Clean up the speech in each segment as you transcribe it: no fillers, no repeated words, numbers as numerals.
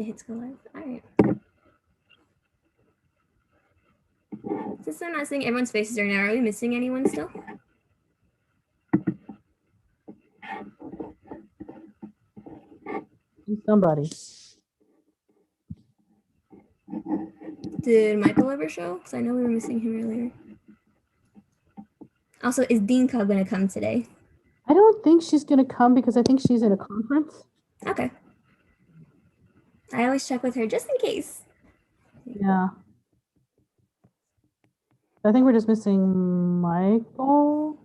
It hits go live. All right. Since I'm not seeing everyone's faces right now, are we missing anyone still? Somebody. Did Michael ever show? Because I know we were missing him earlier. Also, is Dinka going to come today? I don't think she's going to come because I think she's in a conference. Okay. I always check with her just in case. Yeah. I think we're just missing Michael.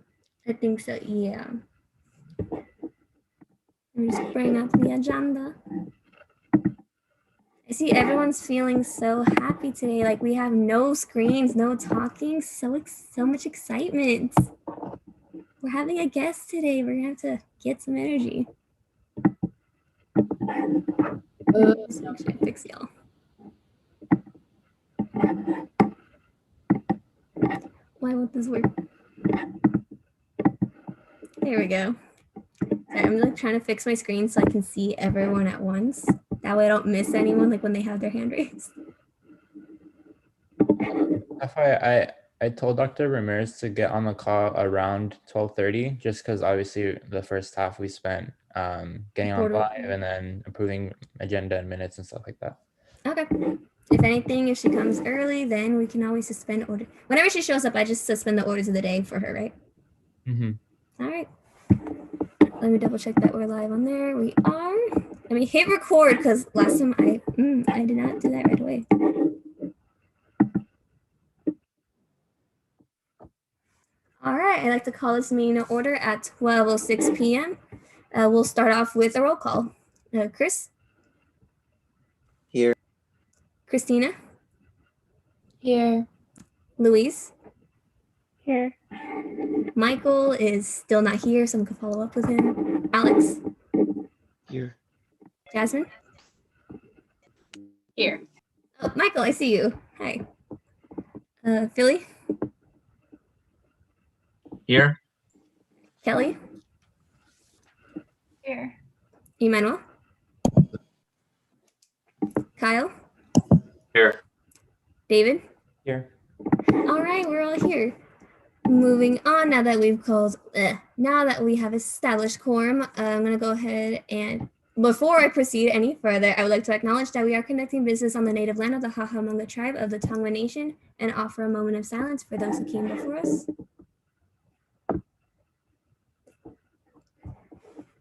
I think so, yeah. Let me just bring up the agenda. I see everyone's feeling so happy today. Like we have no screens, no talking, so much excitement. We're having a guest today. We're gonna have to get some energy. Just make sure I fix y'all. Why won't this work? There we go. Sorry, I'm like trying to fix my screen so I can see everyone at once. That way I don't miss anyone like when they have their hand raised. FYI, I told Dr. Ramirez to get on the call around 12:30, just because obviously the first half we spent getting on live and then approving agenda and minutes and stuff like that. Okay. If anything, if she comes early, then we can always suspend order. Whenever she shows up, I just suspend the orders of the day for her, right? Mm-hmm. All right. Let me double check that we're live on there. We are. Let me hit record because last time I did not do that right away. All right, I'd like to call this meeting to order at 12:06 p.m. We'll start off with a roll call. Chris? Here. Christina? Here. Louise? Here. Michael is still not here, so we can follow up with him. Alex? Here. Jasmine? Here. Oh, Michael, I see you. Hi. Philly? Here. Kelly? Here. Emmanuel? Kyle? Here. David? Here. All right, we're all here. Moving on, now that we have established quorum, I'm going to go ahead and before I proceed any further, I would like to acknowledge that we are conducting business on the native land of the Hahamanga tribe of the Tongva Nation and offer a moment of silence for those who came before us.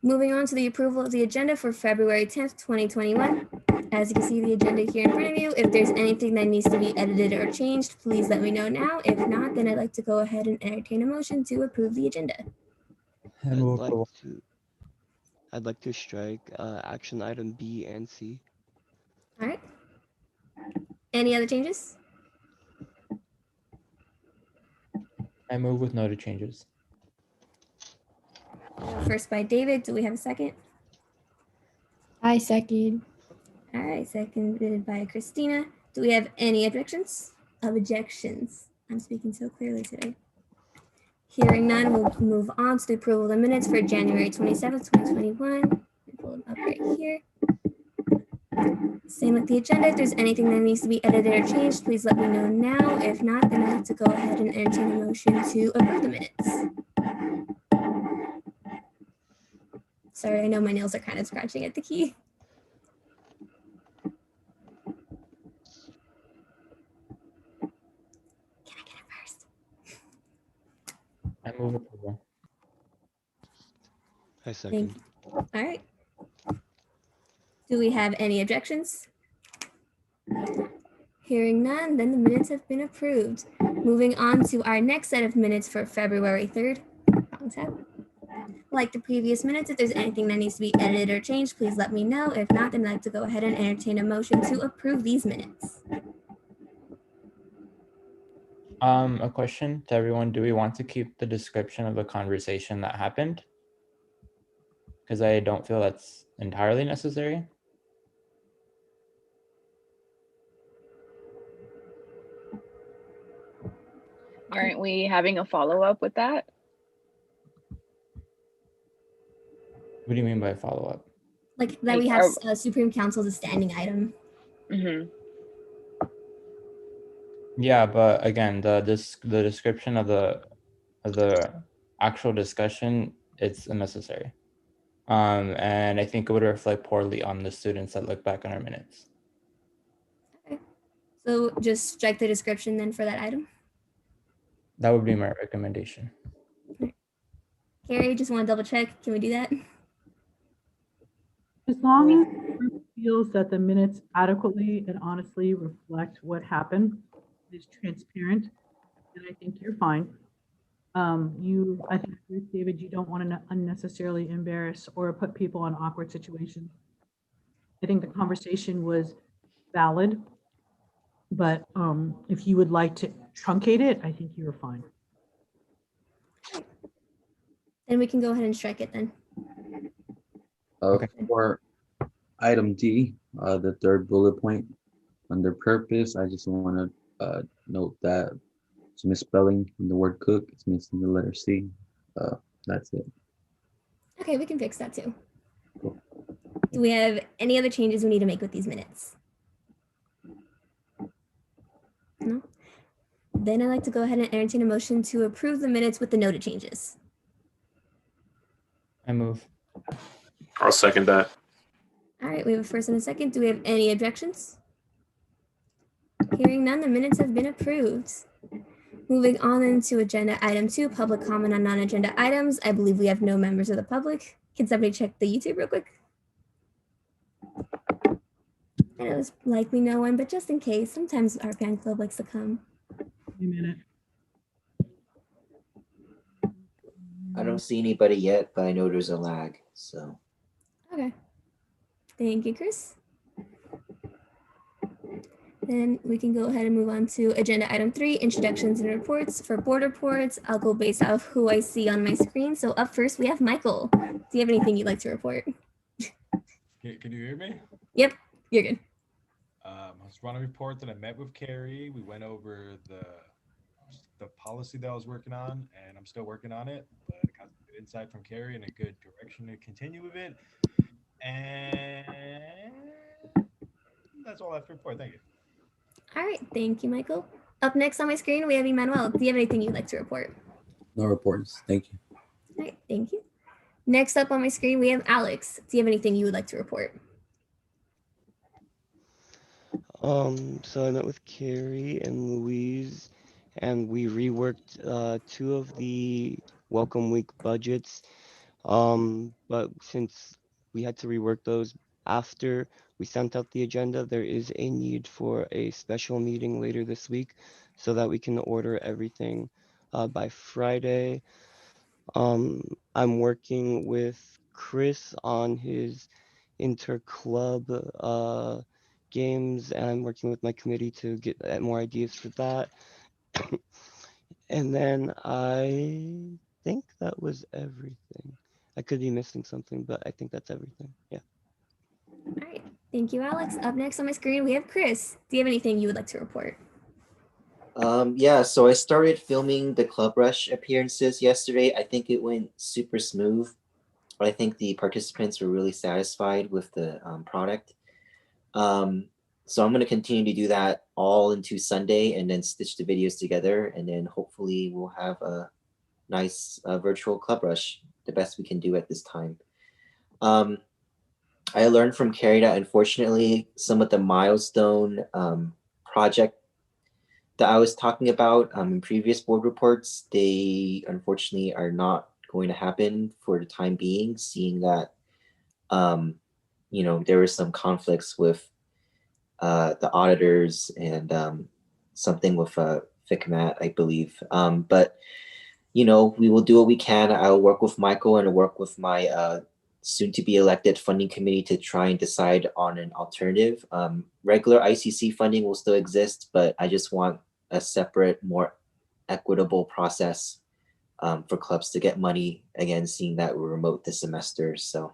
Moving on to the approval of the agenda for February 10th, 2021. As you can see the agenda here in front of you, if there's anything that needs to be edited or changed, please let me know now. If not, then I'd like to go ahead and entertain a motion to approve the agenda. I'd like to strike action item B and C. All right. Any other changes? I move with noted changes. First by David. Do we have a second? I second. All right, seconded by Christina. Do we have any objections? Objections. I'm speaking so clearly today. Hearing none, we'll move on to the approval of the minutes for January 27th, 2021. Pull them up right here. Same with the agenda. If there's anything that needs to be edited or changed, please let me know now. If not, then I'd like to go ahead and entertain a motion to approve the minutes. Sorry, I know my nails are kind of scratching at the key. Can I get it first? I move approval. I second. Thank you. All right. Do we have any objections? Hearing none, then the minutes have been approved. Moving on to our next set of minutes for February 3rd. Wrong tab. Like the previous minutes, if there's anything that needs to be edited or changed, please let me know. If not, then I'd like to go ahead and entertain a motion to approve these minutes. A question to everyone. Do we want to keep the description of the conversation that happened? Because I don't feel that's entirely necessary. Aren't we having a follow-up with that? What do you mean by follow-up? Like that Like, we have Supreme Council as a standing item. Mhm. Yeah, but again, the description of the actual discussion, it's unnecessary. And I think it would reflect poorly on the students that look back on our minutes. So just strike the description then for that item. That would be my recommendation. Carrie, just want to double check. Can we do that? As long as the group feels that the minutes adequately and honestly reflect what happened, is transparent, then I think you're fine. I think, David, you don't want to unnecessarily embarrass or put people in awkward situations. I think the conversation was valid, but if you would like to truncate it, I think you're fine. Then we can go ahead and strike it then. Okay. For item D, the third bullet point, under purpose, I just want to note that it's a misspelling in the word cook. It's missing the letter C. That's it. Okay, we can fix that too. Do we have any other changes we need to make with these minutes? No? Then I'd like to go ahead and entertain a motion to approve the minutes with the noted changes. I move. I'll second that. All right, we have a first and a second. Do we have any objections? Hearing none, the minutes have been approved. Moving on into agenda item 2, public comment on non-agenda items. I believe we have no members of the public. Can somebody check the YouTube real quick? And it was likely no one, but just in case, sometimes our fan club likes to come. A minute. I don't see anybody yet, but I know there's a lag, so. Okay. Thank you, Chris. Then we can go ahead and move on to agenda item 3, introductions and reports. For board reports, I'll go based off who I see on my screen. So up first, we have Michael. Do you have anything you'd like to report? Can you hear me? Yep, you're good. I just want to report that I met with Carrie. We went over the policy that I was working on, and I'm still working on it, but I got some good insight from Carrie and a good direction to continue with it. And that's all I have to report. Thank you. All right, thank you, Michael. Up next on my screen, we have Emmanuel. Do you have anything you'd like to report? No reports. Thank you. All right, thank you. Next up on my screen, we have Alex. Do you have anything you would like to report? So I met with Carrie and Louise, and we reworked 2 of the Welcome Week budgets. But since we had to rework those after we sent out the agenda, there is a need for a special meeting later this week so that we can order everything by Friday. I'm working with Chris on his inter-club games, and I'm working with my committee to get more ideas for that. And then I think that was everything. I could be missing something, but I think that's everything. Yeah. All right, thank you, Alex. Up next on my screen, we have Chris. Do you have anything you would like to report? Yeah, so I started filming the Club Rush appearances yesterday. I think it went super smooth. I think the participants were really satisfied with the product. So I'm going to continue to do that all into Sunday and then stitch the videos together. And then hopefully we'll have a nice virtual Club Rush, the best we can do at this time. I learned from Carrie that unfortunately some of the milestone project that I was talking about in previous board reports, they unfortunately are not going to happen for the time being, seeing that, there were some conflicts with the auditors and something with FICMAT, I believe. But, we will do what we can. I'll work with Michael and work with my soon to be elected funding committee to try and decide on an alternative. Regular ICC funding will still exist, but I just want a separate, more equitable process for clubs to get money, again, seeing that we're remote this semester. So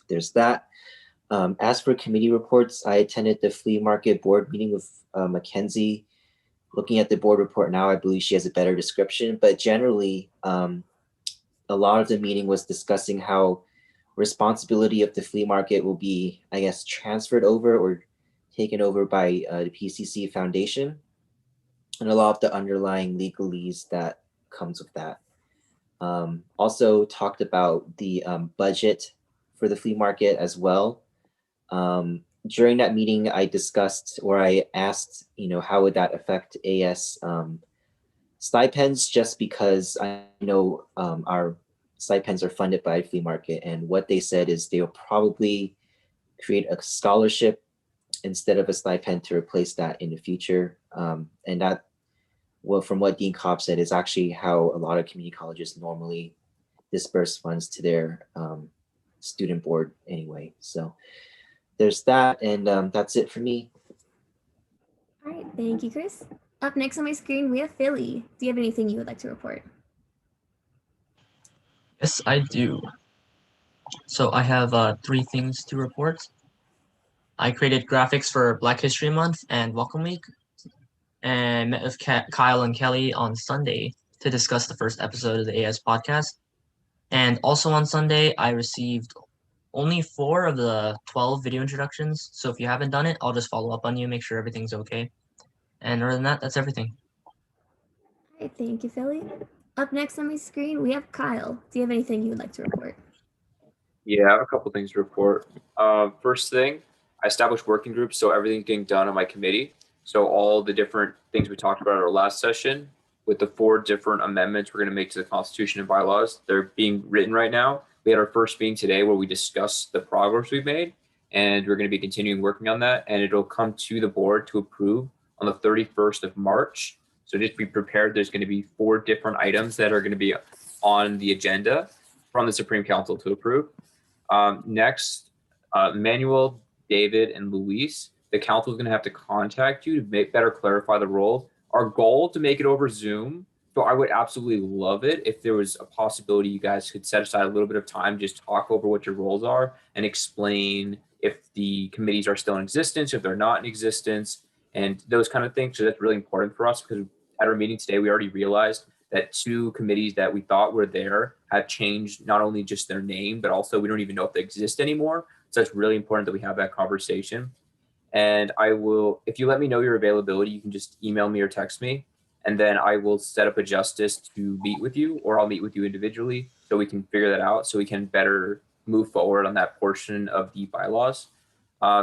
there's that. As for committee reports, I attended the flea market board meeting with Mackenzie. Looking at the board report now, I believe she has a better description, but generally, a lot of the meeting was discussing how responsibility of the flea market will be, I guess, transferred over or taken over by the PCC Foundation, and a lot of the underlying legalese that comes with that. Also talked about the budget for the flea market as well. During that meeting, I discussed, or I asked, how would that affect AS stipends, just because I know our stipends are funded by flea market, and what they said is they'll probably create a scholarship instead of a stipend to replace that in the future. And that, well, from what Dean Cobb said, is actually how a lot of community colleges normally disperse funds to their student board anyway. So there's that, and that's it for me. All right, thank you, Chris. Up next on my screen, we have Philly. Do you have anything you would like to report? Yes, I do. So I have 3 things to report. I created graphics for Black History Month and Welcome Week, and met with Kyle and Kelly on Sunday to discuss the first episode of the AS podcast. And also on Sunday, I received only 4 of the 12 video introductions. So if you haven't done it, I'll just follow up on you, make sure everything's okay. And other than that, that's everything. All right, thank you, Philly. Up next on my screen, we have Kyle. Do you have anything you would like to report? Yeah, I have a couple things to report. First thing, I established working groups, so everything's getting done on my committee. So all the different things we talked about at our last session, with the 4 different amendments we're going to make to the Constitution and bylaws, they're being written right now. We had our first meeting today where we discussed the progress we've made, and we're going to be continuing working on that, and it'll come to the board to approve on the 31st of March. So just be prepared. There's going to be 4 different items that are going to be on the agenda from the Supreme Council to approve. Next, Manuel, David, and Luis, the council is going to have to contact you to better clarify the roles. Our goal to make it over Zoom. So I would absolutely love it if there was a possibility you guys could set aside a little bit of time, just talk over what your roles are and explain if the committees are still in existence, if they're not in existence, and those kind of things. So that's really important for us, because at our meeting today, we already realized that 2 committees that we thought were there have changed not only just their name, but also we don't even know if they exist anymore. So it's really important that we have that conversation. And I will, if you let me know your availability, you can just email me or text me, and then I will set up a justice to meet with you, or I'll meet with you individually so we can figure that out, so we can better move forward on that portion of the bylaws.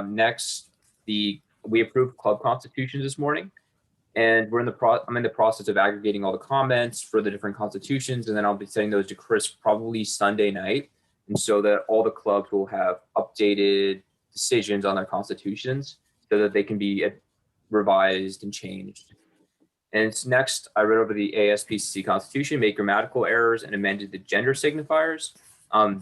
Next, we approved club constitutions this morning, and we're I'm in the process of aggregating all the comments for the different constitutions, and then I'll be sending those to Chris probably Sunday night, and so that all the clubs will have updated decisions on their constitutions so that they can be revised and changed. And next, I read over the ASPCC Constitution, made grammatical errors, and amended the gender signifiers.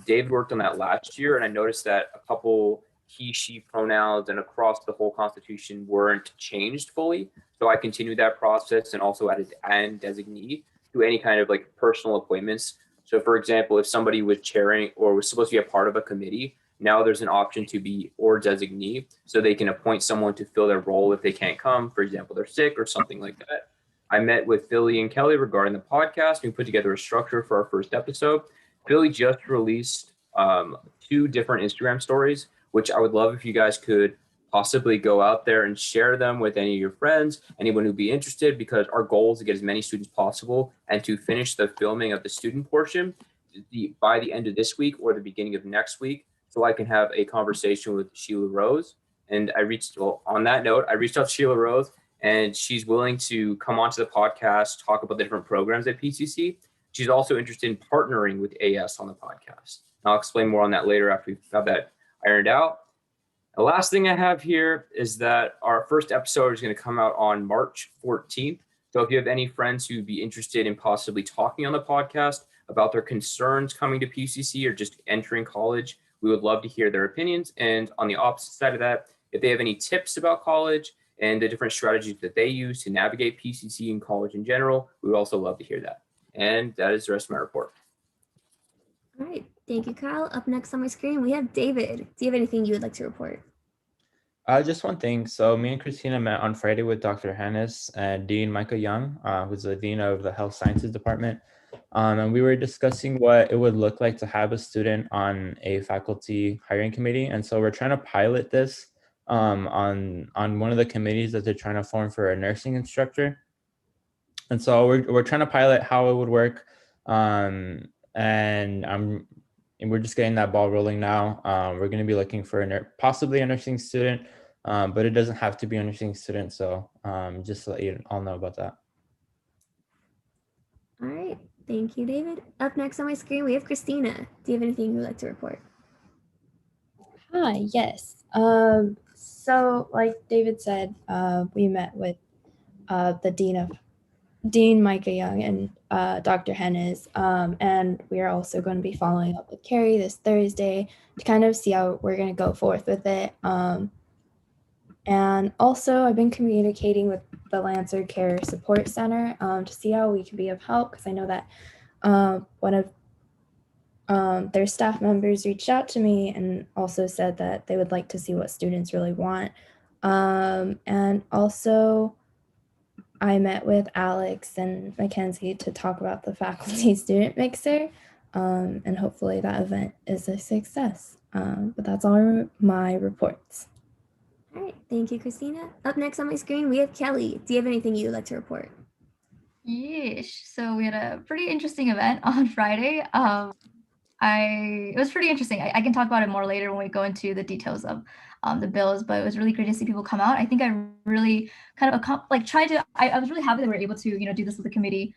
David worked on that last year, and I noticed that a couple he, she pronouns and across the whole Constitution weren't changed fully. So I continued that process and also added and designee to any kind of like personal appointments. So for example, if somebody was chairing or was supposed to be a part of a committee, now there's an option to be or designee, so they can appoint someone to fill their role if they can't come. For example, they're sick or something like that. I met with Philly and Kelly regarding the podcast. We put together a structure for our first episode. Philly just released 2 different Instagram stories, which I would love if you guys could possibly go out there and share them with any of your friends, anyone who'd be interested, because our goal is to get as many students possible and to finish the filming of the student portion by the end of this week or the beginning of next week, so I can have a conversation with Sheila Rose. And on that note, I reached out to Sheila Rose, and she's willing to come onto the podcast, talk about the different programs at PCC. She's also interested in partnering with AS on the podcast. I'll explain more on that later after we've got that ironed out. The last thing I have here is that our first episode is going to come out on March 14th. So if you have any friends who'd be interested in possibly talking on the podcast about their concerns coming to PCC or just entering college, we would love to hear their opinions. And on the opposite side of that, if they have any tips about college and the different strategies that they use to navigate PCC and college in general, we would also love to hear that. And that is the rest of my report. All right, thank you, Kyle. Up next on my screen, we have David. Do you have anything you would like to report? Just one thing. So me and Christina met on Friday with Dr. Hannes and Dean Michael Young, who's the Dean of the Health Sciences Department. And we were discussing what it would look like to have a student on a faculty hiring committee. And so we're trying to pilot this on one of the committees that they're trying to form for a nursing instructor. And so we're trying to pilot how it would work. And we're just getting that ball rolling now. We're going to be looking for possibly a nursing student, but it doesn't have to be a nursing student. So just to let you all know about that. All right. Thank you, David. Up next on my screen, we have Christina. Do you have anything you would like to report? Hi, yes. So like David said, we met with the Dean Micah Young and Dr. Hennes, and we are also going to be following up with Carrie this Thursday to kind of see how we're going to go forth with it. And also, I've been communicating with the Lancer Care Support Center to see how we can be of help, because I know that one of their staff members reached out to me and also said that they would like to see what students really want. And also, I met with Alex and Mackenzie to talk about the faculty student mixer, and hopefully that event is a success. But that's all my reports. All right, thank you, Christina. Up next on my screen, we have Kelly. Do you have anything you would like to report? Yeesh. So we had a pretty interesting event on Friday. It was pretty interesting. I can talk about it more later when we go into the details of the bills, but it was really great to see people come out. I think I really kind of I was really happy that we were able to, do this with the committee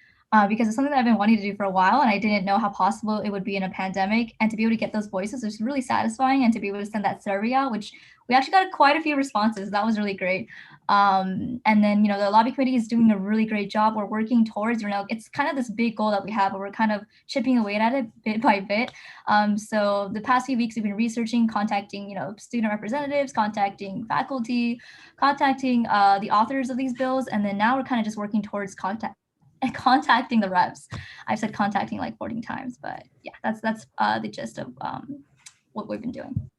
because it's something that I've been wanting to do for a while, and I didn't know how possible it would be in a pandemic. And to be able to get those voices was really satisfying, and to be able to send that survey out, which we actually got quite a few responses. That was really great. And then, the lobby committee is doing a really great job. We're working towards, it's kind of this big goal that we have, but we're kind of chipping away at it bit by bit. So the past few weeks, we've been researching, contacting, student representatives, contacting faculty, contacting the authors of these bills. And then now we're kind of just working towards contacting the reps. I've said contacting like 14 times, but yeah, that's the gist of what we've been doing.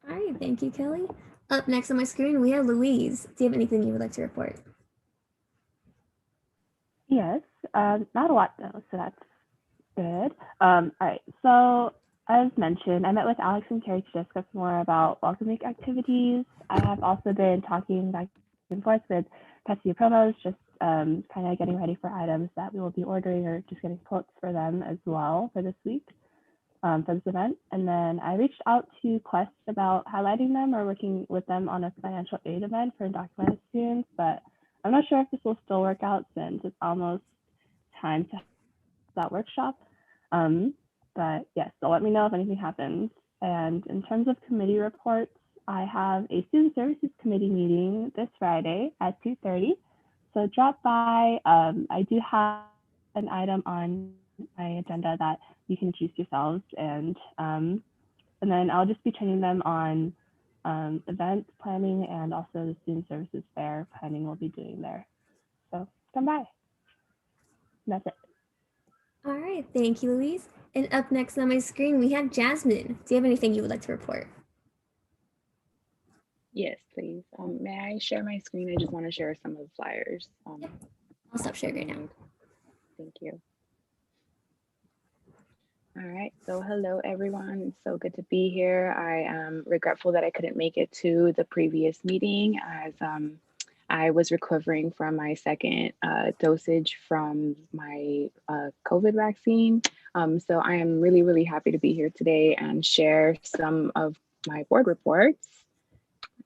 All right, thank you, Kelly. Up next on my screen, we have Louise. Do you have anything you would like to report? Yes, not a lot though, so that's good. All right, so as mentioned, I met with Alex and Carrie to discuss more about Welcome Week activities. I have also been talking back and forth with Petsy Promos, just kind of getting ready for items that we will be ordering or just getting quotes for them as well for this week. For this event. And then I reached out to Quest about highlighting them or working with them on a financial aid event for undocumented students, but I'm not sure if this will still work out since it's almost time to have that workshop. But yes, so let me know if anything happens. And in terms of committee reports, I have a student services committee meeting this Friday at 2:30. So drop by. I do have an item on my agenda that you can choose yourselves, and then I'll just be training them on event planning and also the student services fair planning we'll be doing there. So come by. That's it. All right, thank you, Louise. And up next on my screen, we have Jasmine. Do you have anything you would like to report? Yes, please. May I share my screen? I just want to share some of the flyers. Yep. I'll stop sharing right now. Thank you. All right, so hello everyone. It's so good to be here. I am regretful that I couldn't make it to the previous meeting as I was recovering from my second dosage from my COVID vaccine. So I am really, really happy to be here today and share some of my board reports.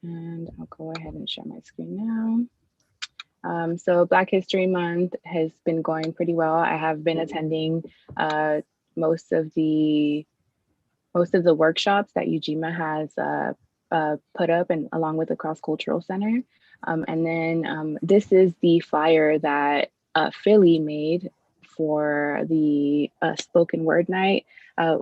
And I'll go ahead and share my screen now. So Black History Month has been going pretty well. I have been attending most of the workshops that UGMA has put up, and along with the Cross Cultural Center. And then this is the flyer that Philly made for the spoken word night.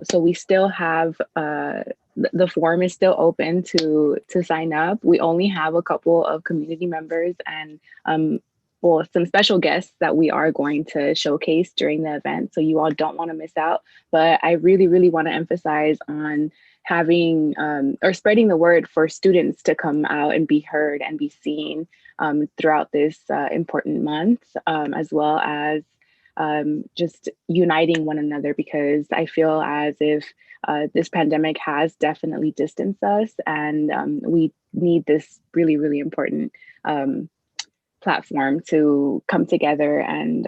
So we still have the form is still open to sign up. We only have a couple of community members and some special guests that we are going to showcase during the event. So you all don't want to miss out. But I really, really want to emphasize on having or spreading the word for students to come out and be heard and be seen throughout this important month, as well as just uniting one another, because I feel as if this pandemic has definitely distanced us, and we need this really, really important platform to come together and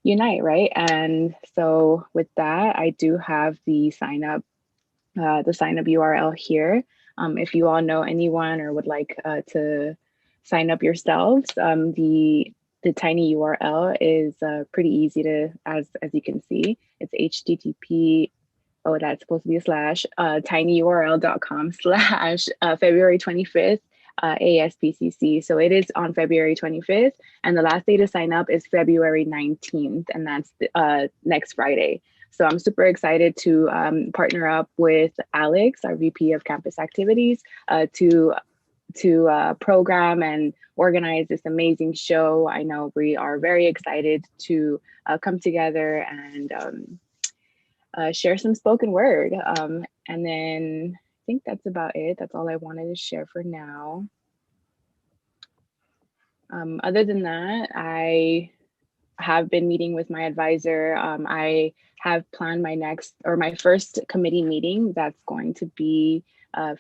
unite, right? And so with that, I do have the sign up URL here. If you all know anyone or would like to sign up yourselves, the tiny URL is pretty easy to, as you can see, it's http, oh, that's supposed to be a slash, tinyurl.com/February 25th, ASPCC. So it is on February 25th, and the last day to sign up is February 19th, and that's next Friday. So I'm super excited to partner up with Alex, our VP of Campus Activities, to program and organize this amazing show. I know we are very excited to come together and share some spoken word. And then I think that's about it. That's all I wanted to share for now. Other than that, I have been meeting with my advisor. I have planned my first committee meeting. That's going to be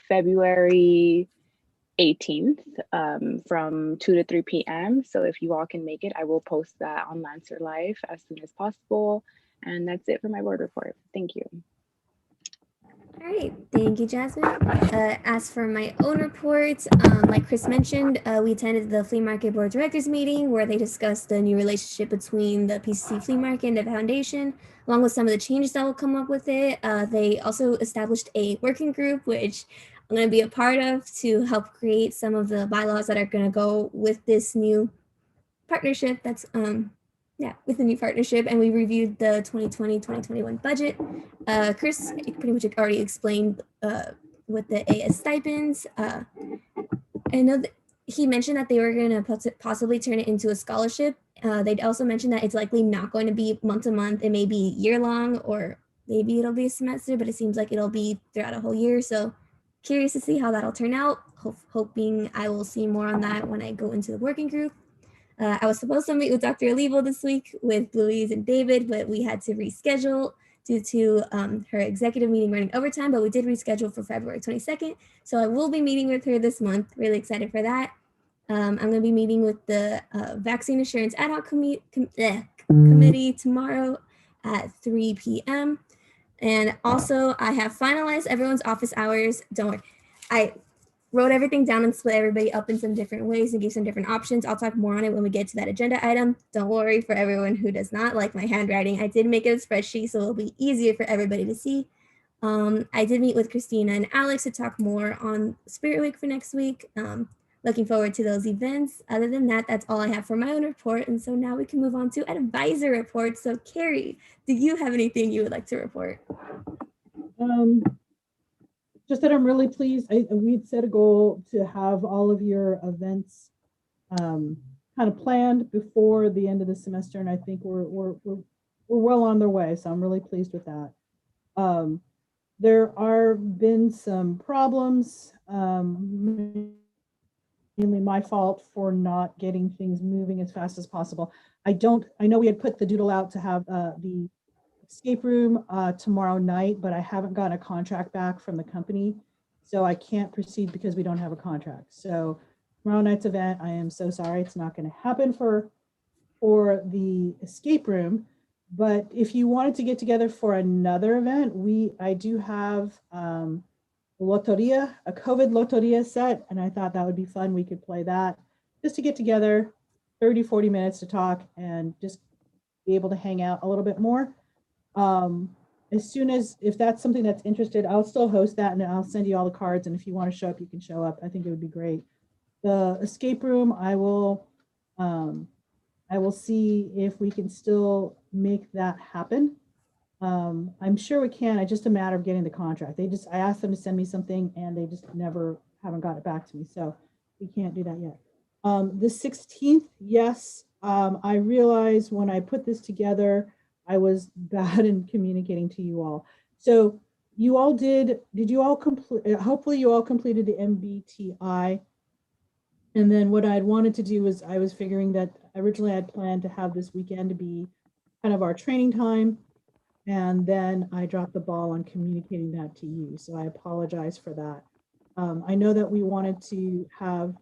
February 18th from 2 to 3 p.m. So if you all can make it, I will post that on Lancer Live as soon as possible. And that's it for my board report. Thank you. All right, thank you, Jasmine. As for my own reports, like Chris mentioned, we attended the Flea Market Board of Directors meeting where they discussed the new relationship between the PCC Flea Market and the foundation, along with some of the changes that will come up with it. They also established a working group, which I'm going to be a part of, to help create some of the bylaws that are going to go with this new partnership that's with the new partnership. And we reviewed the 2020-2021 budget. Chris pretty much already explained with the AS stipends. I know that he mentioned that they were going to possibly turn it into a scholarship. They'd also mentioned that it's likely not going to be month to month. It may be year long, or maybe it'll be a semester, but it seems like it'll be throughout a whole year. So curious to see how that'll turn out. Hoping I will see more on that when I go into the working group. I was supposed to meet with Dr. Olivo this week with Louise and David, but we had to reschedule due to her executive meeting running overtime, but we did reschedule for February 22nd. So I will be meeting with her this month. Really excited for that. I'm going to be meeting with the Vaccine Assurance Ad Hoc Committee tomorrow at 3 p.m. And also I have finalized everyone's office hours. Don't worry. I wrote everything down and split everybody up in some different ways and gave some different options. I'll talk more on it when we get to that agenda item. Don't worry, for everyone who does not like my handwriting, I did make it a spreadsheet, so it'll be easier for everybody to see. I did meet with Christina and Alex to talk more on Spirit Week for next week. Looking forward to those events. Other than that, that's all I have for my own report. And so now we can move on to advisor reports. So Carrie, do you have anything you would like to report? Just that I'm really pleased. We'd set a goal to have all of your events kind of planned before the end of the semester, and I think we're well on their way. So I'm really pleased with that. There are been some problems, mainly my fault for not getting things moving as fast as possible. I know we had put the doodle out to have the escape room tomorrow night, but I haven't gotten a contract back from the company, so I can't proceed because we don't have a contract. So tomorrow night's event, I am so sorry, it's not going to happen for the escape room. But if you wanted to get together for another event, I do have Loteria, a COVID Loteria set, and I thought that would be fun. We could play that just to get together, 30-40 minutes to talk and just be able to hang out a little bit more. As soon as, if that's something that's interested, I'll still host that and I'll send you all the cards. And if you want to show up, you can show up. I think it would be great. The escape room, I will see if we can still make that happen. I'm sure we can. It's just a matter of getting the contract. I asked them to send me something and they just haven't got it back to me. So we can't do that yet. The 16th, yes. I realized when I put this together, I was bad in communicating to you all. So you all did you all complete, hopefully you all completed the MBTI. And then what I'd wanted to do was, I was figuring that originally I'd planned to have this weekend to be kind of our training time. And then I dropped the ball on communicating that to you. So I apologize for that. I know that we wanted to have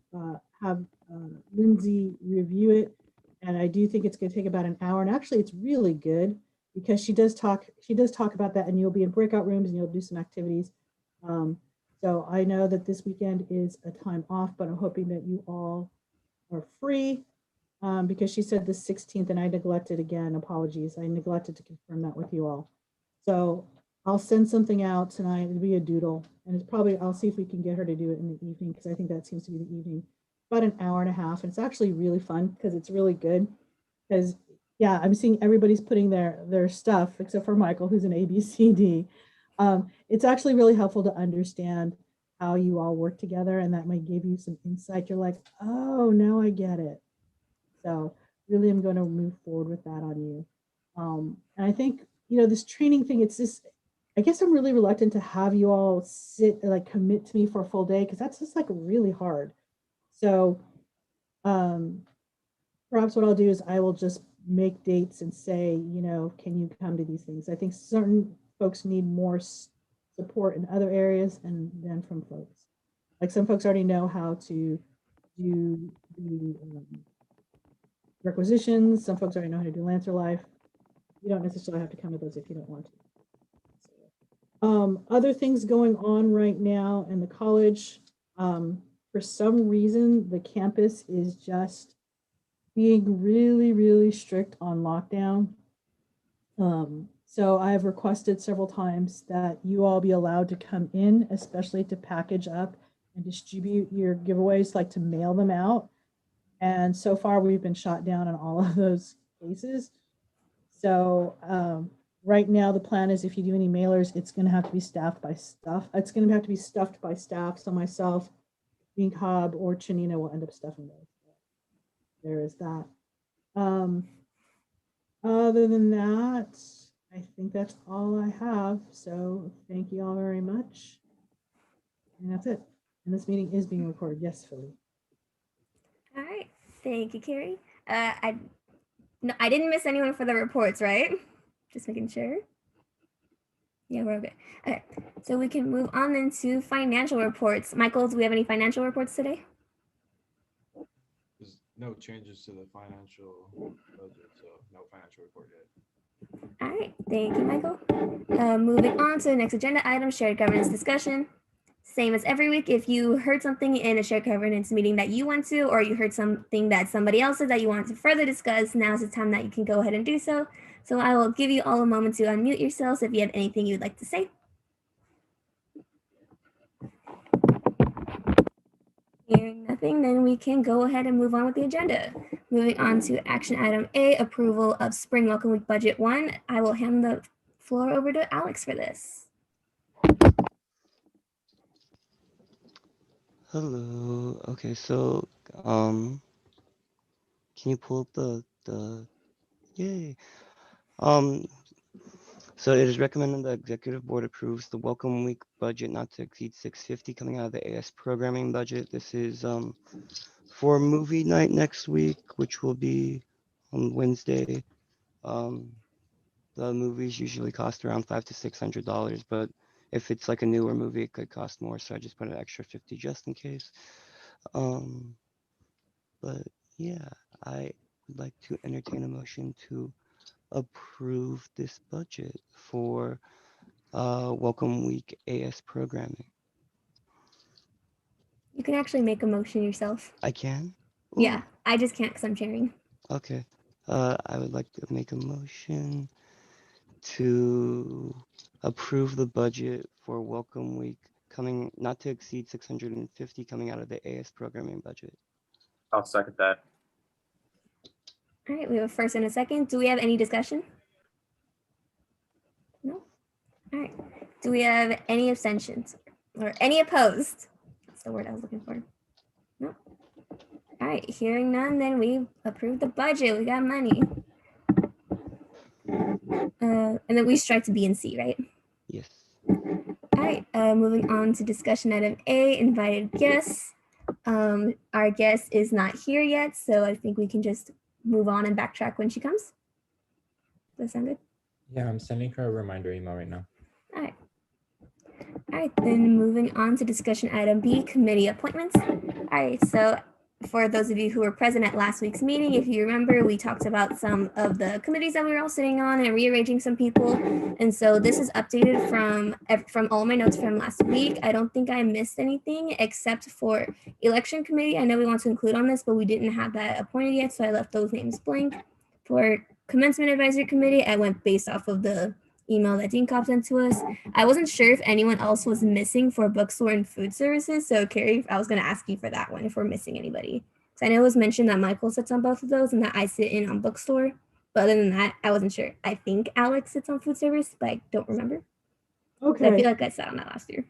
Lindsay review it. And I do think it's going to take about an hour. And actually, it's really good because she does talk about that, and you'll be in breakout rooms and you'll do some activities. So I know that this weekend is a time off, but I'm hoping that you all are free because she said the 16th, and I neglected again. Apologies. I neglected to confirm that with you all. So I'll send something out tonight. It'll be a doodle, and it's probably, I'll see if we can get her to do it in the evening because I think that seems to be the evening. About an hour and a half, and it's actually really fun because it's really good. Because yeah, I'm seeing everybody's putting their stuff except for Michael, who's an ABCD. It's actually really helpful to understand how you all work together, and that might give you some insight. You're like, oh, now I get it. So really, I'm going to move forward with that on you. And I think, you know, this training thing, it's just, I guess I'm really reluctant to have you all sit, like commit to me for a full day, because that's just like really hard. So perhaps what I'll do is I will just make dates and say, you know, can you come to these things? I think certain folks need more support in other areas and then from folks. Like some folks already know how to do the requisitions. Some folks already know how to do Lancer Life. You don't necessarily have to come to those if you don't want to. Other things going on right now in the college. For some reason, the campus is just being really, really strict on lockdown. So I've requested several times that you all be allowed to come in, especially to package up and distribute your giveaways, like to mail them out. And so far we've been shot down on all of those cases. So right now the plan is if you do any mailers, it's going to have to be staffed by staff. It's going to have to be stuffed by staff. So myself, Dean Cobb, or Chanina will end up stuffing those. There is that. Other than that, I think that's all I have. So thank you all very much. And that's it. And this meeting is being recorded. Yes, Philly. All right. Thank you, Carrie. I didn't miss anyone for the reports, right? Just making sure. Yeah, we're okay. Okay, so we can move on into financial reports. Michael, do we have any financial reports today? There's no changes to the financial budget, so no financial report yet. All right, thank you, Michael. Moving on to the next agenda item, shared governance discussion. Same as every week, if you heard something in a shared governance meeting that you went to, or you heard something that somebody else said that you wanted to further discuss, now's the time that you can go ahead and do so. So I will give you all a moment to unmute yourselves if you have anything you'd like to say. Hearing nothing, then we can go ahead and move on with the agenda. Moving on to action item A, approval of Spring Welcome Week Budget 1. I will hand the floor over to Alex for this. Hello. Okay, so can you pull up the yay? So it is recommended the executive board approves the Welcome Week budget not to exceed $650 coming out of the AS programming budget. This is for movie night next week, which will be on Wednesday. The movies usually cost around $500 to $600, but if it's like a newer movie, it could cost more. So I just put an extra $50 just in case. But yeah, I would like to entertain a motion to approve this budget for Welcome Week AS programming. You can actually make a motion yourself. I can? Ooh. Yeah, I just can't because I'm chairing. Okay. I would like to make a motion to approve the budget for Welcome Week coming not to exceed $650 coming out of the AS programming budget. I'll second that. All right, we have a first and a second. Do we have any discussion? No? All right. Do we have any abstentions or any opposed? That's the word I was looking for. No? All right, hearing none, then we approved the budget. We got money. And then we strike to B and C, right? Yes. All right, moving on to discussion item A, invited guests. Our guest is not here yet, so I think we can just move on and backtrack when she comes. Does that sound good? Yeah, I'm sending her a reminder email right now. All right. All right, then moving on to discussion item B, committee appointments. All right, so for those of you who were present at last week's meeting, if you remember, we talked about some of the committees that we were all sitting on and rearranging some people. And so this is updated from all my notes from last week. I don't think I missed anything except for election committee. I know we want to include on this, but we didn't have that appointed yet, so I left those names blank. For commencement advisory committee, I went based off of the email that Dean Cobb sent to us. I wasn't sure if anyone else was missing for bookstore and food services. So Carrie, I was going to ask you for that one if we're missing anybody. So I know it was mentioned that Michael sits on both of those and that I sit in on bookstore. But other than that, I wasn't sure. I think Alex sits on food service, but I don't remember. Okay. So I feel like I sat on that last year.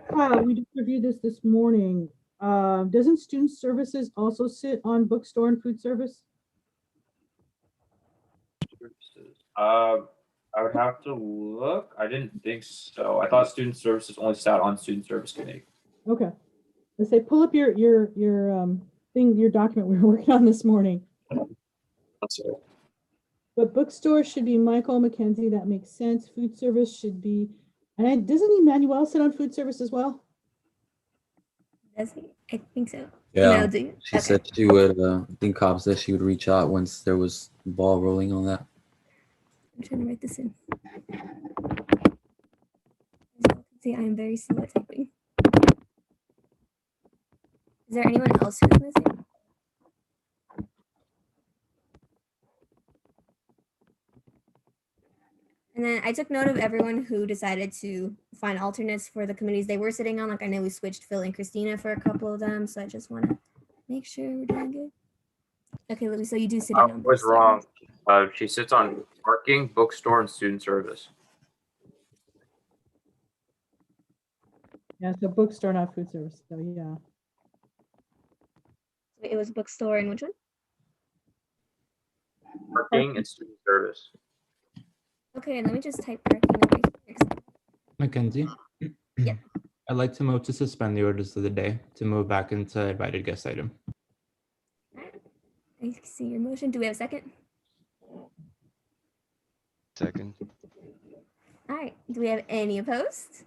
Kyle, we just reviewed this morning. Doesn't student services also sit on bookstore and food service? I would have to look. I didn't think so. I thought student services only sat on student service committee. Okay. Let's say pull up your thing, your document we were working on this morning. That's it. But bookstore should be Michael McKenzie. That makes sense. Food service should be, and doesn't Emmanuel sit on food service as well? Does he? I think so. Yeah, No, do you? she said she would, I think Cobb said she would reach out once there was ball rolling on that. I'm trying to write this in. See, I am very slow at typing. Is there anyone else who's missing? And then I took note of everyone who decided to find alternates for the committees they were sitting on. Like I know we switched Phil and Christina for a couple of them, so I just want to make sure we're doing good. Okay, Louis, so you do sit in on I was bookstore. wrong. She sits on parking, bookstore, and student service. Yeah, so bookstore, not food service. So yeah. It was bookstore and which one? Parking and student service. Okay, let me just type parking over here. Mackenzie? Yeah. I'd like to move to suspend the orders of the day to move back into invited guest item. I see your motion. Do we have a second? Second. All right. Do we have any opposed?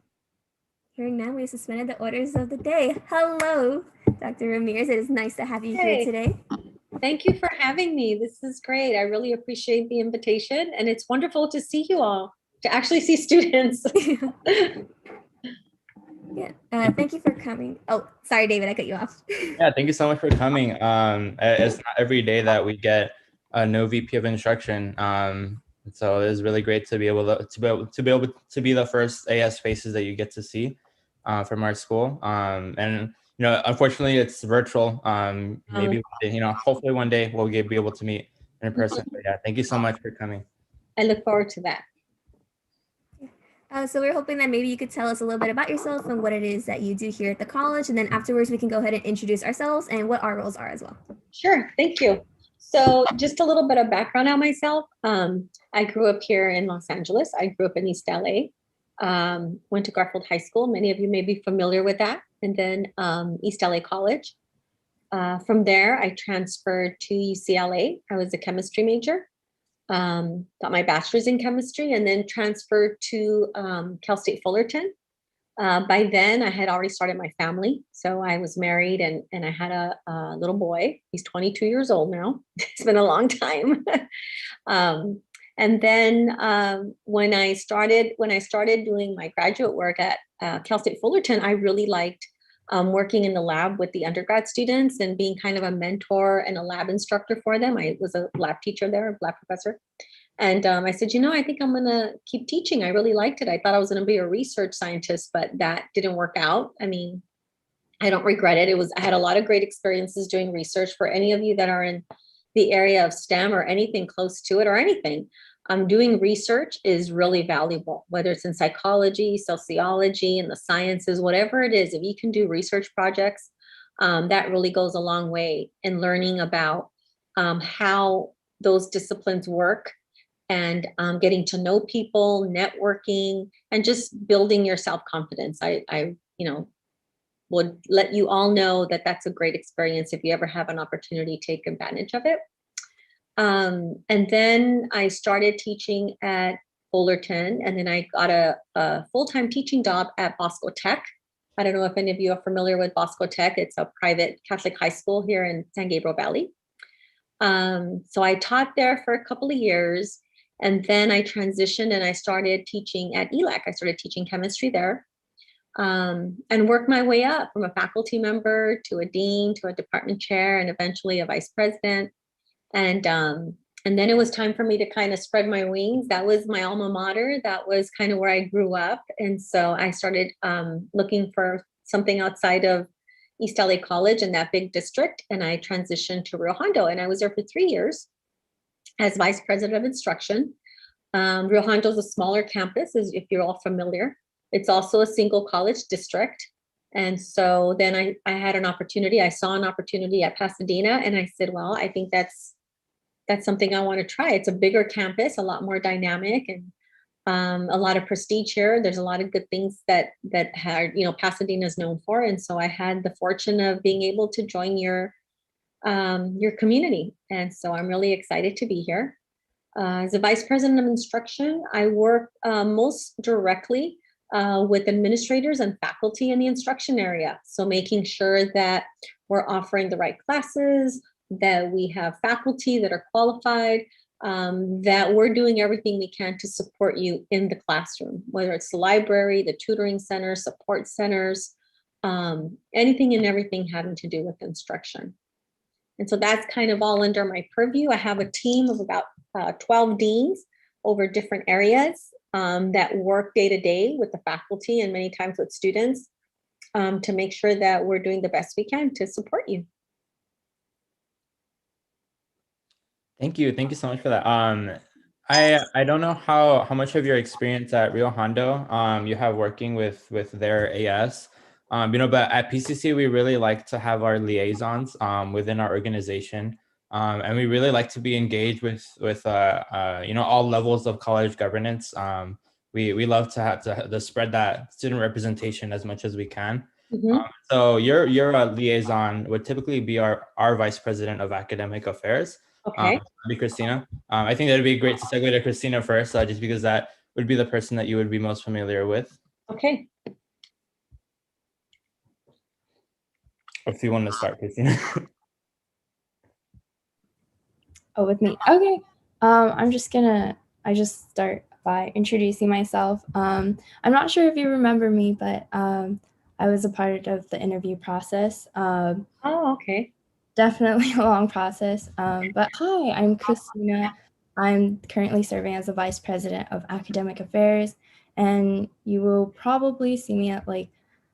Hearing none, we have suspended the orders of the day. Hello, Dr. Ramirez. It is nice to have you here Hey. today. Thank you for having me. This is great. I really appreciate the invitation, and it's wonderful to see you all, to actually see students. Yeah. Thank you for coming. Oh, sorry, David, I cut you off. Yeah, thank you so much for coming. It's not every day that we get a no VP of instruction. So it's really great to be able to be the first AS faces that you get to see from our school. And unfortunately, it's virtual. Maybe one day, hopefully one day we'll be able to meet in person. But yeah, thank you so much for coming. I look forward to that. So we're hoping that maybe you could tell us a little bit about yourself and what it is that you do here at the college. And then afterwards, we can go ahead and introduce ourselves and what our roles are as well. Sure, thank you. So just a little bit of background on myself. I grew up here in Los Angeles. I grew up in East LA, went to Garfield High School. Many of you may be familiar with that. And then East LA College. From there, I transferred to UCLA. I was a chemistry major. Got my bachelor's in chemistry and then transferred to Cal State Fullerton. By then, I had already started my family. So I was married and I had a little boy. He's 22 years old now. It's been a long time. And then when I started doing my graduate work at Cal State Fullerton, I really liked working in the lab with the undergrad students and being kind of a mentor and a lab instructor for them. I was a lab teacher there, a lab professor. And I said, I think I'm going to keep teaching. I really liked it. I thought I was going to be a research scientist, but that didn't work out. I mean, I don't regret it. I had a lot of great experiences doing research. For any of you that are in the area of STEM or anything close to it or anything, doing research is really valuable, whether it's in psychology, sociology, and the sciences, whatever it is. If you can do research projects, that really goes a long way in learning about how those disciplines work and getting to know people, networking, and just building your self-confidence. I would let you all know that that's a great experience if you ever have an opportunity, take advantage of it. And then I started teaching at Fullerton, and then I got a full-time teaching job at Bosco Tech. I don't know if any of you are familiar with Bosco Tech. It's a private Catholic high school here in San Gabriel Valley. So I taught there for a couple of years, and then I transitioned and I started teaching at ELAC. I started teaching chemistry there, and worked my way up from a faculty member to a dean to a department chair and eventually a vice president. And then it was time for me to kind of spread my wings. That was my alma mater. That was kind of where I grew up. And so I started looking for something outside of East LA College in that big district. And I transitioned to Rio Hondo. And I was there for 3 years as vice president of instruction. Rio Hondo is a smaller campus, as if you're all familiar. It's also a single college district. And so then I had an opportunity. I saw an opportunity at Pasadena. And I said, well, I think that's something I want to try. It's a bigger campus, a lot more dynamic, and a lot of prestige here. There's a lot of good things that Pasadena is known for. And so I had the fortune of being able to join your community. And so I'm really excited to be here. As a vice president of instruction, I work most directly with administrators and faculty in the instruction area. So making sure that we're offering the right classes, that we have faculty that are qualified, that we're doing everything we can to support you in the classroom, whether it's the library, the tutoring center, support centers, anything and everything having to do with instruction. And so that's kind of all under my purview. I have a team of about 12 deans over different areas that work day to day with the faculty and many times with students to make sure that we're doing the best we can to support you. Thank you. Thank you so much for that. I don't know how much of your experience at Rio Hondo you have working with their AS, but at PCC, we really like to have our liaisons within our organization. And we really like to be engaged with all levels of college governance. We love to have to spread that student representation as much as we can. So your liaison would typically be our vice president of academic affairs. Okay. Be Christina. I think that'd be great to segue to Christina first, just because that would be the person that you would be most familiar with. Okay. If you want to start, Christina. Oh, with me. Okay. I just start by introducing myself. I'm not sure if you remember me, but I was a part of the interview process. Oh, okay. Definitely a long process. But hi, I'm Christina. I'm currently serving as the Vice President of Academic Affairs, and you will probably see me at like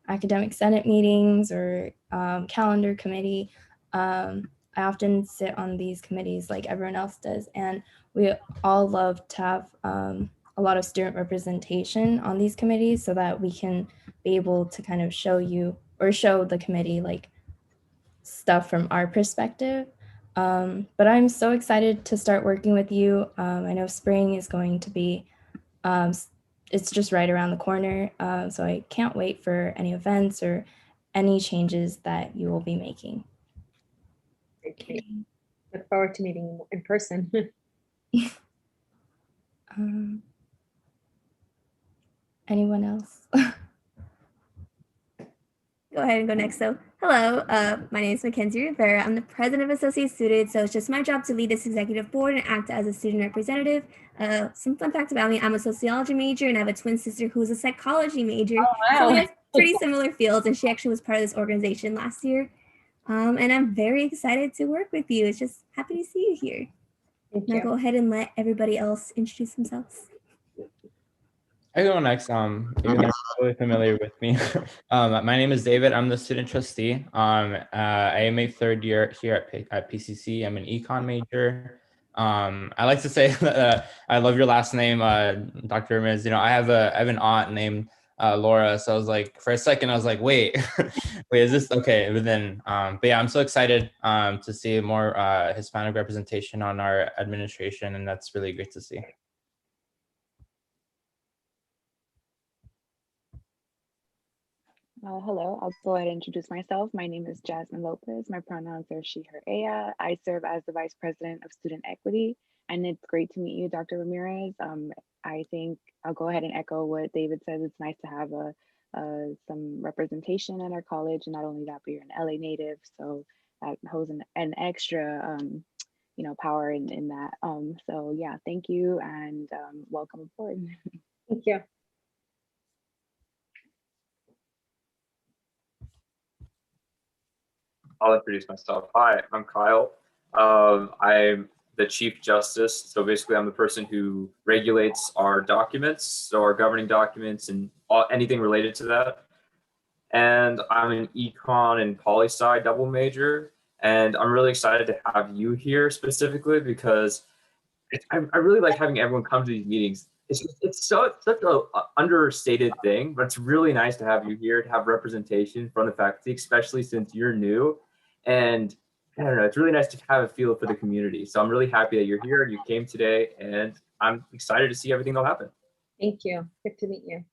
Academic Senate meetings or calendar committee. I often sit on these committees like everyone else does, and we all love to have a lot of student representation on these committees so that we can be able to kind of show the committee like stuff from our perspective. But I'm so excited to start working with you. I know spring is going to be, it's just right around the corner. So I can't wait for any events or any changes that you will be making. Okay. Look forward to meeting in person. Anyone else? Go ahead and go next. So, hello, my name is Mackenzie Rivera. I'm the president of Associate Students, so it's just my job to lead this executive board and act as a student representative. Some fun facts about me: I'm a sociology major, and I have a twin sister who is a psychology major. Oh, wow. So we have pretty similar fields, and she actually was part of this organization last year. And I'm very excited to work with you. It's just happy to see you here. Thank Now you. go ahead and let everybody else introduce themselves. I go next. Even though you're really familiar with me. My name is David. I'm the student trustee. I am a third year here at PCC. I'm an econ major. I like to say that I love your last name, Dr. Ramirez. I have an aunt named Laura. So I was like, for a second, I was like, wait, is this okay? But then, but yeah, I'm so excited to see more Hispanic representation on our administration, and that's really great to see. Hello, I'll go ahead and introduce myself. My name is Jasmine Lopez. My pronouns are she, her, ella. I serve as the Vice President of Student Equity, and it's great to meet you, Dr. Ramirez. I think I'll go ahead and echo what David says. It's nice to have some representation at our college, and not only that, but you're an LA native, so that holds an extra, power in that. So yeah, thank you, and welcome aboard. Thank you. I'll introduce myself. Hi, I'm Kyle. I'm the Chief Justice. So basically, I'm the person who regulates our documents, so our governing documents and anything related to that. And I'm an econ and poli-sci double major. And I'm really excited to have you here specifically because I really like having everyone come to these meetings. It's such a understated thing, but it's really nice to have you here to have representation from the faculty, especially since you're new. And I don't know, it's really nice to have a feel for the community. So I'm really happy that you're here and you came today, and I'm excited to see everything that'll happen. Thank you. Good to meet you.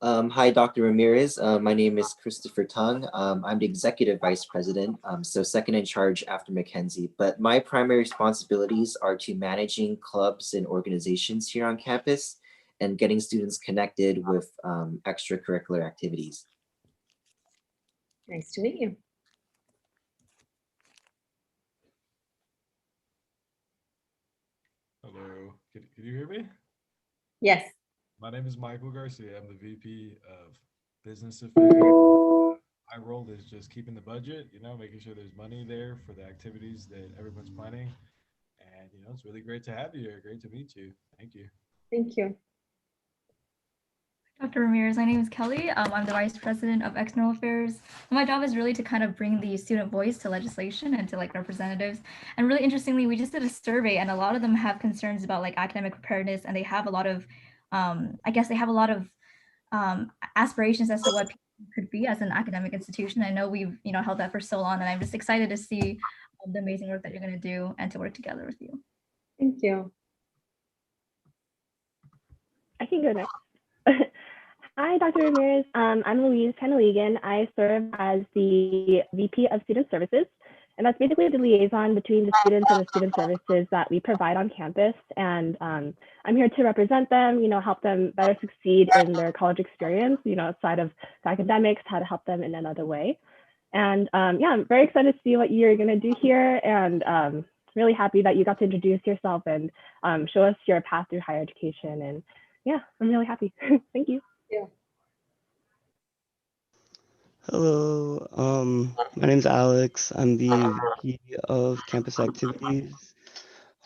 Hi, Dr. Ramirez. My name is Christopher Tung. I'm the Executive Vice President, so second in charge after Mackenzie. But my primary responsibilities are to managing clubs and organizations here on campus and getting students connected with extracurricular activities. Nice to meet you. Hello, can you hear me? Yes. My name is Michael Garcia. I'm the VP of Business Affairs. My role is just keeping the budget, making sure there's money there for the activities that everyone's planning. And, it's really great to have you here. Great to meet you. Thank you. Thank you. Dr. Ramirez, my name is Kelly. I'm the Vice President of External Affairs. My job is really to kind of bring the student voice to legislation and to representatives. And really interestingly, we just did a survey and a lot of them have concerns about academic preparedness, and they have a lot of, I guess they have a lot of aspirations as to what could be as an academic institution. I know we've held that for so long, and I'm just excited to see the amazing work that you're going to do and to work together with you. Thank you. I can go next. Hi, Dr. Ramirez. I'm Louise Penelegan. I serve as the VP of Student Services, and that's basically the liaison between the students and the student services that we provide on campus. And I'm here to represent them, help them better succeed in their college experience, outside of the academics, how to help them in another way. And yeah, I'm very excited to see what you're going to do here, and really happy that you got to introduce yourself and show us your path through higher education. And yeah, I'm really happy. Thank you. Yeah. Hello, my name's Alex. I'm the VP of Campus Activities.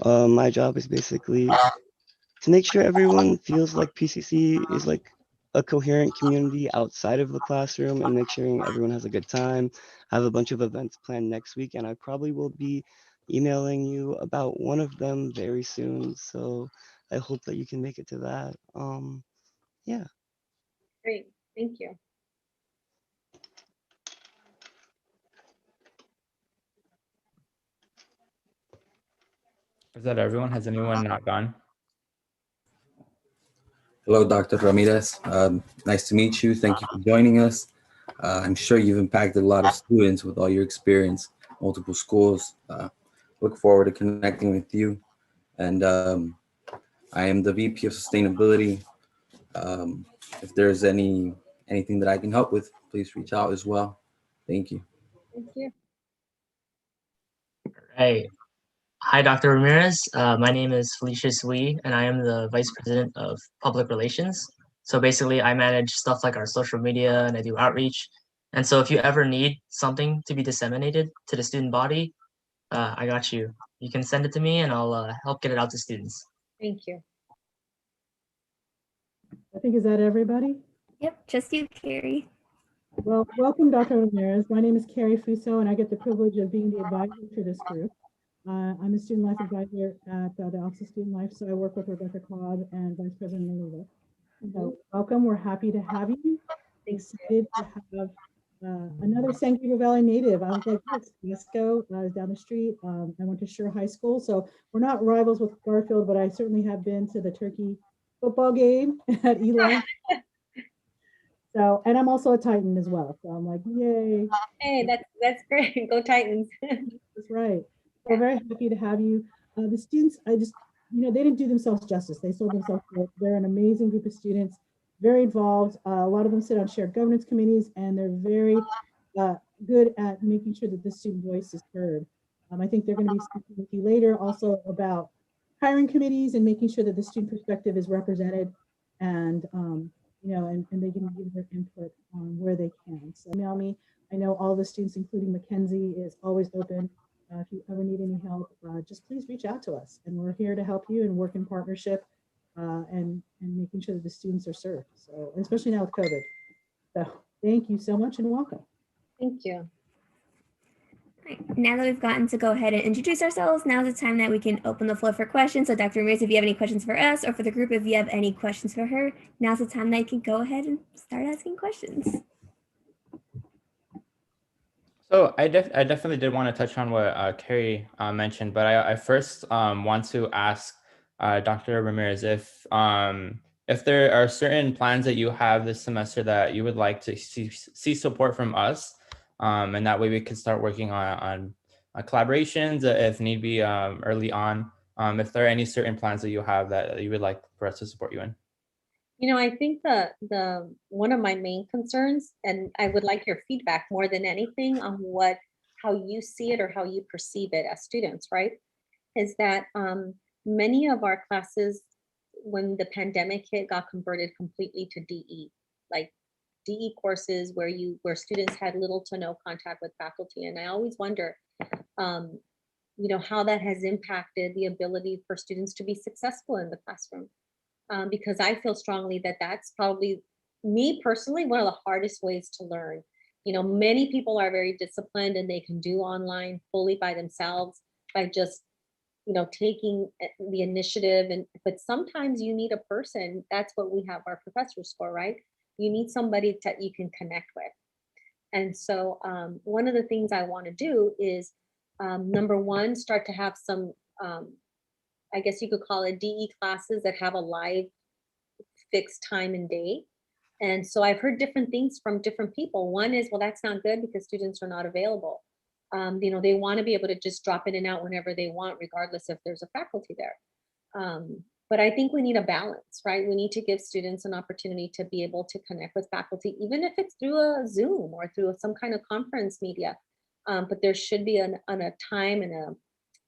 My job is basically to make sure everyone feels like PCC is like a coherent community outside of the classroom, and make sure everyone has a good time. I have a bunch of events planned next week, and I probably will be emailing you about one of them very soon. So I hope that you can make it to that. Yeah. Great. Thank you. Is that everyone? Has anyone not gone? Hello, Dr. Ramirez. Nice to meet you. Thank you for joining us. I'm sure you've impacted a lot of students with all your experience, multiple schools. Look forward to connecting with you. And I am the VP of Sustainability. If there's anything that I can help with, please reach out as well. Thank you. Thank you. Hey. Hi, Dr. Ramirez. My name is Felicius Lee, and I am the Vice President of Public Relations. So basically, I manage stuff like our social media, and I do outreach. And so if you ever need something to be disseminated to the student body, I got you. You can send it to me, and I'll help get it out to students. Thank you. I think, is that everybody? Yep, just you, Carrie. Well, welcome, Dr. Ramirez. My name is Carrie Fuso, and I get the privilege of being the advisor to this group. I'm a student life advisor at the Office of Student Life, so I work with Rebecca Claude and Vice President Melita. So welcome, we're happy to have you. Excited to have another San Gabriel Valley native. I was like, yes, let's go. I was down the street. I went to Shore High School. So we're not rivals with Garfield, but I certainly have been to the Turkey football game at Eli. So, and I'm also a Titan as well. So I'm like, yay. Hey, that's great. Go Titans. That's right. We're very happy to have you. The students, they didn't do themselves justice. They sold themselves short. They're an amazing group of students, very involved. A lot of them sit on shared governance committees, and they're very good at making sure that the student voice is heard. I think they're going to be speaking with you later also about hiring committees and making sure that the student perspective is represented, and and they can give their input on where they can. So email me. I know all the students, including Mackenzie, is always open. If you ever need any help, just please reach out to us, and we're here to help you and work in partnership and making sure that the students are served. So, especially now with COVID. So, thank you so much and welcome. Thank you. Right. Now that we've gotten to go ahead and introduce ourselves, now's the time that we can open the floor for questions. So, Dr. Ramirez, if you have any questions for us, or for the group, if you have any questions for her, now's the time that you can go ahead and start asking questions. So I definitely did want to touch on what Carrie mentioned, but I first want to ask Dr. Ramirez if there are certain plans that you have this semester that you would like to see support from us, and that way we could start working on collaborations if need be early on. If there are any certain plans that you have that you would like for us to support you in. I think the one of my main concerns, and I would like your feedback more than anything on how you see it or how you perceive it as students, right? Is that many of our classes, when the pandemic hit, got converted completely to DE, like DE courses where students had little to no contact with faculty. And I always wonder, how that has impacted the ability for students to be successful in the classroom. Because I feel strongly that that's probably, me personally, one of the hardest ways to learn. Many people are very disciplined and they can do online fully by themselves by just, taking the initiative. But sometimes you need a person. That's what we have our professors for, right? You need somebody that you can connect with. And so one of the things I want to do is, number one, start to have some, I guess you could call it DE classes that have a live fixed time and day. And so I've heard different things from different people. One is, well, that's not good because students are not available. They want to be able to just drop in and out whenever they want, regardless if there's a faculty there. But I think we need a balance, right? We need to give students an opportunity to be able to connect with faculty, even if it's through a Zoom or through some kind of conference media. But there should be a time and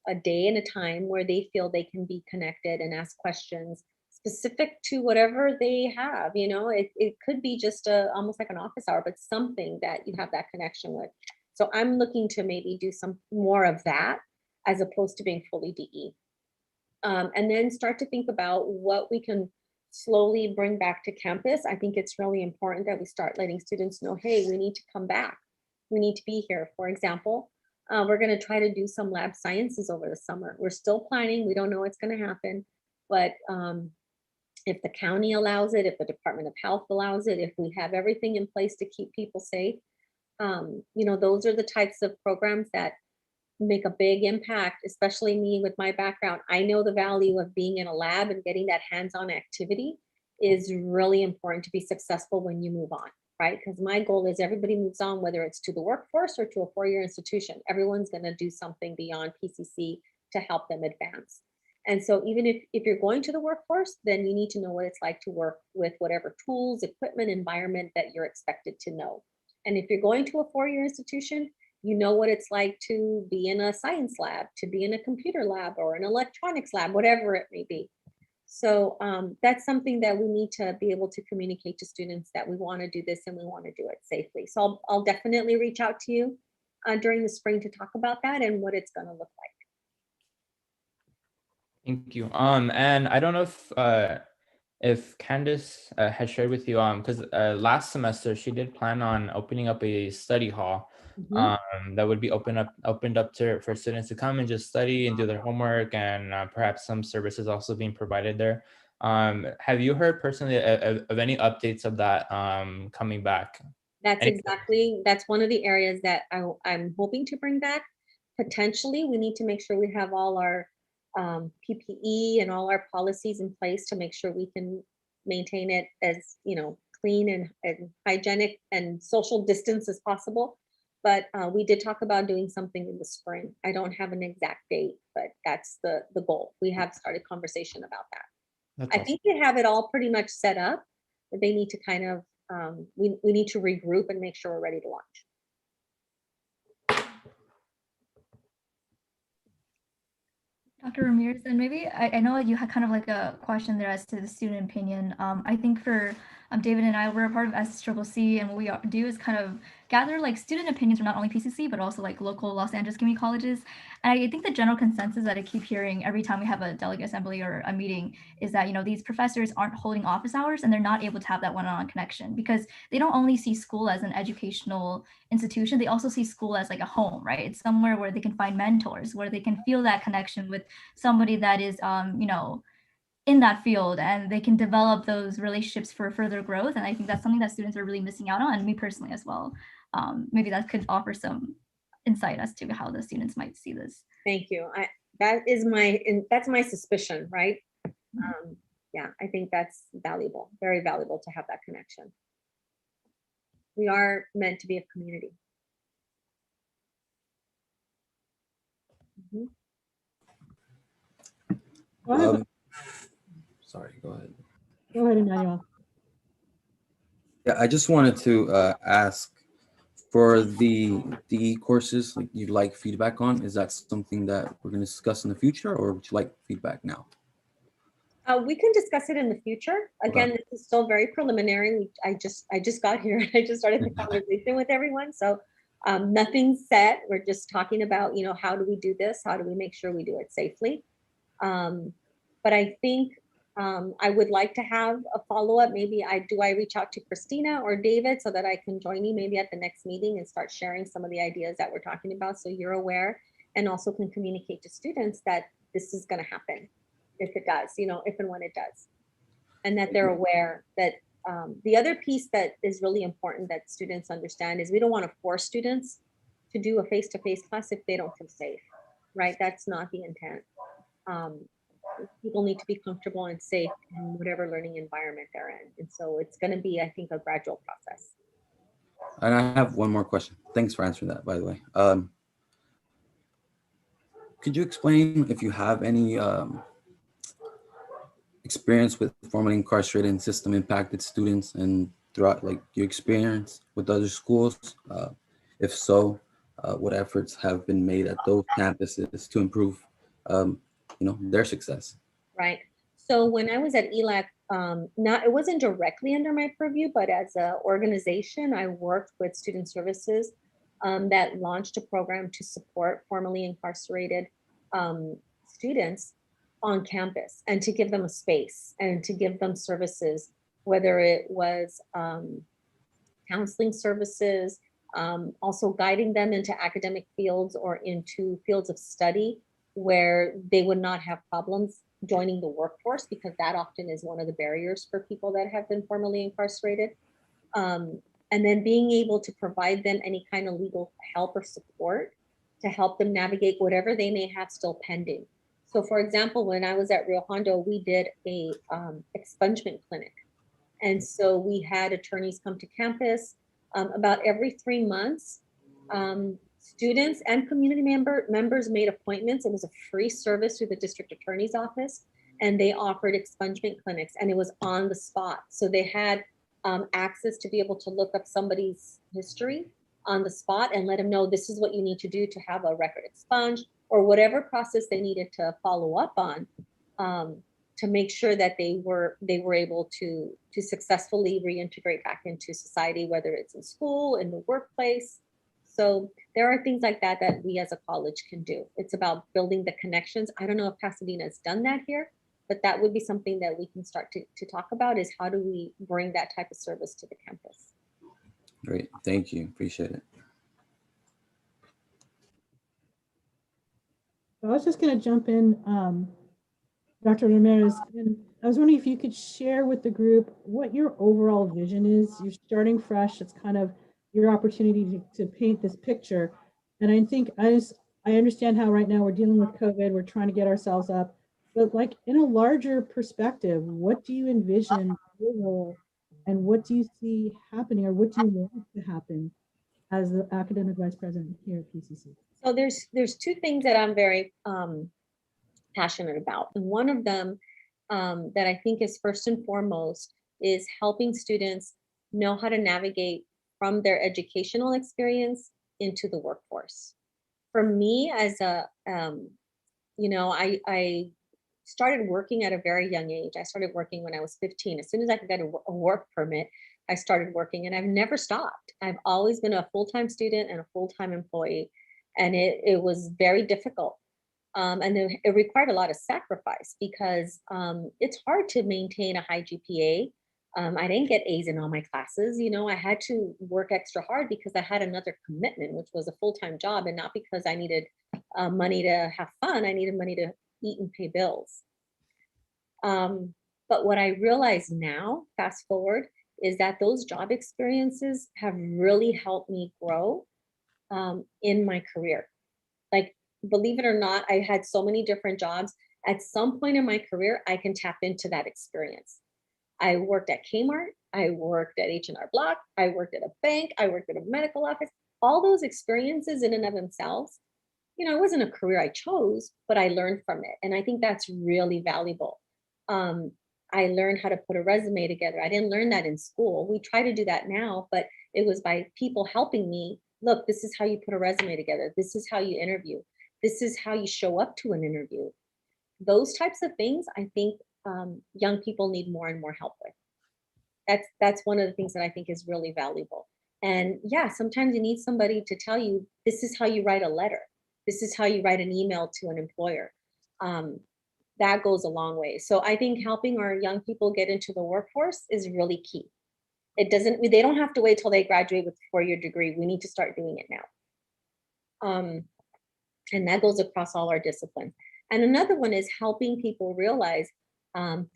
a day and a time where they feel they can be connected and ask questions specific to whatever they have. It could be just almost like an office hour, but something that you have that connection with. So I'm looking to maybe do some more of that as opposed to being fully DE. And then start to think about what we can slowly bring back to campus. I think it's really important that we start letting students know, hey, we need to come back. We need to be here. For example, we're going to try to do some lab sciences over the summer. We're still planning. We don't know what's going to happen. But if the county allows it, if the Department of Health allows it, if we have everything in place to keep people safe, those are the types of programs that make a big impact, especially me with my background. I know the value of being in a lab and getting that hands-on activity is really important to be successful when you move on, right? Because my goal is everybody moves on, whether it's to the workforce or to a four-year institution. Everyone's going to do something beyond PCC to help them advance. And so even if you're going to the workforce, then you need to know what it's like to work with whatever tools, equipment, environment that you're expected to know. And if you're going to a four-year institution, you know what it's like to be in a science lab, to be in a computer lab or an electronics lab, whatever it may be. So that's something that we need to be able to communicate to students, that we want to do this and we want to do it safely. So I'll definitely reach out to you during the spring to talk about that and what it's going to look like. Thank you. And I don't know if Candace had shared with you, because last semester she did plan on opening up a study hall that would be opened up for students to come and just study and do their homework, and perhaps some services also being provided there. Have you heard personally of any updates of that coming back? That's one of the areas that I'm hoping to bring back. Potentially, we need to make sure we have all our PPE and all our policies in place to make sure we can maintain it as, clean and hygienic and social distance as possible. But we did talk about doing something in the spring. I don't have an exact date, but that's the goal. We have started conversation about that. That's I think they have it all pretty much set up, but they need to kind of, we need to regroup and make sure we're ready to launch. Dr. Ramirez, and maybe I know you had kind of like a question there as to the student opinion. I think for David and I, we're a part of SCCC, and what we do is kind of gather like student opinions from not only PCC, but also like local Los Angeles community colleges. And I think the general consensus that I keep hearing every time we have a delegate assembly or a meeting is that, these professors aren't holding office hours and they're not able to have that one-on-one connection because they don't only see school as an educational institution, they also see school as like a home, right? It's somewhere where they can find mentors, where they can feel that connection with somebody that is, in that field, and they can develop those relationships for further growth. And I think that's something that students are really missing out on, and me personally as well. Maybe that could offer some insight as to how the students might see this. Thank you. That's my suspicion, right? Yeah, I think that's valuable, very valuable to have that connection. We are meant to be a community. Sorry, go ahead. Go ahead, Emmanuel. Yeah, I just wanted to ask for the DE courses like you'd like feedback on. Is that something that we're going to discuss in the future, or would you like feedback now? We can discuss it in the future. Again, This is still very preliminary. I just got here and I just started the conversation with everyone. So nothing's set. We're just talking about, how do we do this? How do we make sure we do it safely? But I think I would like to have a follow-up. Maybe I reach out to Christina or David so that I can join you maybe at the next meeting and start sharing some of the ideas that we're talking about so you're aware, and also can communicate to students that this is going to happen if it does, if and when it does. And that they're aware that the other piece that is really important that students understand is we don't want to force students to do a face-to-face class if they don't feel safe, right? That's not the intent. People need to be comfortable and safe in whatever learning environment they're in. And so it's going to be, I think, a gradual process. And I have one more question. Thanks for answering that, by the way. Could you explain if you have any experience with formerly incarcerated and system impacted students, and throughout like your experience with other schools? If so, what efforts have been made at those campuses to improve their success? Right. So when I was at ELAC, it wasn't directly under my purview, but as an organization, I worked with Student Services that launched a program to support formerly incarcerated students on campus and to give them a space and to give them services, whether it was counseling services, also guiding them into academic fields or into fields of study where they would not have problems joining the workforce, because that often is one of the barriers for people that have been formerly incarcerated. And then being able to provide them any kind of legal help or support to help them navigate whatever they may have still pending. So for example, when I was at Rio Hondo, we did a expungement clinic. And so we had attorneys come to campus about every 3 months. Students and community members made appointments. It was a free service through the district attorney's office, and they offered expungement clinics, and it was on the spot. So they had access to be able to look up somebody's history on the spot and let them know this is what you need to do to have a record expunged, or whatever process they needed to follow up on to make sure that they were able to successfully reintegrate back into society, whether it's in school, in the workplace. So there are things like that that we as a college can do. It's about building the connections. I don't know if Pasadena has done that here, but that would be something that we can start to talk about, is how do we bring that type of service to the campus? Great, thank you, appreciate it. I was just going to jump in, Dr. Ramirez, and I was wondering if you could share with the group what your overall vision is. You're starting fresh. It's kind of your opportunity to paint this picture. And I think I understand how right now we're dealing with COVID, we're trying to get ourselves up, but like in a larger perspective, what do you envision your role and what do you see happening or what do you want to happen as the academic vice president here at PCC? So there's two things that I'm very passionate about. And one of them that I think is first and foremost is helping students know how to navigate from their educational experience into the workforce. For me, as a, I started working at a very young age. I started working when I was 15. As soon as I could get a work permit, I started working and I've never stopped. I've always been a full-time student and a full-time employee. And it was very difficult. And it required a lot of sacrifice because it's hard to maintain a high GPA. I didn't get A's in all my classes. I had to work extra hard because I had another commitment, which was a full-time job, and not because I needed money to have fun. I needed money to eat and pay bills. But what I realize now, fast forward, is that those job experiences have really helped me grow in my career. Like, believe it or not, I had so many different jobs. At some point in my career, I can tap into that experience. I worked at Kmart, I worked at H&R Block, I worked at a bank, I worked at a medical office. All those experiences in and of themselves, it wasn't a career I chose, but I learned from it. And I think that's really valuable. I learned how to put a resume together. I didn't learn that in school. We try to do that now, but it was by people helping me. Look, this is how you put a resume together. This is how you interview. This is how you show up to an interview. Those types of things, I think young people need more and more help with. That's one of the things that I think is really valuable. And yeah, sometimes you need somebody to tell you, this is how you write a letter. This is how you write an email to an employer. That goes a long way. So I think helping our young people get into the workforce is really key. They don't have to wait till they graduate with a 4-year degree. We need to start doing it now. And that goes across all our disciplines. And another one is helping people realize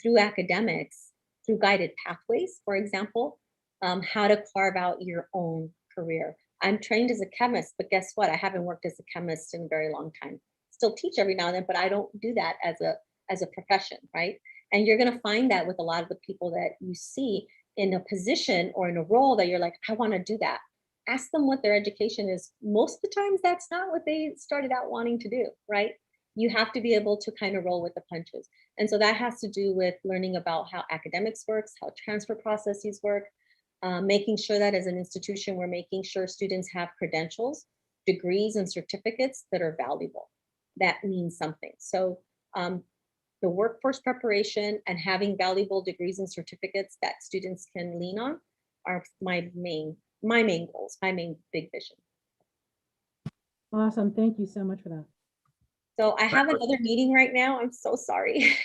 through academics, through guided pathways, for example, how to carve out your own career. I'm trained as a chemist, but guess what? I haven't worked as a chemist in a very long time. Still teach every now and then, but I don't do that as a profession, right? And you're gonna find that with a lot of the people that you see in a position or in a role that you're like, I wanna do that. Ask them what their education is. Most of the times that's not what they started out wanting to do, right? You have to be able to kind of roll with the punches. And so that has to do with learning about how academics works, how transfer processes work, making sure that as an institution, we're making sure students have credentials, degrees, and certificates that are valuable. That means something. So the workforce preparation and having valuable degrees and certificates that students can lean on are my main goals, my main big vision. Awesome. Thank you so much for that. So I have another meeting right now. I'm so sorry.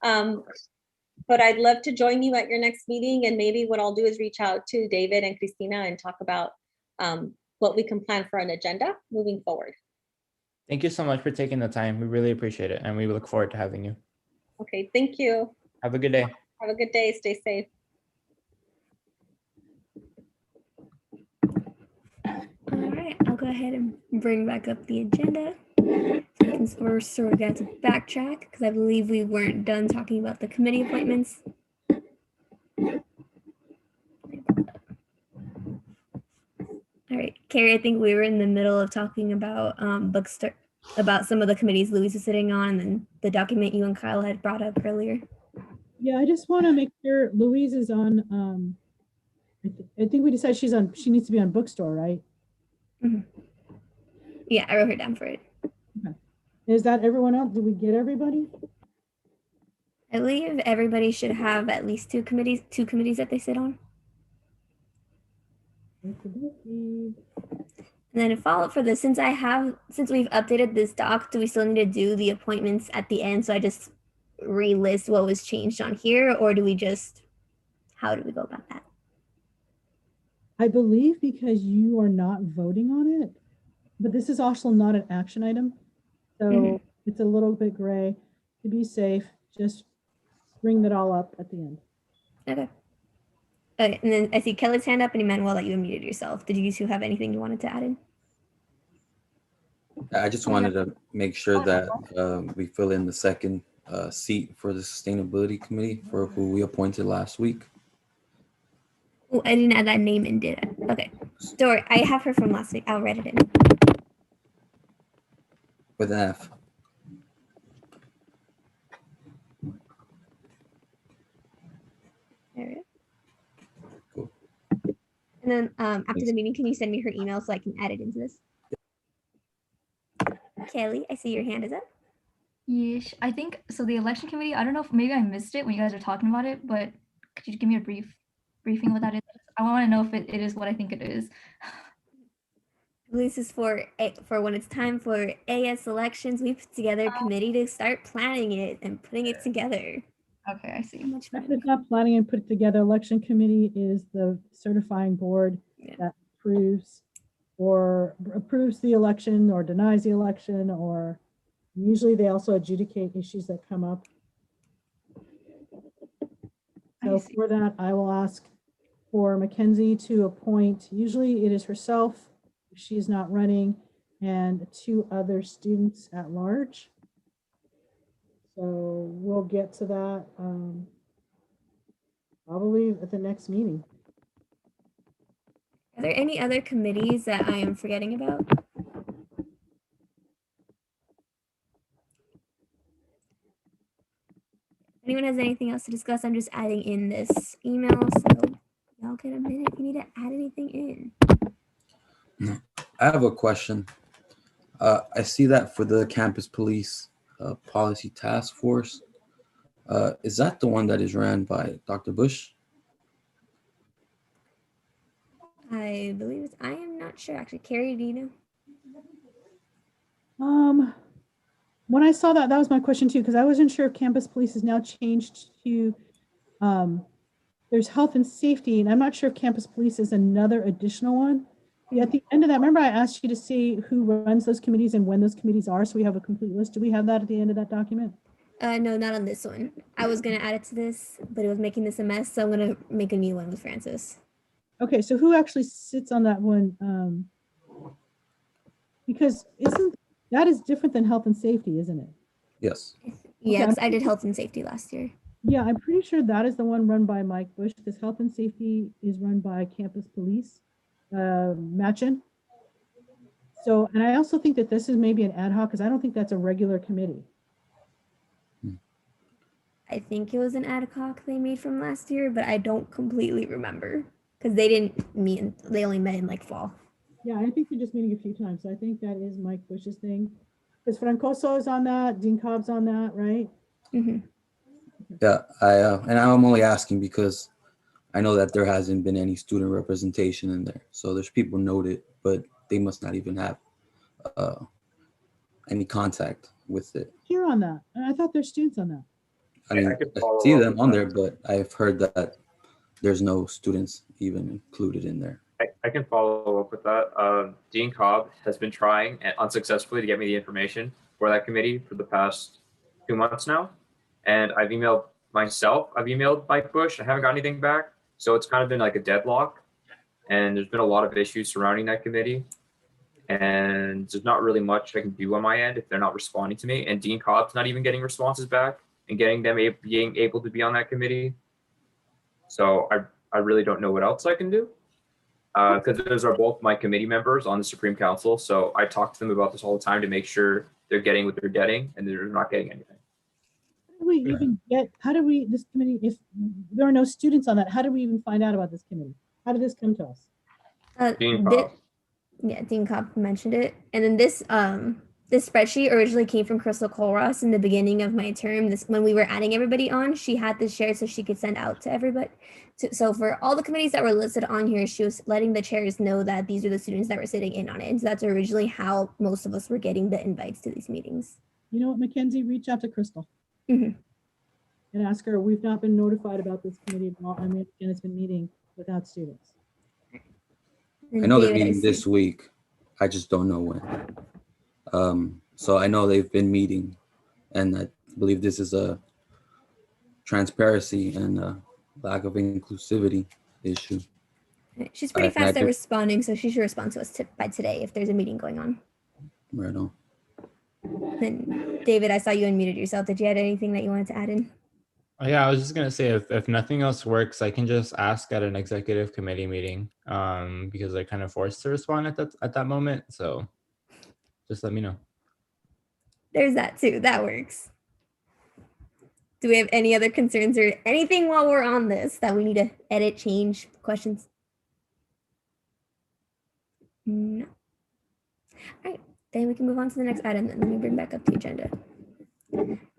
But I'd love to join you at your next meeting. And maybe what I'll do is reach out to David and Christina and talk about what we can plan for an agenda moving forward. Thank you so much for taking the time. We really appreciate it. And we look forward to having you. Okay, thank you. Have a good day. Have a good day. Stay safe. All right, I'll go ahead and bring back up the agenda. Since we're sort of going to backtrack because I believe we weren't done talking about the committee appointments. All right, Carrie, I think we were in the middle of talking about bookstore, about some of the committees Louise is sitting on, and then the document you and Kyle had brought up earlier. Yeah, I just want to make sure Louise is on. I think we decided she needs to be on bookstore, right? Mm-hmm. Yeah, I wrote her down for it. Okay. Is that everyone else? Did we get everybody? I believe everybody should have at least two committees that they sit on. And then a follow-up for this, since we've updated this doc, do we still need to do the appointments at the end? So I just relist what was changed on here, or how do we go about that? I believe because you are not voting on it, but this is also not an action item. So it's a little bit gray. To be safe, just bring that all up at the end. Okay, and then I see Kelly's hand up and Emmanuel that you unmuted yourself. Did you two have anything you wanted to add in? I just wanted to make sure that we fill in the second seat for the sustainability committee for who we appointed last week. Oh, I didn't add that name in, did I? Okay. Dory, I have her from last week. I'll write it in. With an F. There it is. Cool. And then after the meeting, can you send me her email so I can add it into this? Kelly, I see your hand is up. Yes, I think so. The election committee, I don't know if maybe I missed it when you guys were talking about it, but could you give me a briefing of what that is? I want to know if it is what I think it is. This is for when it's time for AS elections. We put together a committee to start planning it and putting it together. Okay, I see. Much fun. It's not planning and put it together. Election committee is the certifying board that approves the election or denies the election, or usually they also adjudicate issues that come up. So for that, I will ask for Mackenzie to appoint, usually it is herself, if she is not running, and 2 other students at large. So we'll get to that probably at the next meeting. Are there any other committees that I am forgetting about? Anyone has anything else to discuss? I'm just adding in this email, so y'all get a minute if you need to add anything in. I have a question. I see that for the campus police policy task force, is that the one that is ran by Dr. Bush? I believe it's, I am not sure actually. Carrie, do you know? When I saw that, that was my question too, because I wasn't sure if campus police is now changed to, there's health and safety, and I'm not sure if campus police is another additional one. Yeah, at the end of that, remember I asked you to see who runs those committees and when those committees are, so we have a complete list. Do we have that at the end of that document? No, not on this one. I was gonna add it to this, but it was making this a mess, so I'm gonna make a new one with Francis. Okay, so who actually sits on that one? Because that is different than health and safety, isn't it? Yes. Yes, I did health and safety last year. Yeah, I'm pretty sure that is the one run by Mike Bush, because health and safety is run by campus police, Matchin. So, and I also think that this is maybe an ad hoc, because I don't think that's a regular committee. I think it was an ad hoc they made from last year, but I don't completely remember because they didn't meet, they only met in like fall. Yeah, I think they're just meeting a few times. So I think that is Mike Bush's thing. Because Francoso is on that, Dean Cobb's on that, right? Mm-hmm. Yeah, and I'm only asking because I know that there hasn't been any student representation in there. So there's people noted, but they must not even have any contact with it. Here on that. And I thought there's students on that. I mean, I see them on there, but I've heard that there's no students even included in there. I can follow up with that. Dean Cobb has been trying and unsuccessfully to get me the information for that committee for the past 2 months now. And I've emailed myself. I've emailed Mike Bush. I haven't got anything back. So it's kind of been like a deadlock. And there's been a lot of issues surrounding that committee. And there's not really much I can do on my end if they're not responding to me. And Dean Cobb's not even getting responses back and getting them being able to be on that committee. So I really don't know what else I can do. Because those are both my committee members on the Supreme Council. So I talk to them about this all the time to make sure they're getting what they're getting and they're not getting anything. How do we, this committee, if there are no students on that, how do we even find out about this committee? How did this come to us? Dean Cobb. Yeah, Dean Cobb mentioned it. And then this spreadsheet originally came from Crystal Colross in the beginning of my term. When we were adding everybody on, she had this shared so she could send out to everybody. So for all the committees that were listed on here, she was letting the chairs know that these are the students that were sitting in on it. And so that's originally how most of us were getting the invites to these meetings. You know what, Mackenzie, reach out to Crystal. Mm-hmm. And ask her, we've not been notified about this committee at all. I mean, and it's been meeting without students. I know they're meeting this week. I just don't know when. So I know they've been meeting, and I believe this is a transparency and a lack of inclusivity issue. She's pretty I fast had at to- responding, so she should respond to us by today if there's a meeting going on. Right on. Then, David, I saw you unmuted yourself. Did you have anything that you wanted to add in? Oh, yeah, I was just gonna say if nothing else works, I can just ask at an executive committee meeting, because they're kind of forced to respond at that moment. So just let me know. There's that too. That works. Do we have any other concerns or anything while we're on this that we need to edit, change, questions? No. All right, then we can move on to the next item. Then let me bring back up the agenda.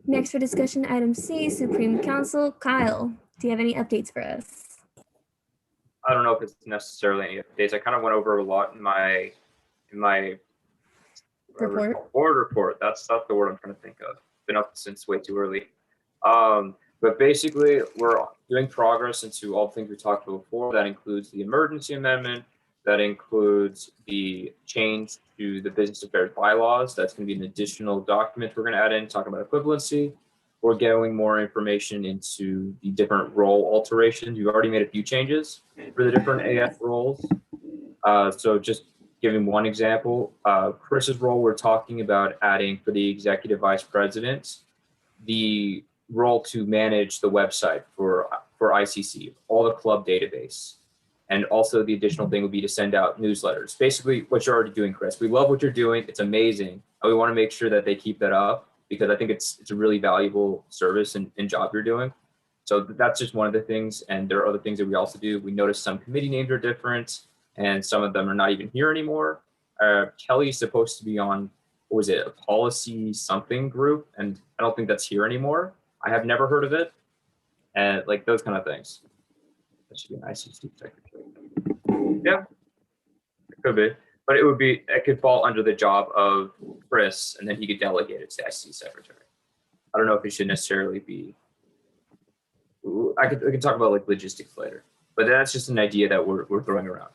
Next for discussion, item C, Supreme Council. Kyle, do you have any updates for us? I don't know if it's necessarily any updates. I kind of went over a lot in my board report. That's not the word I'm trying to think of. Been up since way too early. But basically, we're doing progress into all the things we talked about before. That includes the emergency amendment. That includes the change to the business affairs bylaws. That's going to be an additional document we're going to add in, talking about equivalency. We're getting more information into the different role alterations. We've already made a few changes for the different AF roles. So just giving one example, Chris's role, we're talking about adding for the executive vice president, the role to manage the website for ICC, all the club database. And also the additional thing would be to send out newsletters. Basically what you're already doing, Chris. We love what you're doing. It's amazing. And we want to make sure that they keep that up because I think it's a really valuable service and job you're doing. So that's just one of the things. And there are other things that we also do. We notice some committee names are different and some of them are not even here anymore. Kelly's supposed to be on, what was it, a policy something group? And I don't think that's here anymore. I have never heard of it. And like those kind of things. That should be an ICC secretary. Yeah, it could be, but it could fall under the job of Chris, and then he could delegate it to the ICC secretary. I don't know if it should necessarily be. I can talk about like logistics later, but that's just an idea that we're throwing around.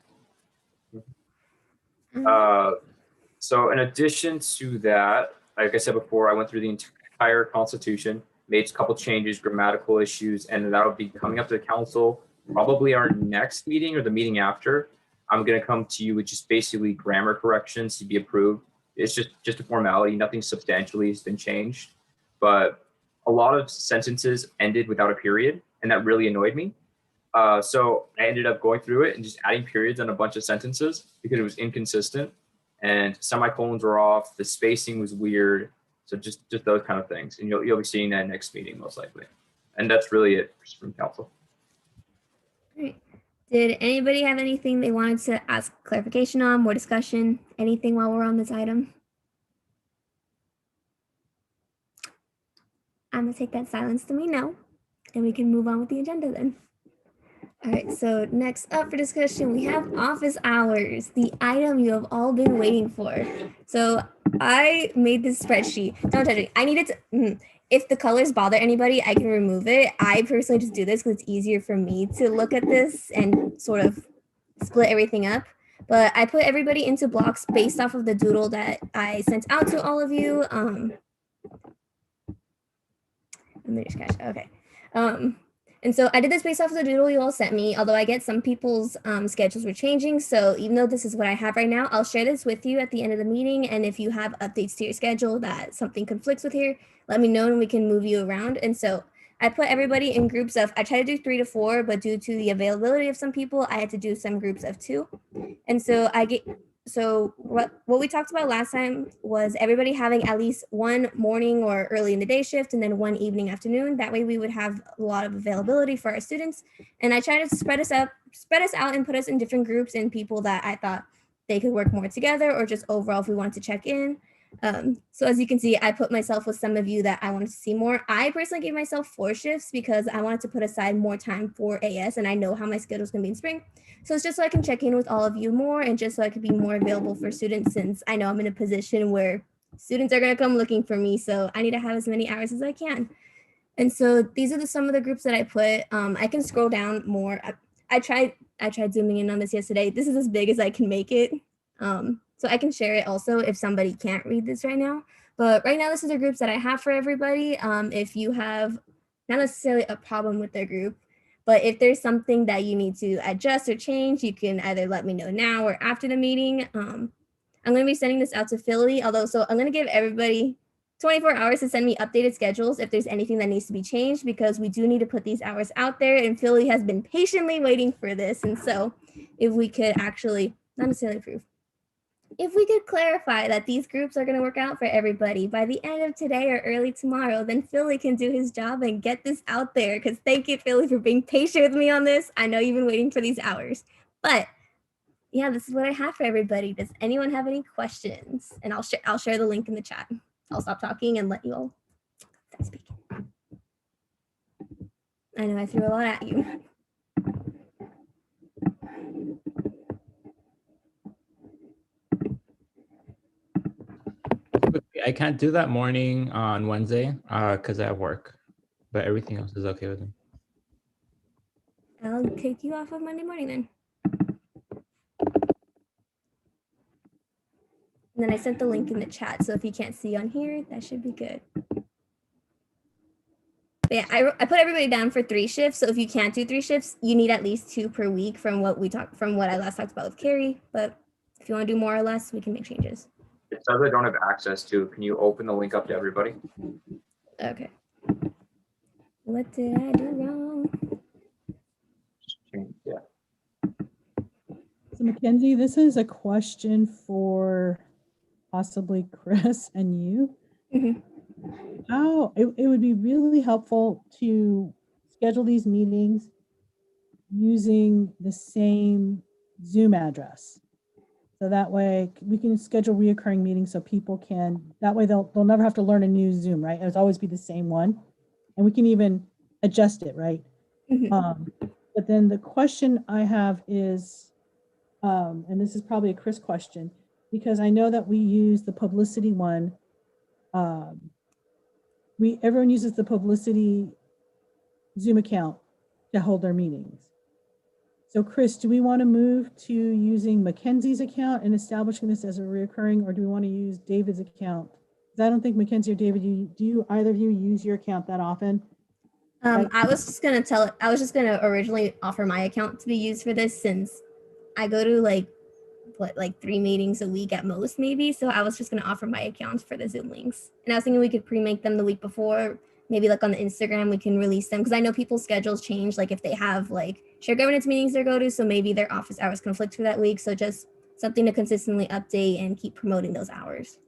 So in addition to that, like I said before, I went through the entire Constitution, made a couple changes, grammatical issues, and that'll be coming up to the council. Probably our next meeting or the meeting after, I'm going to come to you with just basically grammar corrections to be approved. It's just a formality. Nothing substantially has been changed, but a lot of sentences ended without a period, and that really annoyed me. So I ended up going through it and just adding periods on a bunch of sentences because it was inconsistent and semicolons were off. The spacing was weird. So just those kind of things. And you'll be seeing that next meeting most likely. And that's really it from council. Great. Did anybody have anything they wanted to ask clarification on, more discussion, anything while we're on this item? I'm gonna take that silence to mean no, and we can move on with the agenda then. All right, so next up for discussion, we have office hours, the item you have all been waiting for. So I made this spreadsheet. Don't touch it. I needed to, if the colors bother anybody, I can remove it. I personally just do this because it's easier for me to look at this and sort of split everything up. But I put everybody into blocks based off of the doodle that I sent out to all of you. Let me just catch it. Okay. And so I did this based off of the doodle you all sent me, although I get some people's schedules were changing. So even though this is what I have right now, I'll share this with you at the end of the meeting. And if you have updates to your schedule that something conflicts with here, let me know and we can move you around. And so I put everybody in groups of, I try to do 3 to 4, but due to the availability of some people, I had to do some groups of 2. And so what we talked about last time was everybody having at least one morning or early in the day shift and then one evening afternoon. That way we would have a lot of availability for our students. And I tried to spread us out and put us in different groups and people that I thought they could work more together or just overall if we wanted to check in. So as you can see, I put myself with some of you that I wanted to see more. I personally gave myself 4 shifts because I wanted to put aside more time for AS and I know how my schedule is going to be in spring. So it's just so I can check in with all of you more and just so I could be more available for students since I know I'm in a position where students are going to come looking for me. So I need to have as many hours as I can. And so these are some of the groups that I put. I can scroll down more. I tried zooming in on this yesterday. This is as big as I can make it. So I can share it also if somebody can't read this right now. But right now, this is the groups that I have for everybody. If you have not necessarily a problem with their group, But if there's something that you need to adjust or change, you can either let me know now or after the meeting. I'm going to be sending this out to Philly, so I'm going to give everybody 24 hours to send me updated schedules if there's anything that needs to be changed, because we do need to put these hours out there, and Philly has been patiently waiting for this. And so if we could actually, not necessarily approve, if we could clarify that these groups are going to work out for everybody by the end of today or early tomorrow, then Philly can do his job and get this out there. Because thank you, Philly, for being patient with me on this. I know you've been waiting for these hours. But yeah, this is what I have for everybody. Does anyone have any questions? And I'll share the link in the chat. I'll stop talking and let you all start speaking. I know I threw a lot at you. I can't do that morning on Wednesday because I have work, but everything else is okay with me. I'll kick you off of Monday morning then. And then I sent the link in the chat, so if you can't see on here, that should be good. But yeah, I put everybody down for 3 shifts. So if you can't do 3 shifts, you need at least 2 per week from what I last talked about with Carrie. But if you want to do more or less, we can make changes. It says I don't have access to. Can you open the link up to everybody? Okay. What did I do wrong? Yeah. So Mackenzie, this is a question for possibly Chris and you. Mm-hmm. How it would be really helpful to schedule these meetings using the same Zoom address. So that way we can schedule reoccurring meetings so people can, that way they'll never have to learn a new Zoom, right? It'll always be the same one. And we can even adjust it, right? Mm-hmm. But then the question I have is, and this is probably a Chris question, because I know that we use the publicity one. Everyone uses the publicity Zoom account to hold their meetings. So Chris, do we want to move to using Mackenzie's account and establishing this as a recurring, or do we want to use David's account? Because I don't think Mackenzie or David, do you either of you use your account that often? I was just gonna originally offer my account to be used for this, since I go to like 3 meetings a week at most, maybe. So I was just gonna offer my account for the Zoom links. And I was thinking we could pre-make them the week before, maybe like on the Instagram, we can release them. Because I know people's schedules change, like if they have like shared governance meetings they go to, so maybe their office hours conflict for that week. So just something to consistently update and keep promoting those hours.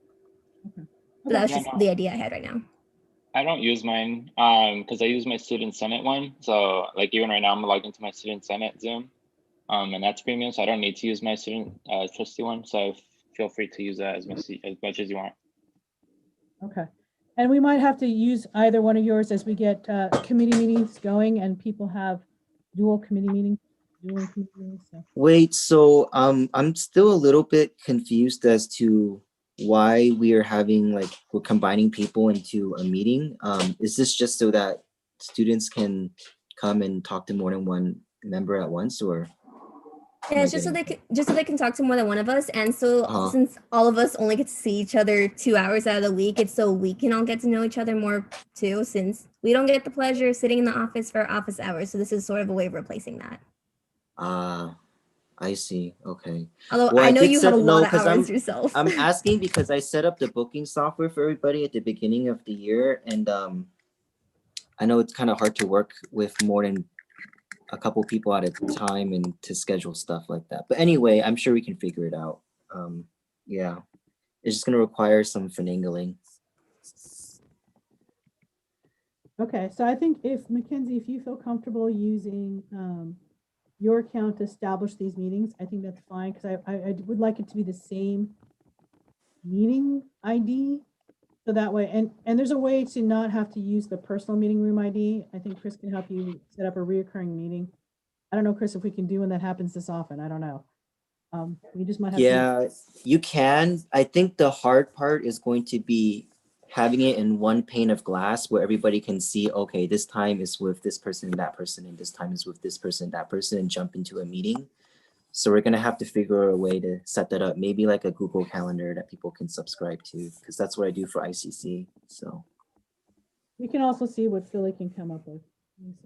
Okay. But that was just the idea I had right now. I don't use mine because I use my Student Senate one. So like even right now, I'm logged into my Student Senate Zoom, and that's premium. So I don't need to use my student trustee one. So feel free to use that as much as you want. Okay. And we might have to use either one of yours as we get committee meetings going and people have dual committee meetings. So. Wait, so I'm still a little bit confused as to why we are we're combining people into a meeting. Is this just so that students can come and talk to more than one member at once, or? Yeah, it's just so they can talk to more than one of us. And so since all of us only get to see each other 2 hours out of the week, it's so we can all get to know each other more too, since we don't get the pleasure of sitting in the office for our office hours. So this is sort of a way of replacing that. I see. Okay. Although well, I know you have a lot of hours yourself. I'm asking because I set up the booking software for everybody at the beginning of the year, and I know it's kind of hard to work with more than a couple people at a time and to schedule stuff like that. But anyway, I'm sure we can figure it out. Yeah, it's just going to require some finagling. Okay, so I think if Mackenzie, if you feel comfortable using your account to establish these meetings, I think that's fine, because I would like it to be the same meeting ID. So that way, and there's a way to not have to use the personal meeting room ID. I think Chris can help you set up a reoccurring meeting. I don't know, Chris, if we can do when that happens this often. I don't know. We just might have to... you can. I think the hard part is going to be having it in one pane of glass where everybody can see, okay, this time is with this person and that person, and this time is with this person and that person, and jump into a meeting. So we're going to have to figure out a way to set that up, maybe like a Google Calendar that people can subscribe to, because that's what I do for ICC. So we can also see what Philly can come up with.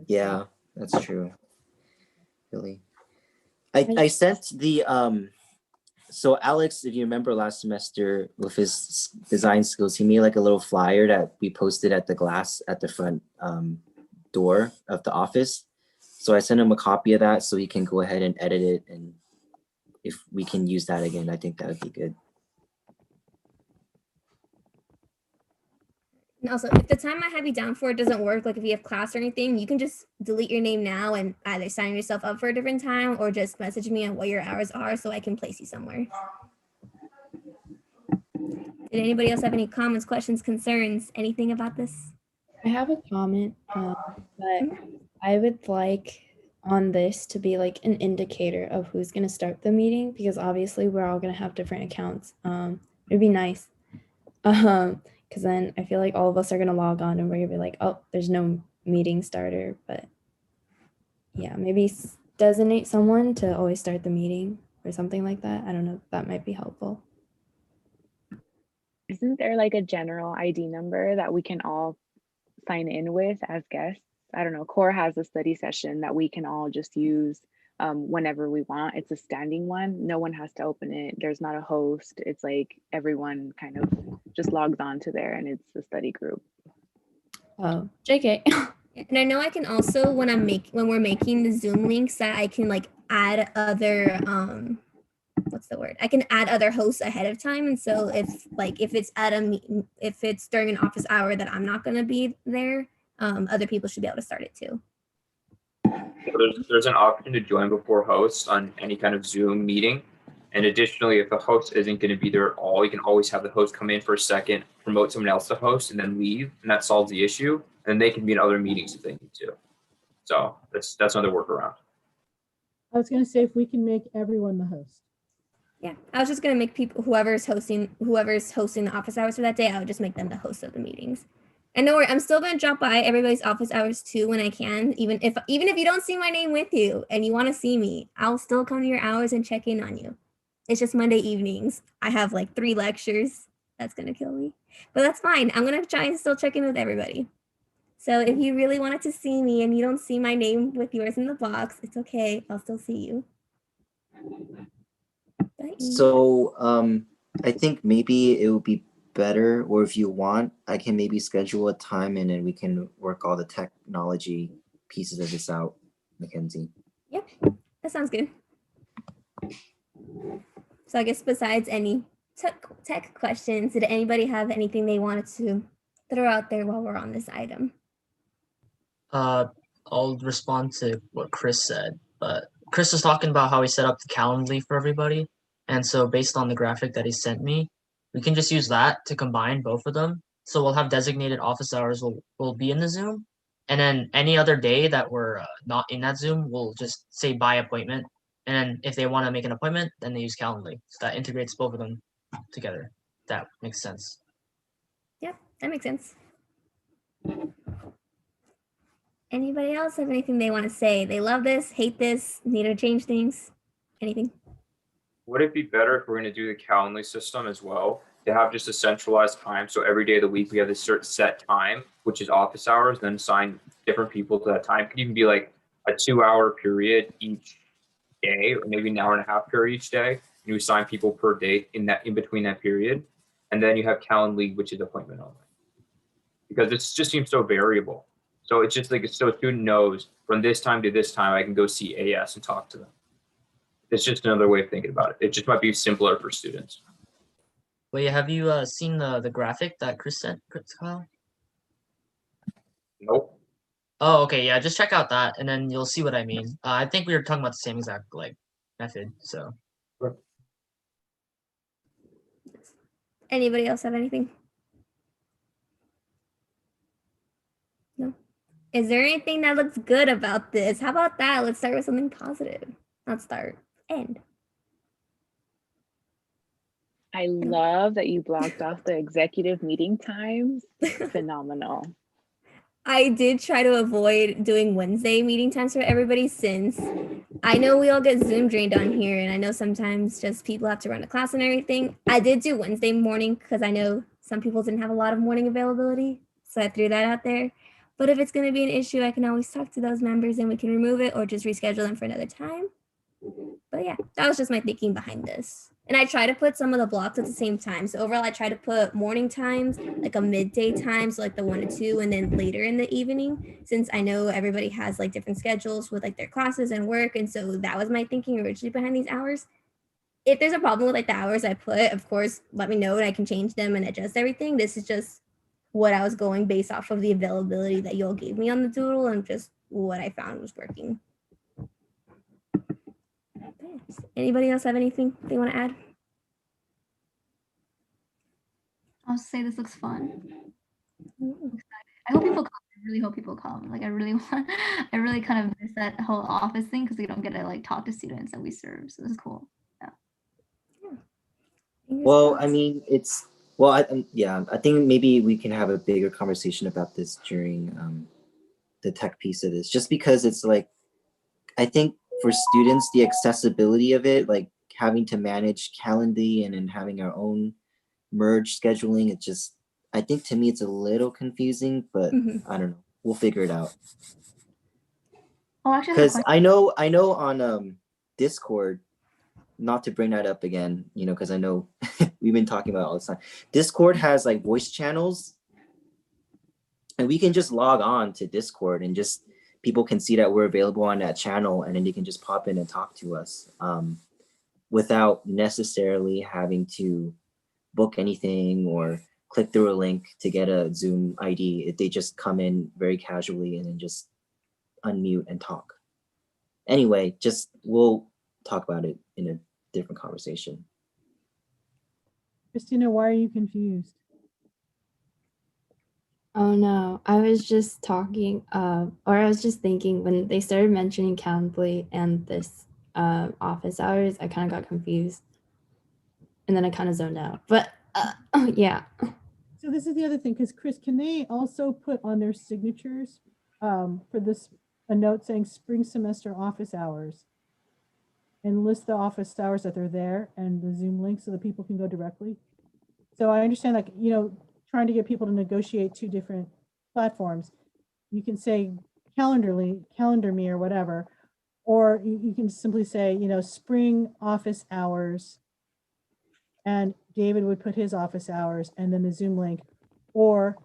Yeah, That's true. Really. I sent the so Alex, if you remember last semester with his design skills, he made like a little flyer that we posted at the glass at the front door of the office. So I sent him a copy of that so he can go ahead and edit it, and if we can use that again, I think that would be good. And also, if the time I have you down for doesn't work, like if you have class or anything, you can just delete your name now and either sign yourself up for a different time or just message me on what your hours are so I can place you somewhere. Did anybody else have any comments, questions, concerns, anything about this? I have a comment, but I would like on this to be like an indicator of who's going to start the meeting, because obviously we're all going to have different accounts. It'd be nice. Because then I feel like all of us are going to log on and we're going to be like, oh, there's no meeting starter. But yeah, maybe designate someone to always start the meeting or something like that. I don't know. That might be helpful. Isn't there like a general ID number that we can all sign in with as guests? I don't know. Core has a study session that we can all just use whenever we want. It's a standing one. No one has to open it. There's not a host. It's like everyone kind of just logs on to there and it's a study group. Oh, JK. And I know I can also, when we're making the Zoom links, that I can like add other what's the word? I can add other hosts ahead of time. And so if it's at a meeting, if it's during an office hour that I'm not going to be there, other people should be able to start it too. There's an option to join before host on any kind of Zoom meeting. And additionally, if the host isn't going to be there at all, you can always have the host come in for a second, promote someone else to host, and then leave, and that solves the issue. And they can be in other meetings if they need to. So that's another workaround. I was going to say if we can make everyone the host. Yeah, I was just going to make people, whoever's hosting the office hours for that day, I would just make them the host of the meetings. And don't worry, I'm still going to drop by everybody's office hours too when I can. Even if you don't see my name with you and you want to see me, I'll still come to your hours and check in on you. It's just Monday evenings. I have like 3 lectures. That's going to kill me. But that's fine. I'm going to try and still check in with everybody. So if you really wanted to see me and you don't see my name with yours in the box, it's okay. I'll still see you. Bye. So I think maybe it would be better, or if you want, I can maybe schedule a time and then we can work all the technology pieces of this out, Mackenzie. Yep, that sounds good. So I guess besides any tech questions, did anybody have anything they wanted to throw out there while we're on this item? I'll respond to what Chris said, but Chris was talking about how he set up the Calendly for everybody. And so based on the graphic that he sent me, we can just use that to combine both of them. So we'll have designated office hours will be in the Zoom. And then any other day that we're not in that Zoom, we'll just say by appointment. And then if they want to make an appointment, then they use Calendly. So that integrates both of them together. That makes sense. Yep, that makes sense. Anybody else have anything they want to say? They love this, hate this, need to change things? Anything? Would it be better if we're going to do the Calendly system as well, to have just a centralized time? So every day of the week, we have this certain set time, which is office hours, then assign different people to that time. It could even be like a 2-hour period each day, or maybe an hour and a half period each day. And you assign people per day in between that period. And then you have Calendly, which is appointment only. Because it just seems so variable. So it's just like, so a student knows from this time to this time, I can go see AS and talk to them. It's just another way of thinking about it. It just might be simpler for students. Wait, have you seen the graphic that Chris sent, Kyle? Nope. Oh, okay, yeah, just check out that, and then you'll see what I mean. I think we were talking about the same exact method. So. Anybody else have anything? No. Is there anything that looks good about this? How about that? Let's start with something positive. Not start. End. I love that you blocked off the executive meeting times. Phenomenal. I did try to avoid doing Wednesday meeting times for everybody, since I know we all get Zoom drained on here, and I know sometimes just people have to run a class and everything. I did do Wednesday morning because I know some people didn't have a lot of morning availability, so I threw that out there. But if it's going to be an issue, I can always talk to those members and we can remove it or just reschedule them for another time. But yeah, that was just my thinking behind this. And I try to put some of the blocks at the same time. So overall, I try to put morning times, like a midday time, so like the 1 to 2, and then later in the evening, since I know everybody has like different schedules with like their classes and work. And so that was my thinking originally behind these hours. If there's a problem with like the hours I put, of course, let me know and I can change them and adjust everything. This is just what I was going based off of the availability that you all gave me on the doodle and just what I found was working. Anybody else have anything they want to add? I'll say this looks fun. I hope people come. I really hope people come. Like I really kind of miss that whole office thing because we don't get to like talk to students that we serve. So this is cool. Yeah. Well, I mean, I think maybe we can have a bigger conversation about this during the tech piece of this, just because it's like, I think for students, the accessibility of it, like having to manage Calendly and then having our own merge scheduling, it just, I think to me it's a little confusing, but I don't know. We'll figure it out. Oh, actually, because I know on Discord, not to bring that up again, you know, because I know we've been talking about it all the time. Discord has like voice channels, and we can just log on to Discord and just people can see that we're available on that channel, and then they can just pop in and talk to us without necessarily having to book anything or click through a link to get a Zoom ID. They just come in very casually and then just unmute and talk. Anyway, we'll talk about it in a different conversation. Christina, why are you confused? Oh no, I was just talking, or I was just thinking when they started mentioning Calendly and this office hours, I kind of got confused. And then I kind of zoned out, but yeah. So this is the other thing, because Chris, can they also put on their signatures for this a note saying spring semester office hours and list the office hours that they're there and the Zoom link so that people can go directly? So I understand, like, you know, trying to get people to negotiate two different platforms. You can say Calendly, Calendar Me or whatever, or you can simply say, you know, spring office hours, and David would put his office hours and then the Zoom link, or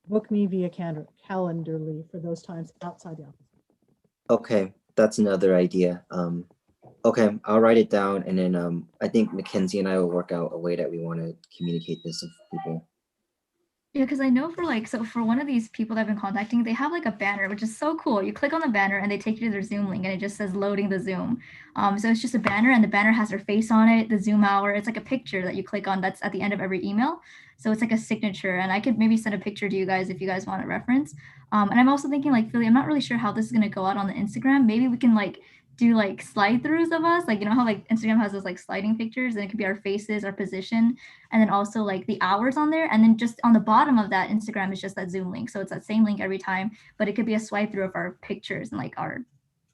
book me via Calendarly for those times outside the office. Okay, that's another idea. Okay, I'll write it down, and then I think Mackenzie and I will work out a way that we want to communicate this with people. Yeah, because I know for one of these people that I've been contacting, they have like a banner, which is so cool. You click on the banner and they take you to their Zoom link and it just says loading the Zoom. So it's just a banner and the banner has their face on it, the Zoom hour. It's like a picture that you click on that's at the end of every email. So it's like a signature, and I could maybe send a picture to you guys if you guys want a reference. And I'm also thinking like, Philly, I'm not really sure how this is going to go out on the Instagram. Maybe we can like do like slide throughs of us, like, you know how like Instagram has those like sliding pictures, and it could be our faces, our position, and then also like the hours on there, and then just on the bottom of that Instagram is just that Zoom link, so it's that same link every time, but it could be a swipe through of our pictures and like our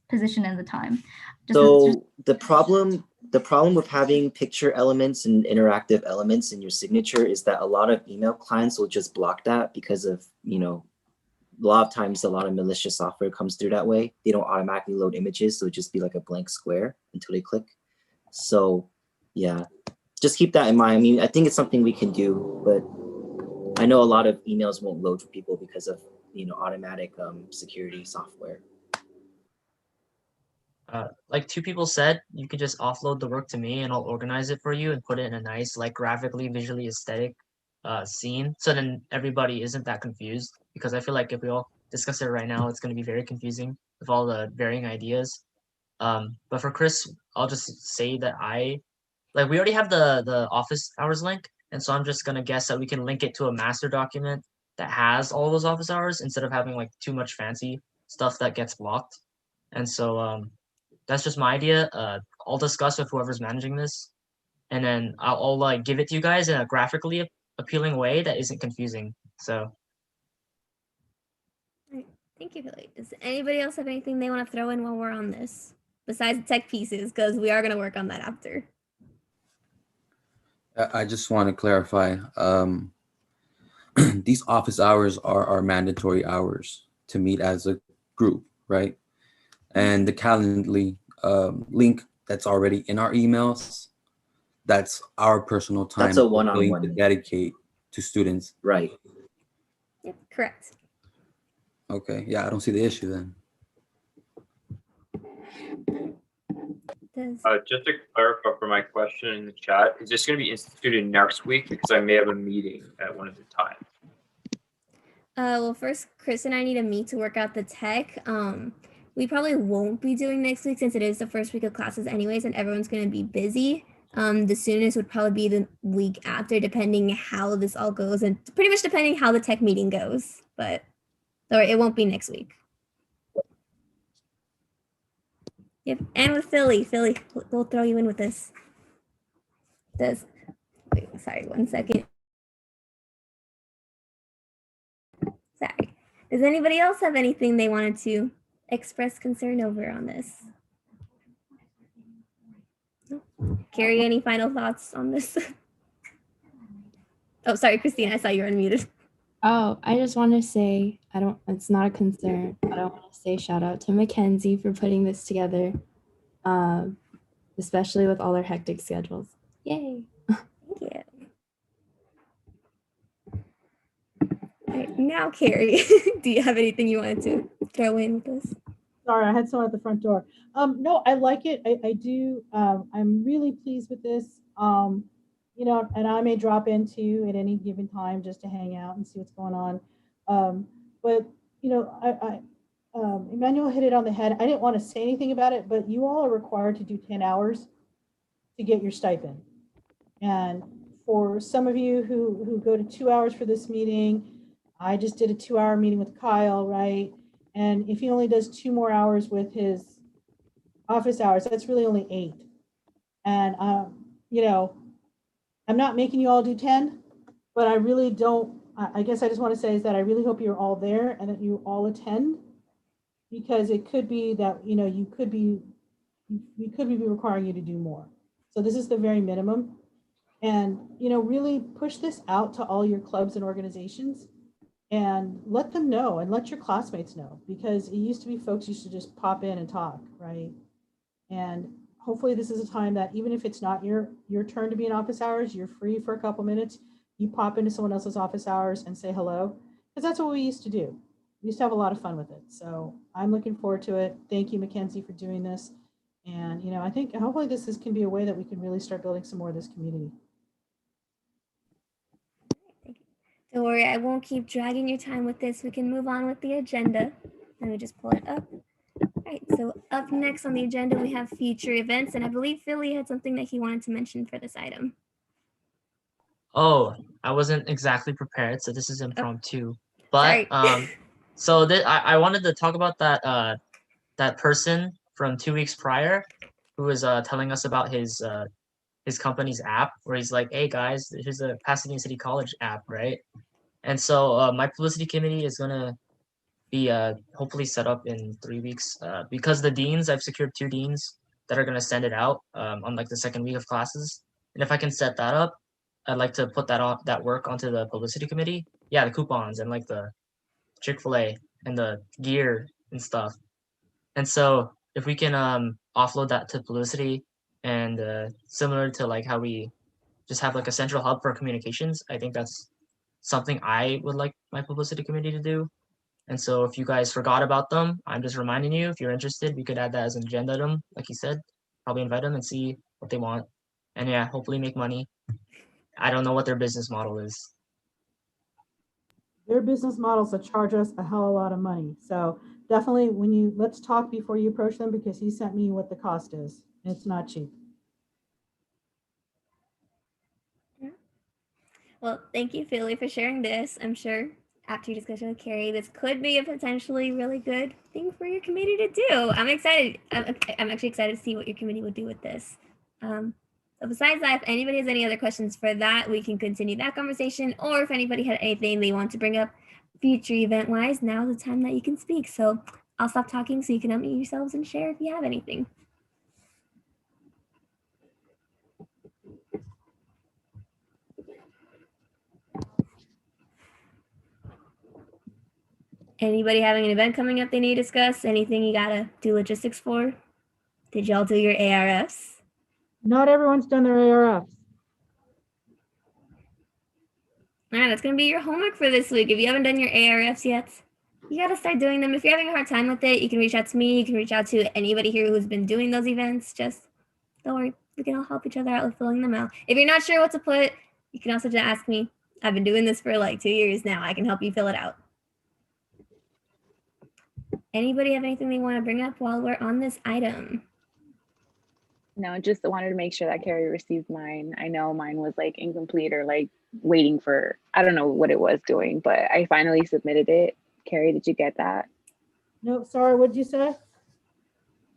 position and the time. The problem with having picture elements and interactive elements in your signature is that a lot of email clients will just block that because of, you know, a lot of times a lot of malicious software comes through that way. They don't automatically load images, so it'd just be like a blank square until they click. So yeah, just keep that in mind. I mean, I think it's something we can do, but I know a lot of emails won't load for people because of, you know, automatic security software. Like two people said, you could just offload the work to me and I'll organize it for you and put it in a nice, like graphically, visually aesthetic scene, so then everybody isn't that confused, because I feel like if we all discuss it right now, it's going to be very confusing with all the varying ideas. But for Chris, I'll just say that we already have the office hours link, and so I'm just going to guess that we can link it to a master document that has all those office hours instead of having like too much fancy stuff that gets blocked. And so that's just my idea. I'll discuss with whoever's managing this, and then I'll like give it to you guys in a graphically appealing way that isn't confusing. So Right. Thank you, Philly. Does anybody else have anything they want to throw in while we're on this besides the tech pieces? Because we are going to work on that after. I just want to clarify. These office hours are mandatory hours. to meet as a group, right? And the Calendly link that's already in our emails, that's our personal time That's a we're willing to one-on-one. dedicate to students. Right. Yep, correct. Okay, yeah, I don't see the issue then. Just to clarify for my question in the chat, is this going to be instituted next week? Because I may have a meeting at one of the times. Well, first, Chris and I need to meet to work out the tech. We probably won't be doing next week since it is the first week of classes anyways, and everyone's going to be busy. The soonest would probably be the week after, depending how this all goes, and pretty much depending how the tech meeting goes. But, or it won't be next week. Yep, and with Philly, we'll throw you in with this. Wait, sorry, 1 second. Sorry. Does anybody else have anything they wanted to express concern over on this? No? Carrie, any final thoughts on this? Oh, sorry, Christine, I saw you were unmuted. Oh, I just want to say, it's not a concern, but I want to say shout out to Mackenzie for putting this together, especially with all their hectic schedules. Yay. Thank you. All right, now, Carrie, do you have anything you wanted to throw in with this? Sorry, I had someone at the front door. No, I like it. I do. I'm really pleased with this. You know, and I may drop into at any given time just to hang out and see what's going on. But you know, Emmanuel hit it on the head. I didn't want to say anything about it, but you all are required to do 10 hours to get your stipend. And for some of you who go to 2 hours for this meeting, I just did a 2-hour meeting with Kyle, right? And if he only does 2 more hours with his office hours, that's really only 8. And, you know, I'm not making you all do 10, but I really don't, I guess I just want to say is that I really hope you're all there and that you all attend, because it could be that, you know, we could be requiring you to do more. So this is the very minimum. And, you know, really push this out to all your clubs and organizations and let them know and let your classmates know, because it used to be folks used to just pop in and talk, right? And hopefully this is a time that even if it's not your turn to be in office hours, you're free for a couple minutes, you pop into someone else's office hours and say hello, because that's what we used to do. We used to have a lot of fun with it. So I'm looking forward to it. Thank you, Mackenzie, for doing this. And, you know, I think hopefully this can be a way that we can really start building some more of this community. Don't worry, I won't keep dragging your time with this. We can move on with the agenda. Let me just pull it up. All right, so up next on the agenda, we have future events, and I believe Philly had something that he wanted to mention for this item. Oh, I wasn't exactly prepared, so this is impromptu. But sorry. so I wanted to talk about that that person from 2 weeks prior who was telling us about his company's app, where he's like, hey guys, here's a Pasadena City College app, right? And so my publicity committee is gonna be hopefully set up in 3 weeks, because the deans, I've secured 2 deans that are gonna send it out on like the second week of classes. And if I can set that up, I'd like to put that work onto the publicity committee. Yeah, the coupons and like the Chick-fil-A and the gear and stuff. And so if we can offload that to publicity, and similar to like how we just have like a central hub for communications, I think that's something I would like my publicity committee to do. And so if you guys forgot about them, I'm just reminding you, if you're interested, we could add that as an agenda item, like you said, probably invite them and see what they want. And yeah, hopefully make money. I don't know what their business model is. Their business models that charge us a hell of a lot of money. So definitely let's talk before you approach them, because he sent me what the cost is. And it's not cheap. Well, thank you, Philly, for sharing this. I'm sure after your discussion with Carrie, this could be a potentially really good thing for your committee to do. I'm excited. I'm actually excited to see what your committee would do with this. So besides that, if anybody has any other questions for that, we can continue that conversation. Or if anybody had anything they want to bring up future event-wise, now's the time that you can speak. So I'll stop talking so you can unmute yourselves and share if you have anything. Anybody having an event coming up they need to discuss? Anything you gotta do logistics for? Did y'all do your ARFs? Not everyone's done their ARFs. All right, that's gonna be your homework for this week. If you haven't done your ARFs yet, you gotta start doing them. If you're having a hard time with it, you can reach out to me. You can reach out to anybody here who's been doing those events. Just don't worry, we can all help each other out with filling them out. If you're not sure what to put, you can also just ask me. I've been doing this for like 2 years now. I can help you fill it out. Anybody have anything they want to bring up while we're on this item? No, just wanted to make sure that Carrie received mine. I know mine was like incomplete or like waiting for, I don't know what it was doing, but I finally submitted it. Carrie, did you get that? No, sorry, what did you say?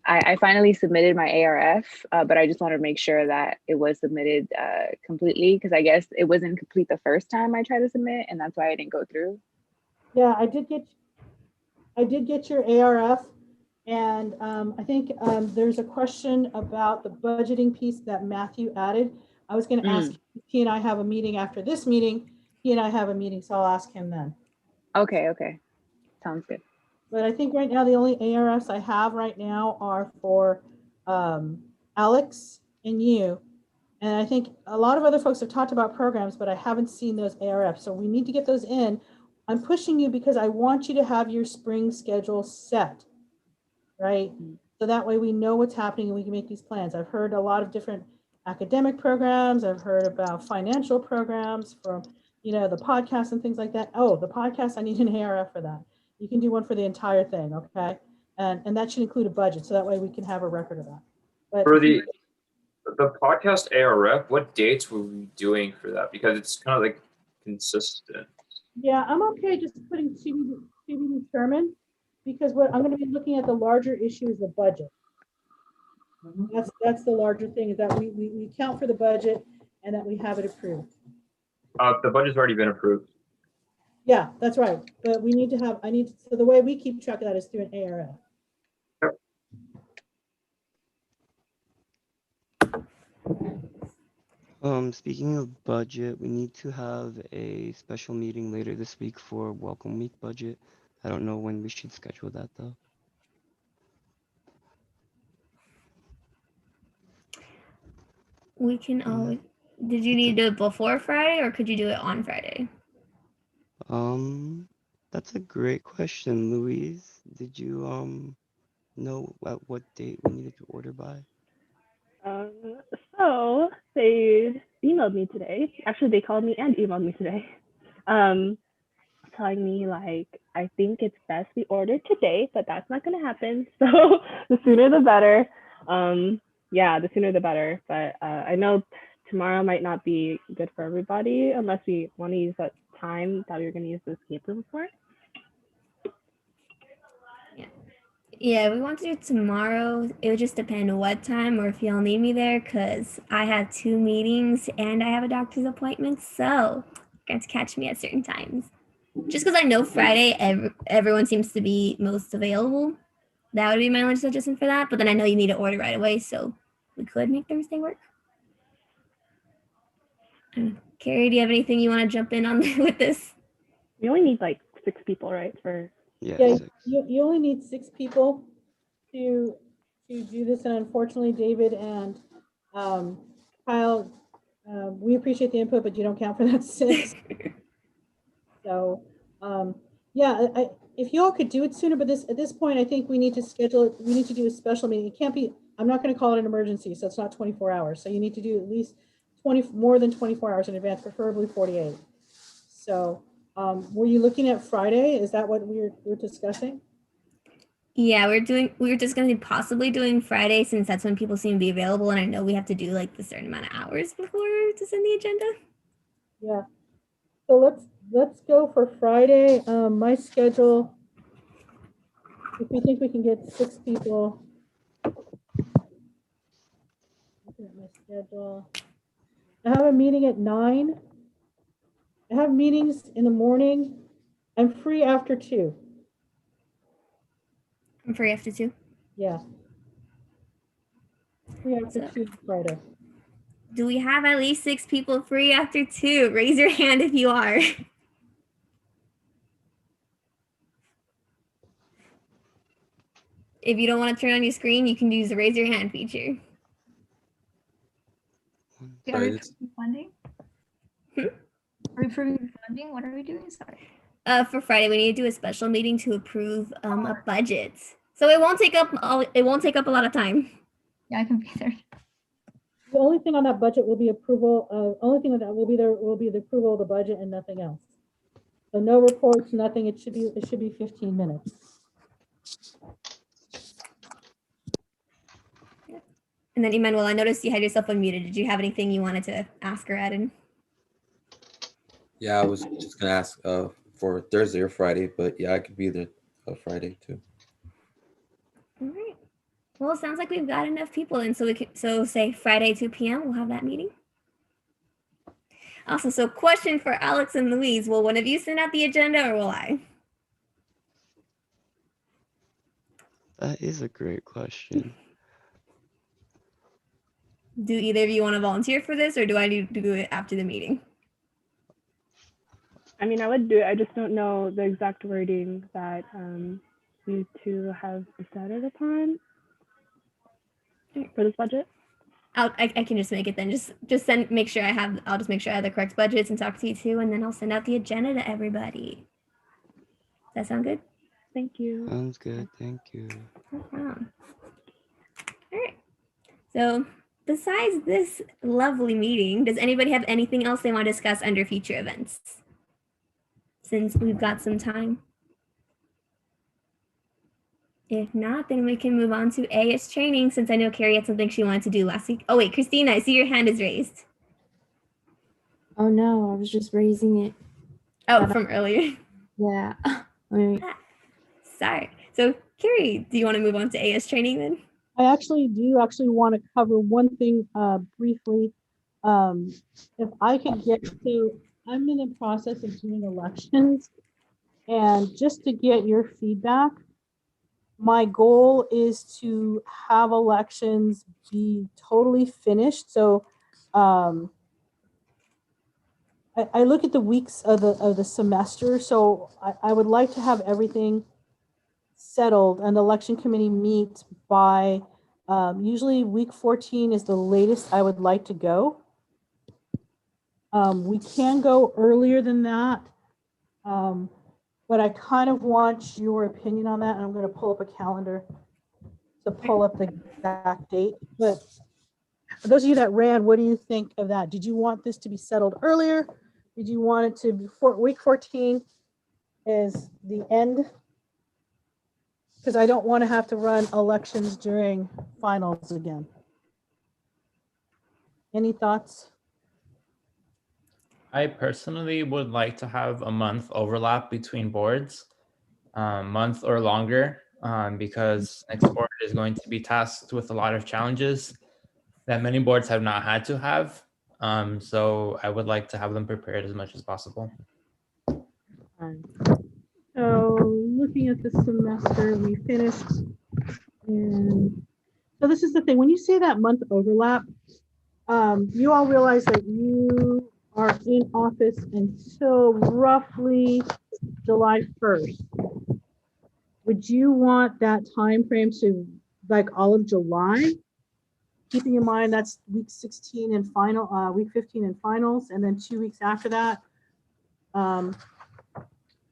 I finally submitted my ARF, but I just wanted to make sure that it was submitted completely, because I guess it wasn't complete the first time I tried to submit, and that's why I didn't go through. Yeah, I did get your ARF, and I think there's a question about the budgeting piece that Matthew added. I was going to ask if he and I have a meeting after this meeting. He and I have a meeting, so I'll ask him then. Okay, sounds good. But I think right now the only ARFs I have right now are for Alex and you. And I think a lot of other folks have talked about programs, but I haven't seen those ARFs. So we need to get those in. I'm pushing you because I want you to have your spring schedule set, right? So that way we know what's happening and we can make these plans. I've heard a lot of different academic programs. I've heard about financial programs from, the podcast and things like that. Oh, the podcast, I need an ARF for that. You can do one for the entire thing, okay? And that should include a budget, so that way we can have a record of that. But For the podcast ARF, what dates were we doing for that? Because it's kind of like consistent. yeah, I'm okay just putting to be determined, because what I'm going to be looking at, the larger issue is the budget. That's the larger thing, is that we count for the budget and that we have it approved. The budget's already been approved. Yeah, that's right. But we need to have, so the way we keep track of that is through an ARF. Speaking of budget, we need to have a special meeting later this week for Welcome Week budget. I don't know when we should schedule that though. We can always, did you need to do it before Friday or could you do it on Friday? That's a great question, Louise. Did you know at what date we needed to order by? So they emailed me today. Actually, they called me and emailed me today, telling me like, I think it's best we order today, but that's not gonna happen. So the sooner the better. Yeah, the sooner the better. But I know tomorrow might not be good for everybody unless we want to use that time that we were gonna use the escape room for. Yeah, we want to do it tomorrow. It would just depend what time or if y'all need me there, because I have 2 meetings and I have a doctor's appointment, so you're going to catch me at certain times. Just because I know Friday, everyone seems to be most available. That would be my only suggestion for that, but then I know you need to order right away, so we could make Thursday work. Carrie, do you have anything you want to jump in on with this? We only need like 6 people, right? Yeah, you only need 6 people to do this, and unfortunately, David and Kyle, we appreciate the input, but you don't count for that 6. So, yeah, if you all could do it sooner, but at this point, I think we need to schedule it. We need to do a special meeting. It can't be. I'm not going to call it an emergency, so it's not 24 hours. So you need to do at least more than 24 hours in advance, preferably 48. So. Were you looking at Friday? Is that what we're discussing? Yeah, we were just going to be possibly doing Friday, since that's when people seem to be available, and I know we have to do like the certain amount of hours before to send the agenda. Yeah. So let's go for Friday. My schedule, if we think we can get 6 people. Looking at my schedule. I have a meeting at 9. I have meetings in the morning. I'm free after 2. I'm free after 2? Yeah. Free after 2 Friday. Do we have at least 6 people free after 2? Raise your hand if you are. If you don't want to turn on your screen, you can use the raise your hand feature. Are Sorry, we it's- approving funding? Are we approving funding? What are we doing? Sorry. For Friday, we need to do a special meeting to approve a budget. So it won't take up a lot of time. Yeah, I can be there. The only thing on that budget will be approval, only thing that will be there will be the approval of the budget and nothing else. So no reports, nothing, it should be 15 minutes. And then Emmanuel, I noticed you had yourself unmuted. Did you have anything you wanted to ask or add in? Yeah, I was just gonna ask for Thursday or Friday, but yeah, I could be there Friday too. All right. Well, it sounds like we've got enough people in, so say Friday 2 p.m. we'll have that meeting. Awesome. So question for Alex and Louise, will one of you send out the agenda or will I? That is a great question. Do either of you want to volunteer for this or do I need to do it after the meeting? I mean, I would do it. I just don't know the exact wording that you two have decided upon for this budget. I can just make it then. Just make sure I have the correct budgets and talk to you too, and then I'll send out the agenda to everybody. Does that sound good? Thank you. Sounds good. Thank you. No problem. All right. So besides this lovely meeting, does anybody have anything else they want to discuss under future events? Since we've got some time. If not, then we can move on to AS training, since I know Carrie had something she wanted to do last week. Oh wait, Christina, I see your hand is raised. Oh no, I was just raising it. Oh, from earlier. Yeah. Sorry. So Carrie, do you want to move on to AS training then? I do want to cover one thing briefly. If I could get to, I'm in the process of doing elections, and just to get your feedback, my goal is to have elections be totally finished. So I look at the weeks of the semester. So I would like to have everything settled, and the election committee meet by usually week 14 is the latest I would like to go. We can go earlier than that, but I kind of want your opinion on that, and I'm going to pull up a calendar to pull up the exact date. But for those of you that ran, what do you think of that? Did you want this to be settled earlier? Did you want it to be week 14 is the end? Because I don't want to have to run elections during finals again. Any thoughts? I personally would like to have a month overlap between boards, month or longer, because next board is going to be tasked with a lot of challenges that many boards have not had to have. So I would like to have them prepared as much as possible. So looking at the semester, we finished. And so this is the thing, when you say that month overlap, you all realize that you are in office until roughly July 1st. Would you want that time frame to like all of July? Keeping in mind that's week 16 and final, week 15 and finals, and then 2 weeks after that.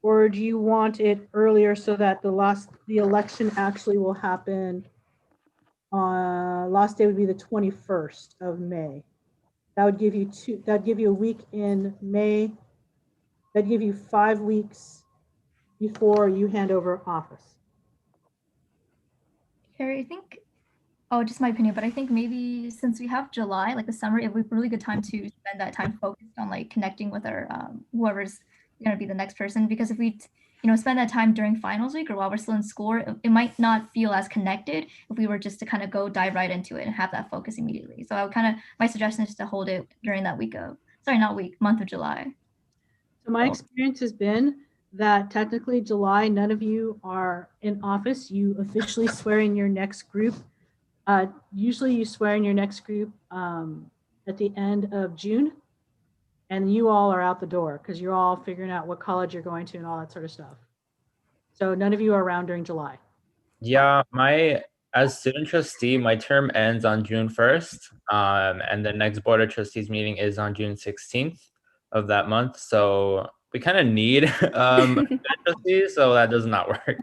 Or do you want it earlier so that the election actually will happen? Last day would be the 21st of May. That would give you a week in May. That'd give you 5 weeks before you hand over office. Carrie, I think, just my opinion, but I think maybe since we have July, like the summer, it would be a really good time to spend that time focused on like connecting with our whoever's going to be the next person. Because if we, spend that time during finals week or while we're still in school, it might not feel as connected if we were just to kind of dive right into it and have that focus immediately. So I would my suggestion is to hold it during that month of July. So my experience has been that technically July, none of you are in office. You officially swear in your next group. Usually you swear in your next group at the end of June, and you all are out the door because you're all figuring out what college you're going to and all that sort of stuff. So none of you are around during July. Yeah, as student trustee, my term ends on June 1st. And the next Board of Trustees meeting is on June 16th of that month. So we kind of need a student trustee, so that does not work.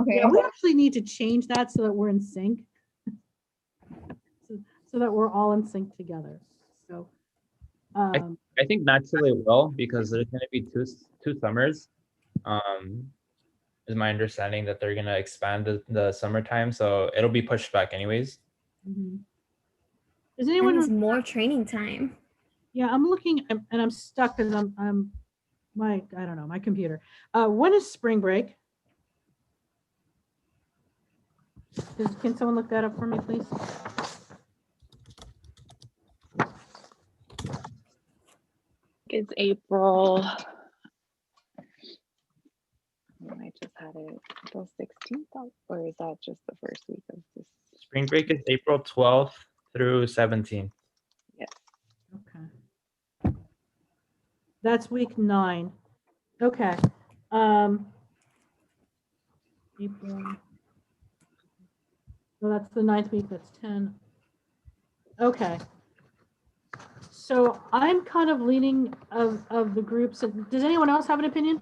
Okay. Yeah, we actually need to change that so that we're in sync. So that we're all in sync together. So I think naturally it will, because there's going to be two summers. Is my understanding that they're going to expand the summertime, so it'll be pushed back anyways. mhm. Does And anyone? there's more training time. Yeah, I'm looking and I'm stuck because I'm I don't know, my computer. When is spring break? Can someone look that up for me, please? It's April. I just had it April 16th, or is that just the first week of this? Spring break is April 12th through 17th. Yes. Okay. That's week 9. Okay. April. So that's the 9th week, that's 10. Okay. So I'm kind of leaning of the groups. Does anyone else have an opinion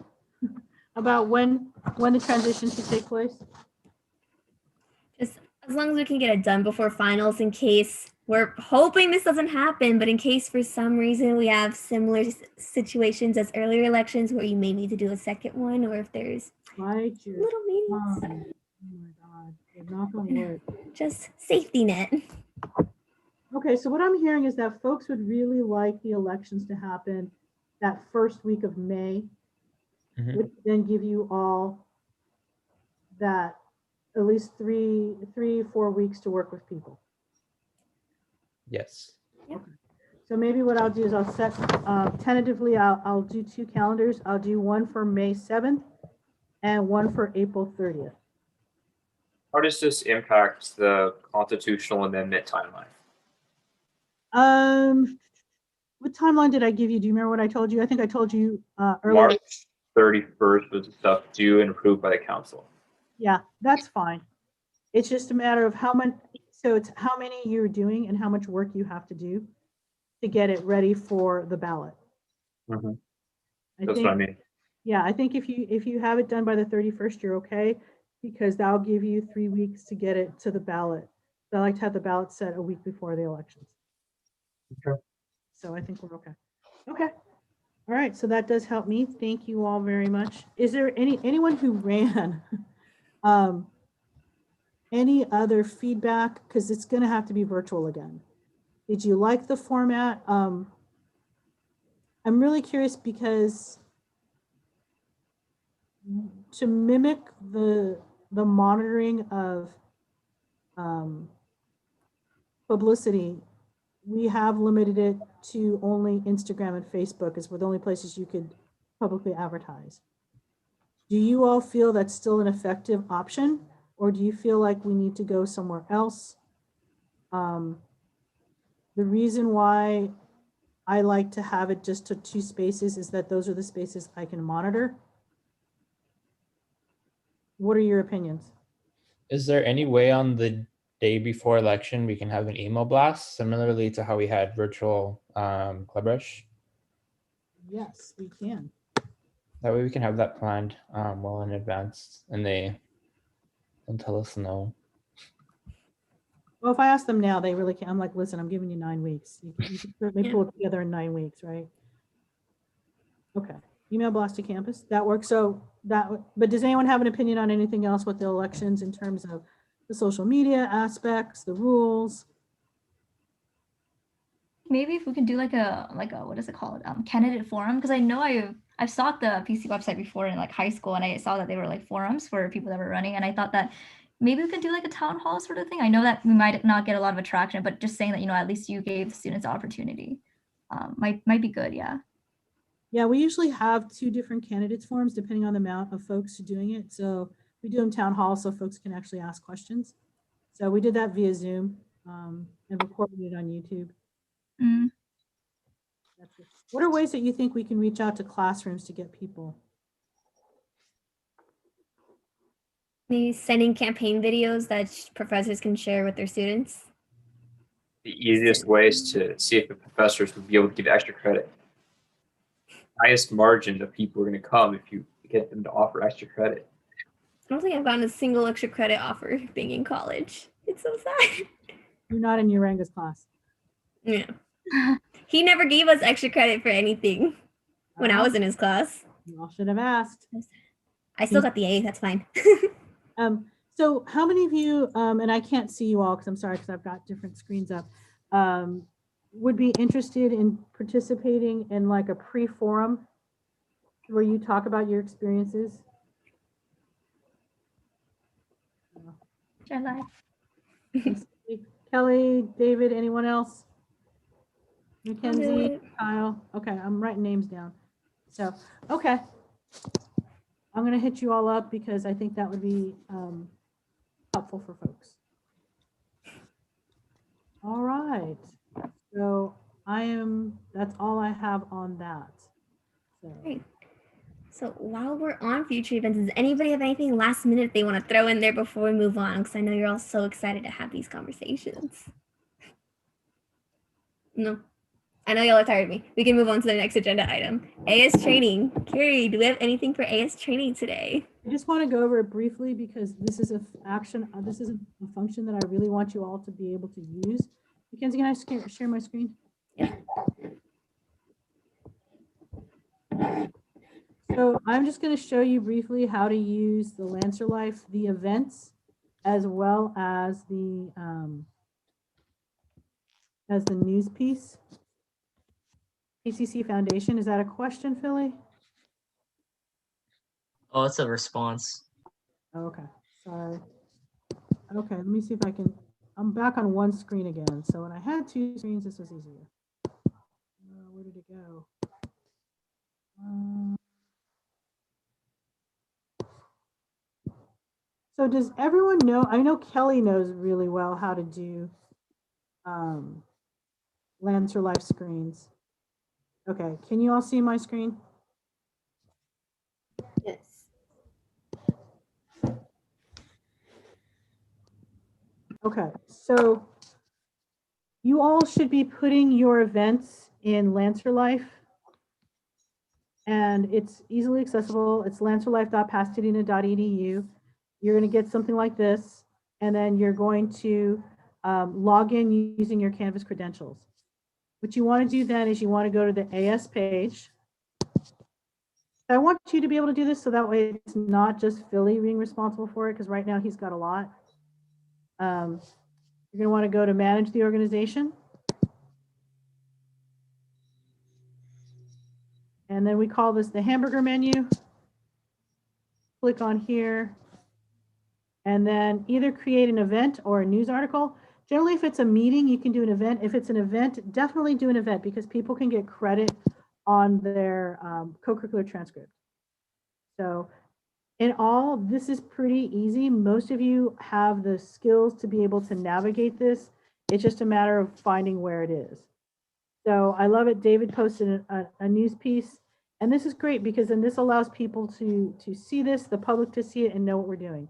about when the transition should take place? Just as long as we can get it done before finals, in case we're hoping this doesn't happen, but in case for some reason we have similar situations as earlier elections where you may need to do a second one, or if there's little meetings. Oh my God, it's not gonna work. Just safety net. Okay, so what I'm hearing is that folks would really like the elections to happen that first week of May, which then give you all that at least 4 weeks to work with people. Yes. Okay. So maybe what I'll do is I'll set tentatively, I'll do 2 calendars. I'll do one for May 7th and one for April 30th. How does this impact the constitutional amendment timeline? What timeline did I give you? Do you remember what I told you? I think I told you earlier. March 31st was the stuff due and approved by the council. Yeah, that's fine. It's just a matter of how many, so it's how many you're doing and how much work you have to do to get it ready for the ballot. That's what I mean. Yeah, I think if you have it done by the 31st, you're okay, because that'll give you 3 weeks to get it to the ballot. I like to have the ballot set a week before the elections. Okay. So I think we're okay. Okay. All right, so that does help me. Thank you all very much. Is there anyone who ran any other feedback? Because it's going to have to be virtual again. Did you like the format? I'm really curious because to mimic the monitoring of publicity, we have limited it to only Instagram and Facebook as were the only places you could publicly advertise. Do you all feel that's still an effective option, or do you feel like we need to go somewhere else? The reason why I like to have it just to 2 spaces is that those are the spaces I can monitor. What are your opinions? Is there any way on the day before election we can have an email blast, similarly to how we had virtual Club Rush? Yes, we can. That way we can have that planned well in advance, and they don't tell us no. Well, if I ask them now, they really can't. I'm like, listen, I'm giving you 9 weeks. You can certainly pull it together in 9 weeks, right? Okay. Email blast to campus. That works. So but does anyone have an opinion on anything else with the elections in terms of the social media aspects, the rules? Maybe if we could do like a what is it called, candidate forum, because I know I've stalked the PC website before in like high school, and I saw that they were like forums for people that were running, and I thought that maybe we could do like a town hall sort of thing. I know that we might not get a lot of attraction, but just saying that, you know, at least you gave the students the opportunity might be good. Yeah. Yeah, we usually have 2 different candidates forums depending on the amount of folks doing it. So we do them town hall so folks can actually ask questions. So we did that via Zoom and recorded it on YouTube. Mm. What are ways that you think we can reach out to classrooms to get people? Maybe sending campaign videos that professors can share with their students. The easiest way is to see if the professors would be able to give extra credit. Highest margin of people are going to come if you get them to offer extra credit. I don't think I've gotten a single extra credit offer being in college. It's so sad. You're not in Uranga's class. Yeah. He never gave us extra credit for anything when I was in his class. You all should have asked. I still got the A, that's fine. So how many of you, and I can't see you all because I'm sorry because I've got different screens up, would be interested in participating in like a pre-forum where you talk about your experiences? Kelly, David, anyone else? Mackenzie, Kyle. Okay, I'm writing names down. So, okay. I'm going to hit you all up because I think that would be helpful for folks. All right. So that's all I have on that. So. Great. So while we're on future events, does anybody have anything last minute they want to throw in there before we move on? Because I know you're all so excited to have these conversations. No, I know y'all are tired of me. We can move on to the next agenda item. AS training. Carrie, do we have anything for AS training today? I just want to go over it briefly because this is this is a function that I really want you all to be able to use. Mackenzie, can I share my screen? Yeah. So I'm just going to show you briefly how to use the Lancer Life, the events, as well as the news piece. PCC Foundation, is that a question, Philly? Oh, it's a response. Okay, sorry. Okay, let me see if I can, I'm back on one screen again. So when I had two screens, this was easier. Where did it go? So does everyone know, I know Kelly knows really well how to do Lancer Life screens. Okay, can you all see my screen? Yes. Okay, so you all should be putting your events in Lancer Life. And it's easily accessible. It's lancerlife.pasadena.edu. You're going to get something like this, and then you're going to log in using your Canvas credentials. What you want to do then is you want to go to the AS page. I want you to be able to do this so that way it's not just Philly being responsible for it, because right now he's got a lot. You're going to want to go to manage the organization. And then we call this the hamburger menu. Click on here. And then either create an event or a news article. Generally, if it's a meeting, you can do an event. If it's an event, definitely do an event because people can get credit on their co-curricular transcript. So in all, this is pretty easy. Most of you have the skills to be able to navigate this. It's just a matter of finding where it is. So I love it. David posted a news piece. And this is great because then this allows people to see this, the public to see it and know what we're doing.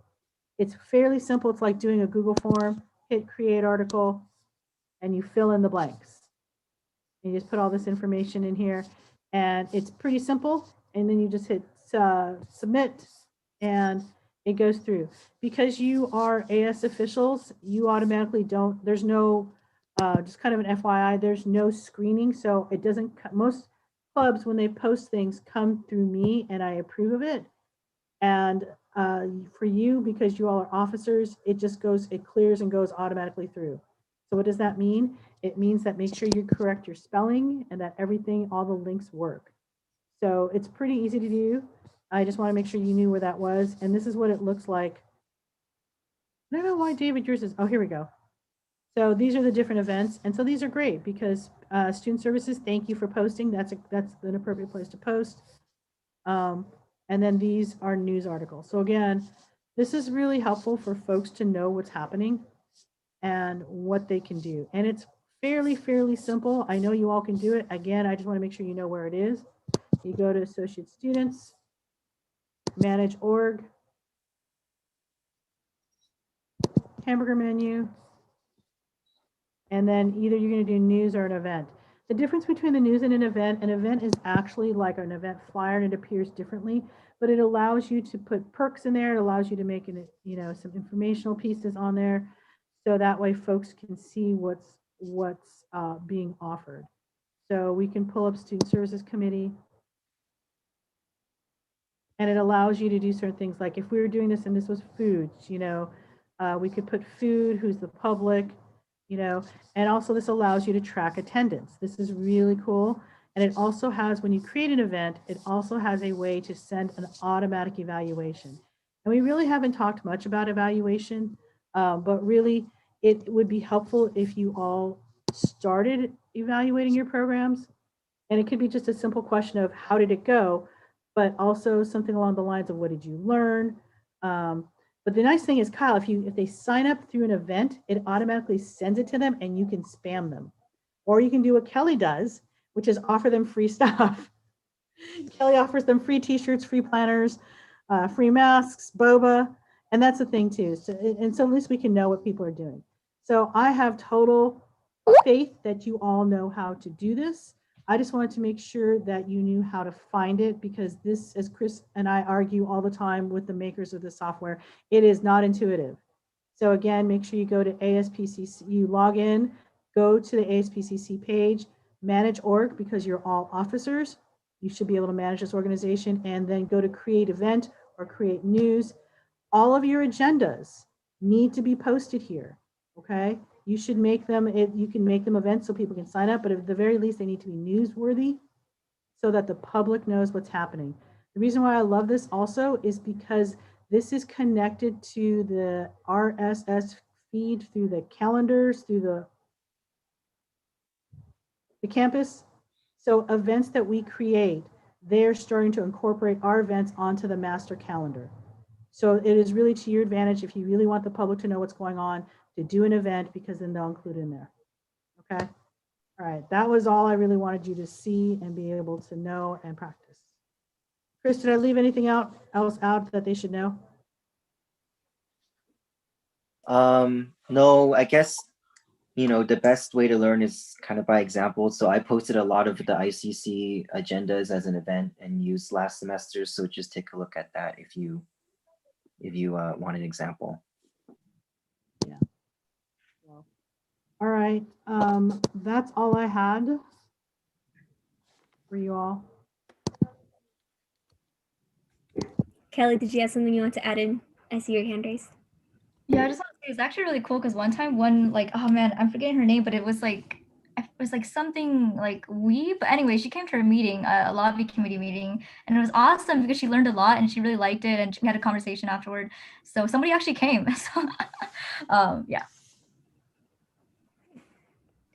It's fairly simple. It's like doing a Google form, hit create article, and you fill in the blanks. And you just put all this information in here and it's pretty simple. And then you just hit submit and it goes through. Because you are AS officials, you automatically don't, there's no, just kind of an FYI, there's no screening. So it doesn't, most clubs, when they post things, come through me and I approve of it. And for you, because you all are officers, it just goes, it clears and goes automatically through. So what does that mean? It means that make sure you correct your spelling and that everything, all the links work. So it's pretty easy to do. I just want to make sure you knew where that was. And this is what it looks like. I don't know why David, yours is, oh, here we go. So these are the different events. And so these are great because student services, thank you for posting. That's an appropriate place to post. And then these are news articles. So again, this is really helpful for folks to know what's happening and what they can do. And it's fairly simple. I know you all can do it. Again, I just want to make sure you know where it is. You go to associate students, manage org, hamburger menu. And then either you're going to do news or an event. The difference between the news and an event is actually like an event flyer and it appears differently, but it allows you to put perks in there. It allows you to make it, you know, some informational pieces on there. So that way folks can see what's being offered. So we can pull up Student Services Committee. And it allows you to do certain things like if we were doing this and this was foods, you know, we could put food, who's the public, you know, and also this allows you to track attendance. This is really cool. And it also has, when you create an event, it also has a way to send an automatic evaluation. And we really haven't talked much about evaluation, but really it would be helpful if you all started evaluating your programs. And it could be just a simple question of how did it go, but also something along the lines of what did you learn? But the nice thing is, Kyle, if they sign up through an event, it automatically sends it to them and you can spam them. Or you can do what Kelly does, which is offer them free stuff. Kelly offers them free t-shirts, free planners, free masks, boba, and that's the thing too. So at least we can know what people are doing. So I have total faith that you all know how to do this. I just wanted to make sure that you knew how to find it because this, as Chris and I argue all the time with the makers of the software, it is not intuitive. So again, make sure you go to ASPCC, you log in, go to the ASPCC page, manage org because you're all officers. You should be able to manage this organization and then go to create event or create news. All of your agendas need to be posted here, okay? You should make them, you can make them events so people can sign up, but at the very least, they need to be newsworthy so that the public knows what's happening. The reason why I love this also is because this is connected to the RSS feed through the calendars, through the campus. So events that we create, they're starting to incorporate our events onto the master calendar. So it is really to your advantage if you really want the public to know what's going on, to do an event because then they'll include in there. Okay. All right. That was all I really wanted you to see and be able to know and practice. Chris, did I leave anything else out that they should know? No, I guess, you know, the best way to learn is kind of by example. So I posted a lot of the ICC agendas as an event and used last semester. So just take a look at that if you want an example. Yeah. Well, all right. That's all I had for you all. Kelly, did you have something you want to add in? I see your hand raised. Yeah, I just want to say it's actually really cool because one time oh man, I'm forgetting her name, but it was like something like Weeb. But anyway, she came to a meeting, a lobby committee meeting, and it was awesome because she learned a lot and she really liked it, and we had a conversation afterward. So somebody actually came. So yeah.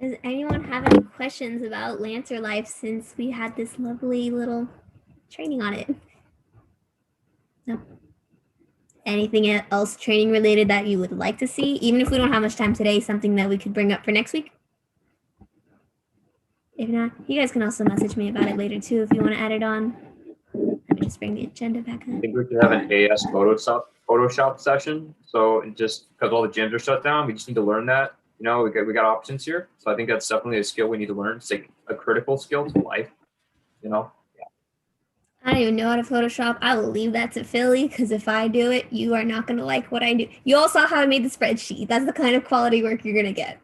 Does anyone have any questions about Lancer Life since we had this lovely little training on it? No. Anything else training related that you would like to see? Even if we don't have much time today, something that we could bring up for next week? If not, you guys can also message me about it later too if you want to add it on. Let me just bring the agenda back up. I think we could have an AS Photoshop session. So just because all the gyms are shut down, we just need to learn that. You know, we got options here. So I think that's definitely a skill we need to learn. It's like a critical skill to life, you know? Yeah. I don't even know how to Photoshop. I will leave that to Philly because if I do it, you are not going to like what I do. You all saw how I made the spreadsheet. That's the kind of quality work you're going to get.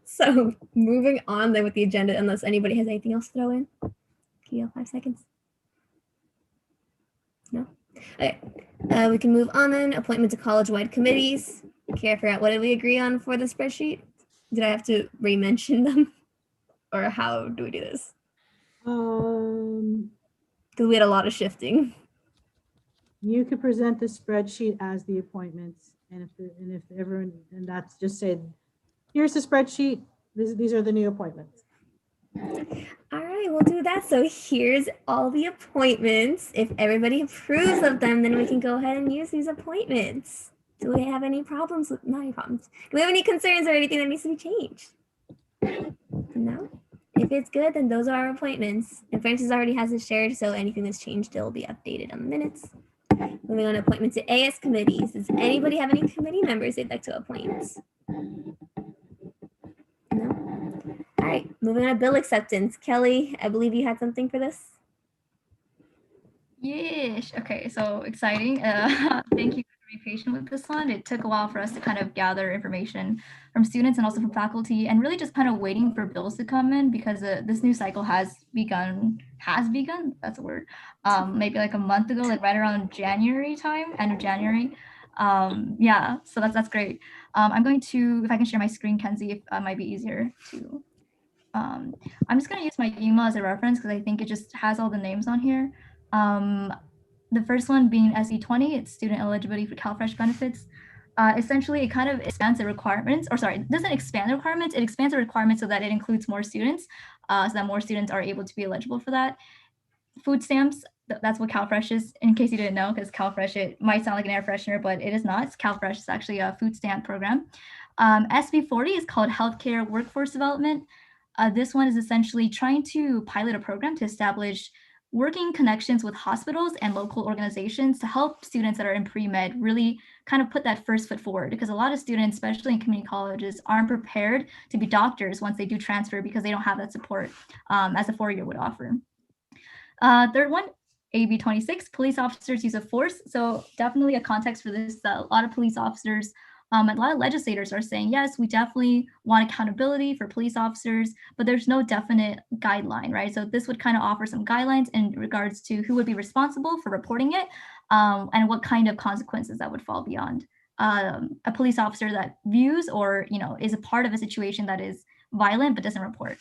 So moving on then with the agenda, unless anybody has anything else to throw in. Can you have 5 seconds? No? Okay. We can move on then. Appointment to college-wide committees. Okay, I forgot. What did we agree on for the spreadsheet? Did I have to re-mention them? Or how do we do this? Because we had a lot of shifting. You could present the spreadsheet as the appointments, and if everyone, and that's just say, here's the spreadsheet. These are the new appointments. All right, we'll do that. So here's all the appointments. If everybody approves of them, then we can go ahead and use these appointments. Do we have any problems with, not any problems. Do we have any concerns or anything that needs to be changed? No? If it's good, then those are our appointments. And Francis already has it shared, so anything that's changed will be updated on the minutes. Moving on to appointment to AS committees. Does anybody have any committee members they'd like to appoint? No? All right, moving on to bill acceptance. Kelly, I believe you had something for this. Yes. Okay, so exciting. Thank you for being patient with this one. It took a while for us to kind of gather information from students and also from faculty, and really just kind of waiting for bills to come in because this new cycle has begun. That's a word. Maybe like a month ago, like right around January time, end of January. Yeah, so that's great. I'm going to, if I can share my screen, Kenzie, if it might be easier to. I'm just going to use my email as a reference because I think it just has all the names on here. The first one being SE20, it's student eligibility for CalFresh benefits. Essentially, it kind of expands the requirements, or sorry, it doesn't expand the requirements, it expands the requirements so that it includes more students, so that more students are able to be eligible for that. Food stamps, that's what CalFresh is, in case you didn't know, because CalFresh, it might sound like an air freshener, but it is not. It's CalFresh, it's actually a food stamp program. SB40 is called Healthcare Workforce Development. This one is essentially trying to pilot a program to establish working connections with hospitals and local organizations to help students that are in pre-med really kind of put that first foot forward, because a lot of students, especially in community colleges, aren't prepared to be doctors once they do transfer because they don't have that support as a four-year would offer. Third one, AB 26, police officers use of force. So definitely a context for this. A lot of police officers, a lot of legislators are saying, yes, we definitely want accountability for police officers, but there's no definite guideline, right? So this would kind of offer some guidelines in regards to who would be responsible for reporting it and what kind of consequences that would fall beyond a police officer that views or, is a part of a situation that is violent but doesn't report.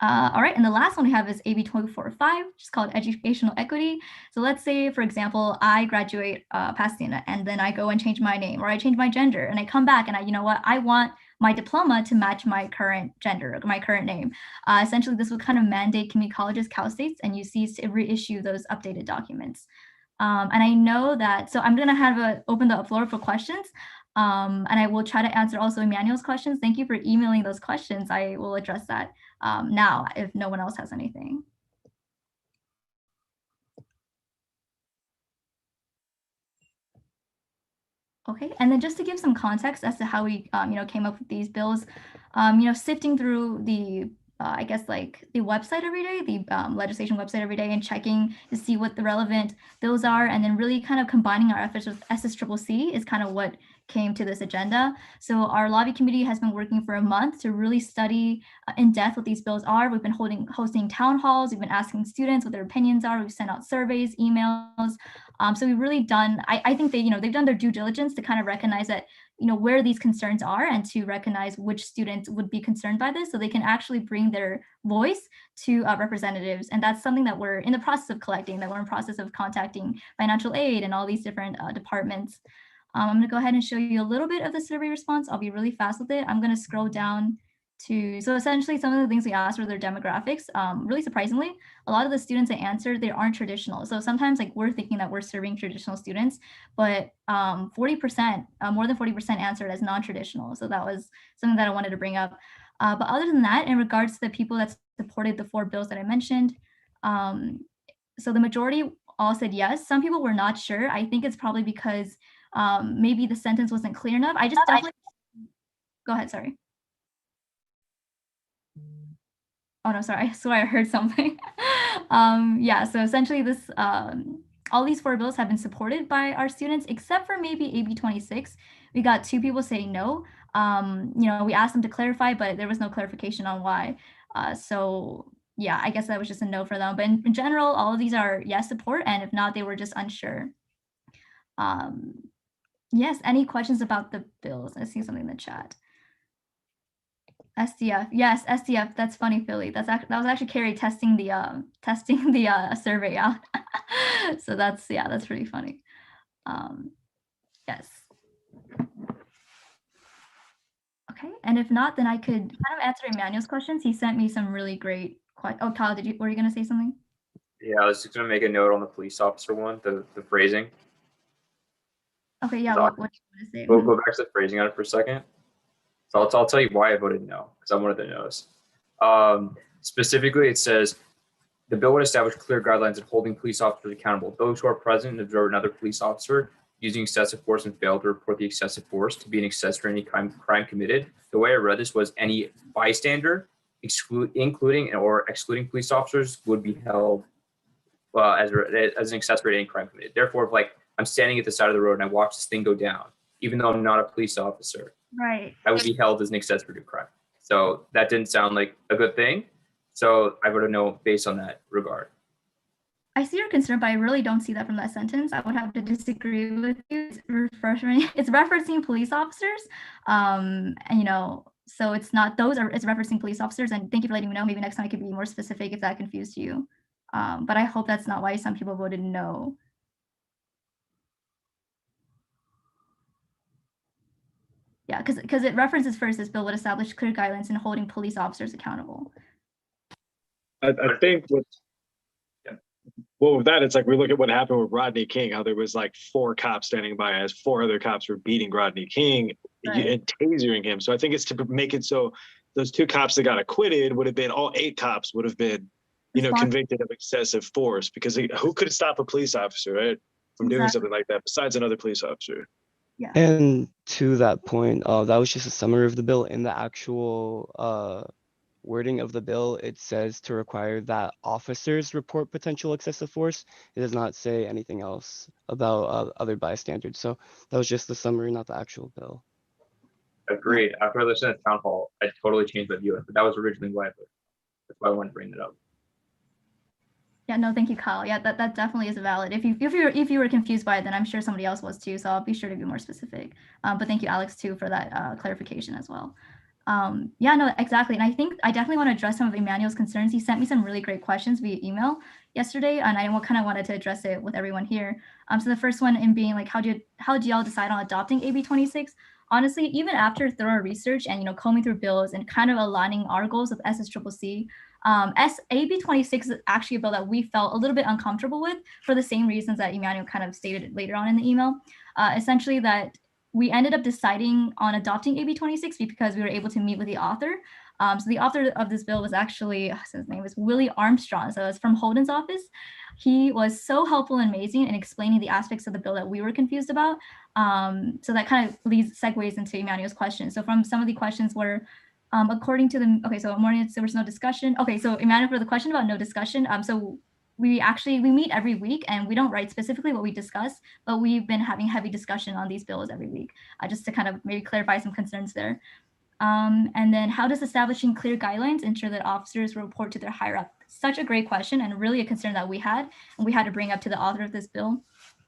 All right, and the last one we have is AB 245, which is called educational equity. So let's say, for example, I graduate Pasadena and then I go and change my name, or I change my gender and I come back and I want my diploma to match my current gender, my current name. Essentially, this would kind of mandate community colleges, Cal States, and UCs to reissue those updated documents. And I know that, so I'm gonna open the floor for questions. And I will try to answer also Emmanuel's questions. Thank you for emailing those questions. I will address that now if no one else has anything. Okay, and then just to give some context as to how we came up with these bills, sifting through the I guess like the website every day, the legislation website every day, and checking to see what the relevant bills are, and then really kind of combining our efforts with SSCCC is kind of what came to this agenda. So our lobby committee has been working for a month to really study in depth what these bills are. We've been hosting town halls. We've been asking students what their opinions are. We've sent out surveys, emails. So we've really done, I think they've done their due diligence to kind of recognize that, where these concerns are and to recognize which students would be concerned by this so they can actually bring their voice to representatives. And that's something that we're in the process of collecting, that we're in the process of contacting financial aid and all these different departments. I'm gonna go ahead and show you a little bit of the survey response. I'll be really fast with it. I'm gonna scroll down to, so essentially some of the things we asked were their demographics. Really surprisingly, a lot of the students that answered, they aren't traditional. So sometimes like we're thinking that we're serving traditional students, but 40%, more than 40% answered as non-traditional. So that was something that I wanted to bring up. But other than that, in regards to the people that supported the 4 bills that I mentioned, so the majority all said yes. Some people were not sure. I think it's probably because maybe the sentence wasn't clear enough. I just definitely, go ahead, sorry. Oh no, sorry, I swear I heard something. Yeah, so essentially this, all these 4 bills have been supported by our students, except for maybe AB 26. We got 2 people saying no. We asked them to clarify, but there was no clarification on why. So yeah, I guess that was just a no for them. But in general, all of these are yes support, and if not, they were just unsure. Yes, any questions about the bills? I see something in the chat. SDF, yes, SDF. That's funny, Philly. That was actually Carrie testing the survey out. So that's pretty funny. Yes. Okay, and if not, then I could kind of answer Emmanuel's questions. He sent me some really great questions. Oh, Kyle, were you gonna say something? Yeah, I was just gonna make a note on the police officer one, the phrasing. Okay, yeah. What do you want to say? We'll go back to the phrasing on it for a second. So I'll tell you why I voted no, because I'm one of the no's. Specifically, it says The bill would establish clear guidelines in holding police officers accountable. Those who are present and observe another police officer using excessive force and fail to report the excessive force to be an accessory to any crime committed. The way I read this was any bystander, including or excluding police officers, would be held as an accessory to any crime committed. Therefore, if like I'm standing at the side of the road and I watch this thing go down, even though I'm not a police officer, Right. I would be held as an accessory to crime. So that didn't sound like a good thing. So I would have known based on that regard. I see your concern, but I really don't see that from that sentence. I would have to disagree with you. It's referencing police officers, and so it's not those are it's referencing police officers. And thank you for letting me know. Maybe next time I could be more specific if that confused you. But I hope that's not why some people voted no. Yeah, because it references first this bill would establish clear guidelines in holding police officers accountable. I think with that, it's like we look at what happened with Rodney King, how there was like 4 cops standing by as 4 other cops were beating Rodney King and tasering him. So I think it's to make it so those 2 cops that got acquitted would have been all 8 cops would have been, convicted of excessive force, because who could stop a police officer, right, from doing something like that besides another police officer? Yeah. And to that point, that was just a summary of the bill. In the actual wording of the bill, it says to require that officers report potential excessive force. It does not say anything else about other bystanders. So that was just the summary, not the actual bill. Agreed. After listening to town hall, I totally changed my view. But that was originally why that's why I wanted to bring it up. Yeah, no, thank you, Kyle. Yeah, that definitely is valid. If you were confused by it, then I'm sure somebody else was too. So I'll be sure to be more specific. But thank you, Alex, too, for that clarification as well. Yeah, no, exactly. And I think I definitely want to address some of Emmanuel's concerns. He sent me some really great questions via email yesterday, and I kind of wanted to address it with everyone here. So the first one in being like, how do y'all decide on adopting AB 26? Honestly, even after thorough research and combing through bills and kind of aligning our goals with SSCCC, AB 26 is actually a bill that we felt a little bit uncomfortable with for the same reasons that Emmanuel kind of stated later on in the email. Essentially that we ended up deciding on adopting AB 26 because we were able to meet with the author. So the author of this bill was actually, his name is Willie Armstrong. So it's from Holden's office. He was so helpful and amazing in explaining the aspects of the bill that we were confused about. So that kind of segues into Emmanuel's question. So from some of the questions were, according to the, okay, so morning, there was no discussion. Okay, so Emmanuel, for the question about no discussion, so we meet every week and we don't write specifically what we discuss, but we've been having heavy discussion on these bills every week, just to kind of maybe clarify some concerns there. And then how does establishing clear guidelines ensure that officers report to their higher up? Such a great question and really a concern that we had, and we had to bring up to the author of this bill.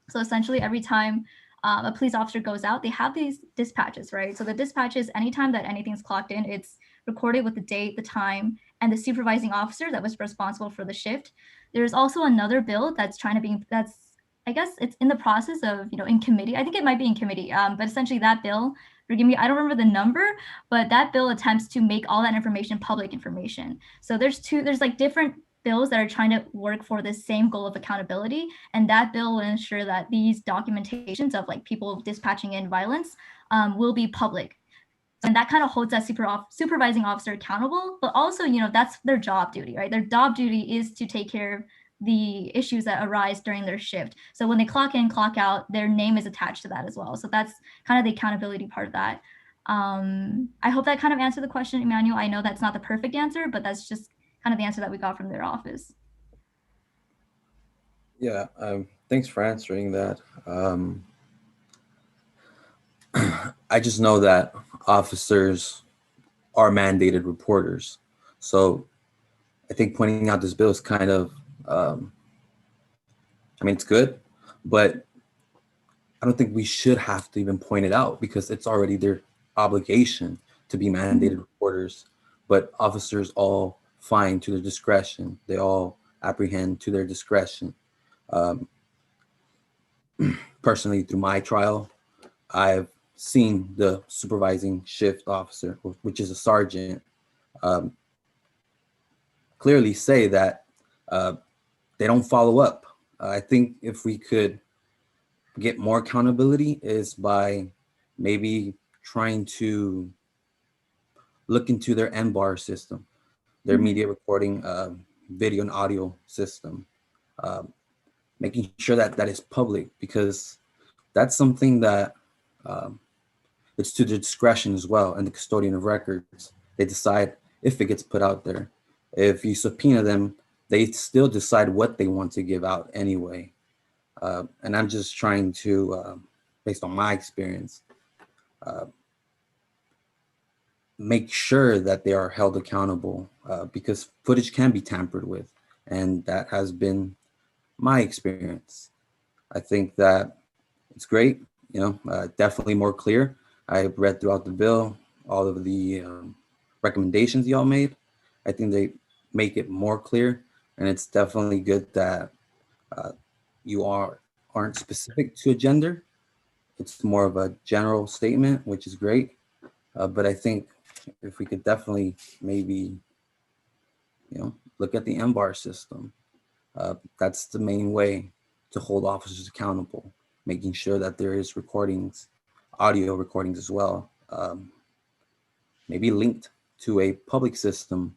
So essentially every time a police officer goes out, they have these dispatches, right? So the dispatches, anytime that anything's clocked in, it's recorded with the date, the time, and the supervising officer that was responsible for the shift. There's also another bill that's I guess it's in the process of, in committee. I think it might be in committee, but essentially that bill, forgive me, I don't remember the number, but that bill attempts to make all that information public information. So there's like different bills that are trying to work for the same goal of accountability. And that bill will ensure that these documentations of like people dispatching in violence will be public. And that kind of holds that supervising officer accountable, but also, that's their job duty, right? Their job duty is to take care of the issues that arise during their shift. So when they clock in, clock out, their name is attached to that as well. So that's kind of the accountability part of that. I hope that kind of answered the question, Emmanuel. I know that's not the perfect answer, but that's just kind of the answer that we got from their office. Yeah, thanks for answering that. I just know that officers are mandated reporters. So I think pointing out this bill is kind of, it's good, but I don't think we should have to even point it out because it's already their obligation to be mandated reporters. But officers all find to their discretion. They all apprehend to their discretion. Personally, through my trial, I've seen the supervising shift officer, which is a sergeant, clearly say that they don't follow up. I think if we could get more accountability is by maybe trying to look into their NBAR system, their media reporting video and audio system, making sure that that is public, because that's something that it's to the discretion as well, and the custodian of records. They decide if it gets put out there. If you subpoena them, they still decide what they want to give out anyway. And I'm just trying to, based on my experience, make sure that they are held accountable, because footage can be tampered with, and that has been my experience. I think that it's great, definitely more clear. I read throughout the bill all of the recommendations y'all made. I think they make it more clear, and it's definitely good that you aren't specific to a gender. It's more of a general statement, which is great. But I think if we could definitely maybe, look at the MBAR system. That's the main way to hold officers accountable, making sure that there is recordings, audio recordings as well, maybe linked to a public system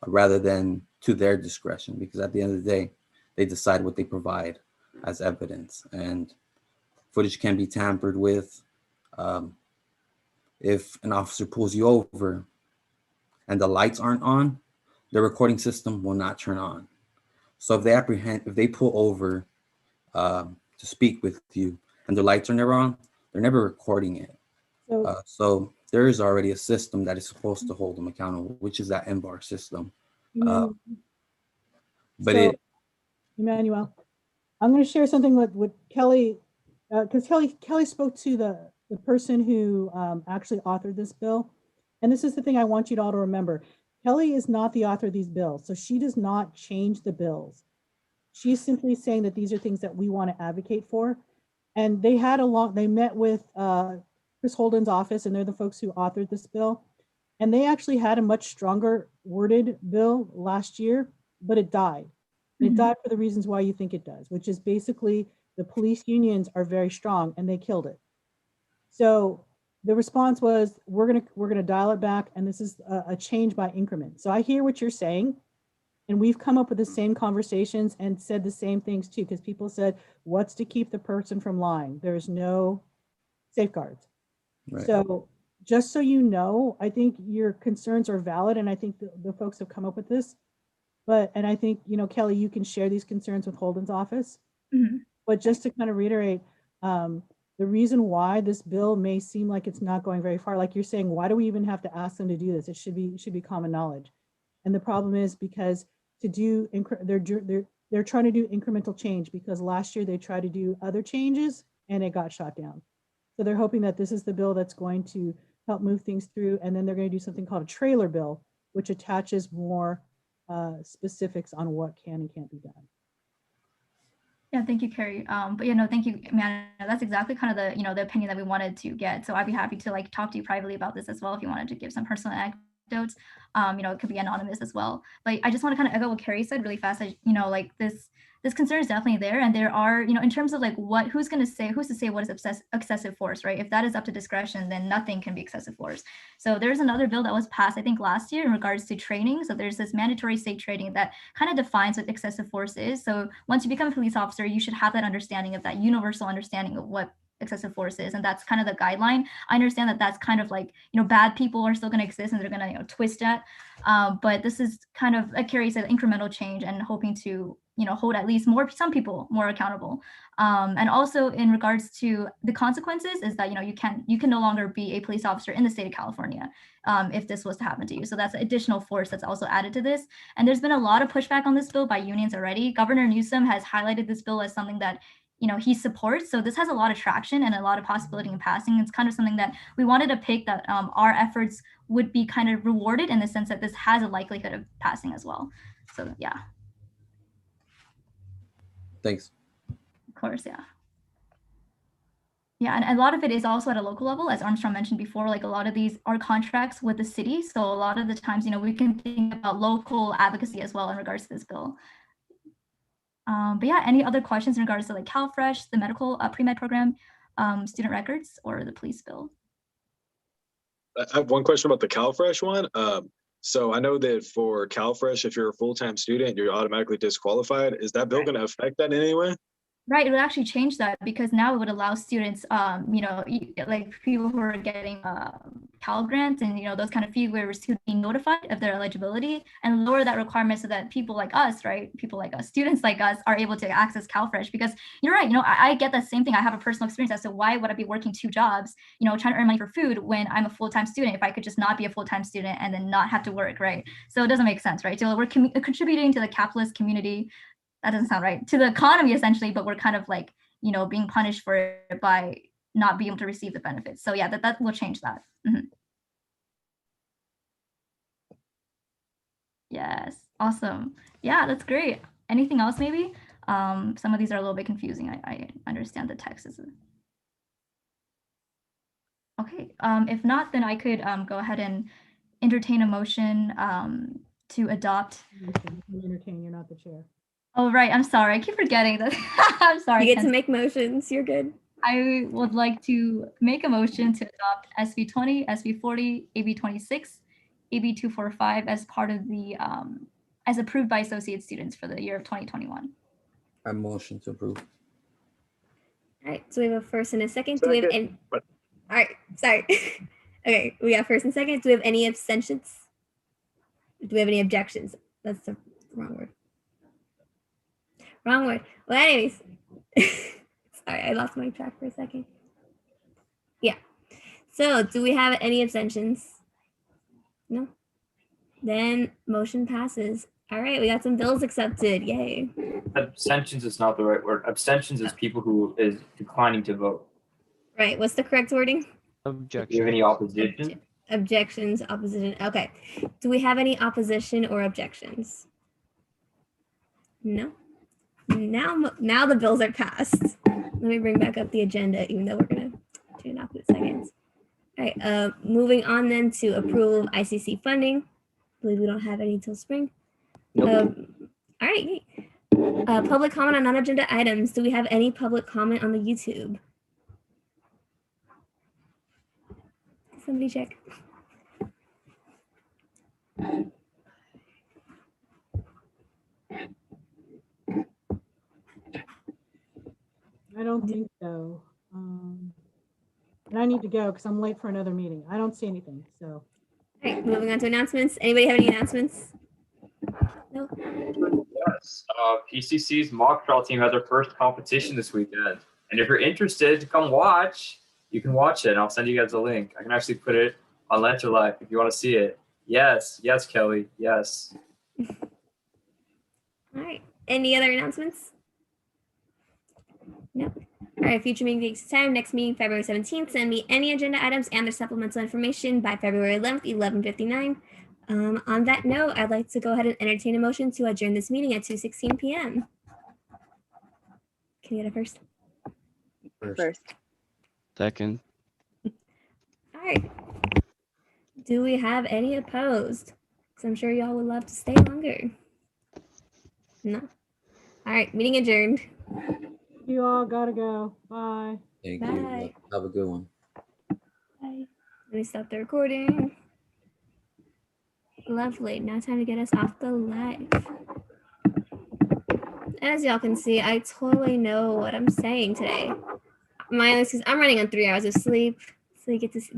rather than to their discretion, because at the end of the day, they decide what they provide as evidence, and footage can be tampered with. If an officer pulls you over and the lights aren't on, the recording system will not turn on. So if they pull over to speak with you and the lights are never on, they're never recording it. So there is already a system that is supposed to hold them accountable, which is that MBAR system. Emmanuel, I'm going to share something with Kelly, because Kelly spoke to the person who actually authored this bill. And this is the thing I want you all to remember. Kelly is not the author of these bills, so she does not change the bills. She's simply saying that these are things that we want to advocate for. And they met with Chris Holden's office, and they're the folks who authored this bill. And they actually had a much stronger worded bill last year, but it died. It died for the reasons why you think it does, which is basically the police unions are very strong and they killed it. So the response was, we're gonna dial it back, and this is a change by increment. So I hear what you're saying, and we've come up with the same conversations and said the same things too, because people said, what's to keep the person from lying? There's no safeguards. Right. So just so you know, I think your concerns are valid, and I think the folks have come up with this. And I think, Kelly, you can share these concerns with Holden's office. But just to kind of reiterate, the reason why this bill may seem like it's not going very far, like you're saying, why do we even have to ask them to do this? It should be common knowledge. And the problem is because they're trying to do incremental change, because last year they tried to do other changes and it got shot down. So they're hoping that this is the bill that's going to help move things through, and then they're going to do something called a trailer bill, which attaches more specifics on what can and can't be done. Yeah, thank you, Carrie. But thank you, Amanda. That's exactly kind of the the opinion that we wanted to get. So I'd be happy to talk to you privately about this as well if you wanted to give some personal anecdotes. It could be anonymous as well. But I just want to kind of echo what Carrie said really fast. This concern is definitely there, and there are in terms of who's to say what is excessive force, right? If that is up to discretion, then nothing can be excessive force. So there's another bill that was passed, I think last year, in regards to training. So there's this mandatory state training that kind of defines what excessive force is. So once you become a police officer, you should have that understanding of that universal understanding of what excessive force is, and that's kind of the guideline. I understand that that's kind of bad people are still going to exist and they're going to twist that, but this is kind of, like Carrie said, incremental change and hoping to hold at least some people more accountable. And also in regards to the consequences is that you can no longer be a police officer in the state of California if this was to happen to you. So that's additional force that's also added to this. And there's been a lot of pushback on this bill by unions already. Governor Newsom has highlighted this bill as something that he supports. So this has a lot of traction and a lot of possibility in passing. It's kind of something that we wanted to pick, that our efforts would be kind of rewarded in the sense that this has a likelihood of passing as well. So yeah. Thanks. Of course, yeah. Yeah, and a lot of it is also at a local level, as Armstrong mentioned before. A lot of these are contracts with the city. So a lot of the times, we can think about local advocacy as well in regards to this bill. But yeah, any other questions in regards to CalFresh, the medical pre-med program, student records, or the police bill? I have one question about the CalFresh one. So I know that for CalFresh, if you're a full-time student, you're automatically disqualified. Is that bill going to affect that in any way? Right, it would actually change that because now it would allow students, like people who are getting Cal Grant and those kind of fee waivers to be notified of their eligibility and lower that requirement so that people like us, right, people like us, students like us, are able to access CalFresh. Because you're right, I get that same thing. I have a personal experience as to why would I be working 2 jobs, trying to earn money for food when I'm a full-time student if I could just not be a full-time student and then not have to work, right? So it doesn't make sense, right? So we're contributing to the capitalist community. That doesn't sound right, to the economy essentially, but we're kind of like, being punished for it by not being able to receive the benefits. So yeah, that will change that. Mhm. Yes, awesome. Yeah, that's great. Anything else maybe? Some of these are a little bit confusing. I understand the text is. Okay, if not, then I could go ahead and entertain a motion to adopt. Entertain, you're not the chair. Oh, right. I'm sorry. I keep forgetting that. I'm sorry. You get to make motions. You're good. I would like to make a motion to adopt SB 20, SB 40, AB 26, AB 245 as part of the, as approved by associate students for the year of 2021. I motion to approve. All right. So we have a first and a second. Do we have any? All right. Sorry. Okay. We have first and second. Do we have any abstentions? Do we have any objections? That's the wrong word. Wrong word. Well, anyways, sorry, I lost my track for a second. Yeah. So do we have any abstentions? No. Then motion passes. All right, we got some bills accepted. Yay. Abstentions is not the right word. Abstentions is people who is declining to vote. Right. What's the correct wording? Do you have any opposition? Objections, opposition. Okay. Do we have any opposition or objections? No. Now the bills are passed. Let me bring back up the agenda, even though we're gonna turn it off in a second. All right, moving on then to approval of ICC funding. I believe we don't have any till spring. Nope. All right. Public comment on non-agenda items. Do we have any public comment on the YouTube? Somebody check. I don't think so. And I need to go because I'm late for another meeting. I don't see anything, so. All right, moving on to announcements. Anybody have any announcements? No. Yes. PCC's mock trial team has their first competition this weekend. And if you're interested to come watch, you can watch it. I'll send you guys a link. I can actually put it on Lecture Life if you want to see it. Yes. Yes, Kelly. Yes. All right. Any other announcements? No. All right, future meeting dates time. Next meeting, February 17th. Send me any agenda items and their supplemental information by February 11th, 11:59. On that note, I'd like to go ahead and entertain a motion to adjourn this meeting at 2:16 p.m. Can you get it first? First. Second. All right. Do we have any opposed? Because I'm sure y'all would love to stay longer. No. All right, meeting adjourned. You all gotta go. Bye. Thank Bye. you. Have a good one. Bye. Let me stop the recording. Lovely. Now time to get us off the live. As y'all can see, I totally know what I'm saying today. My excuse, I'm running on 3 hours of sleep, so you get to see.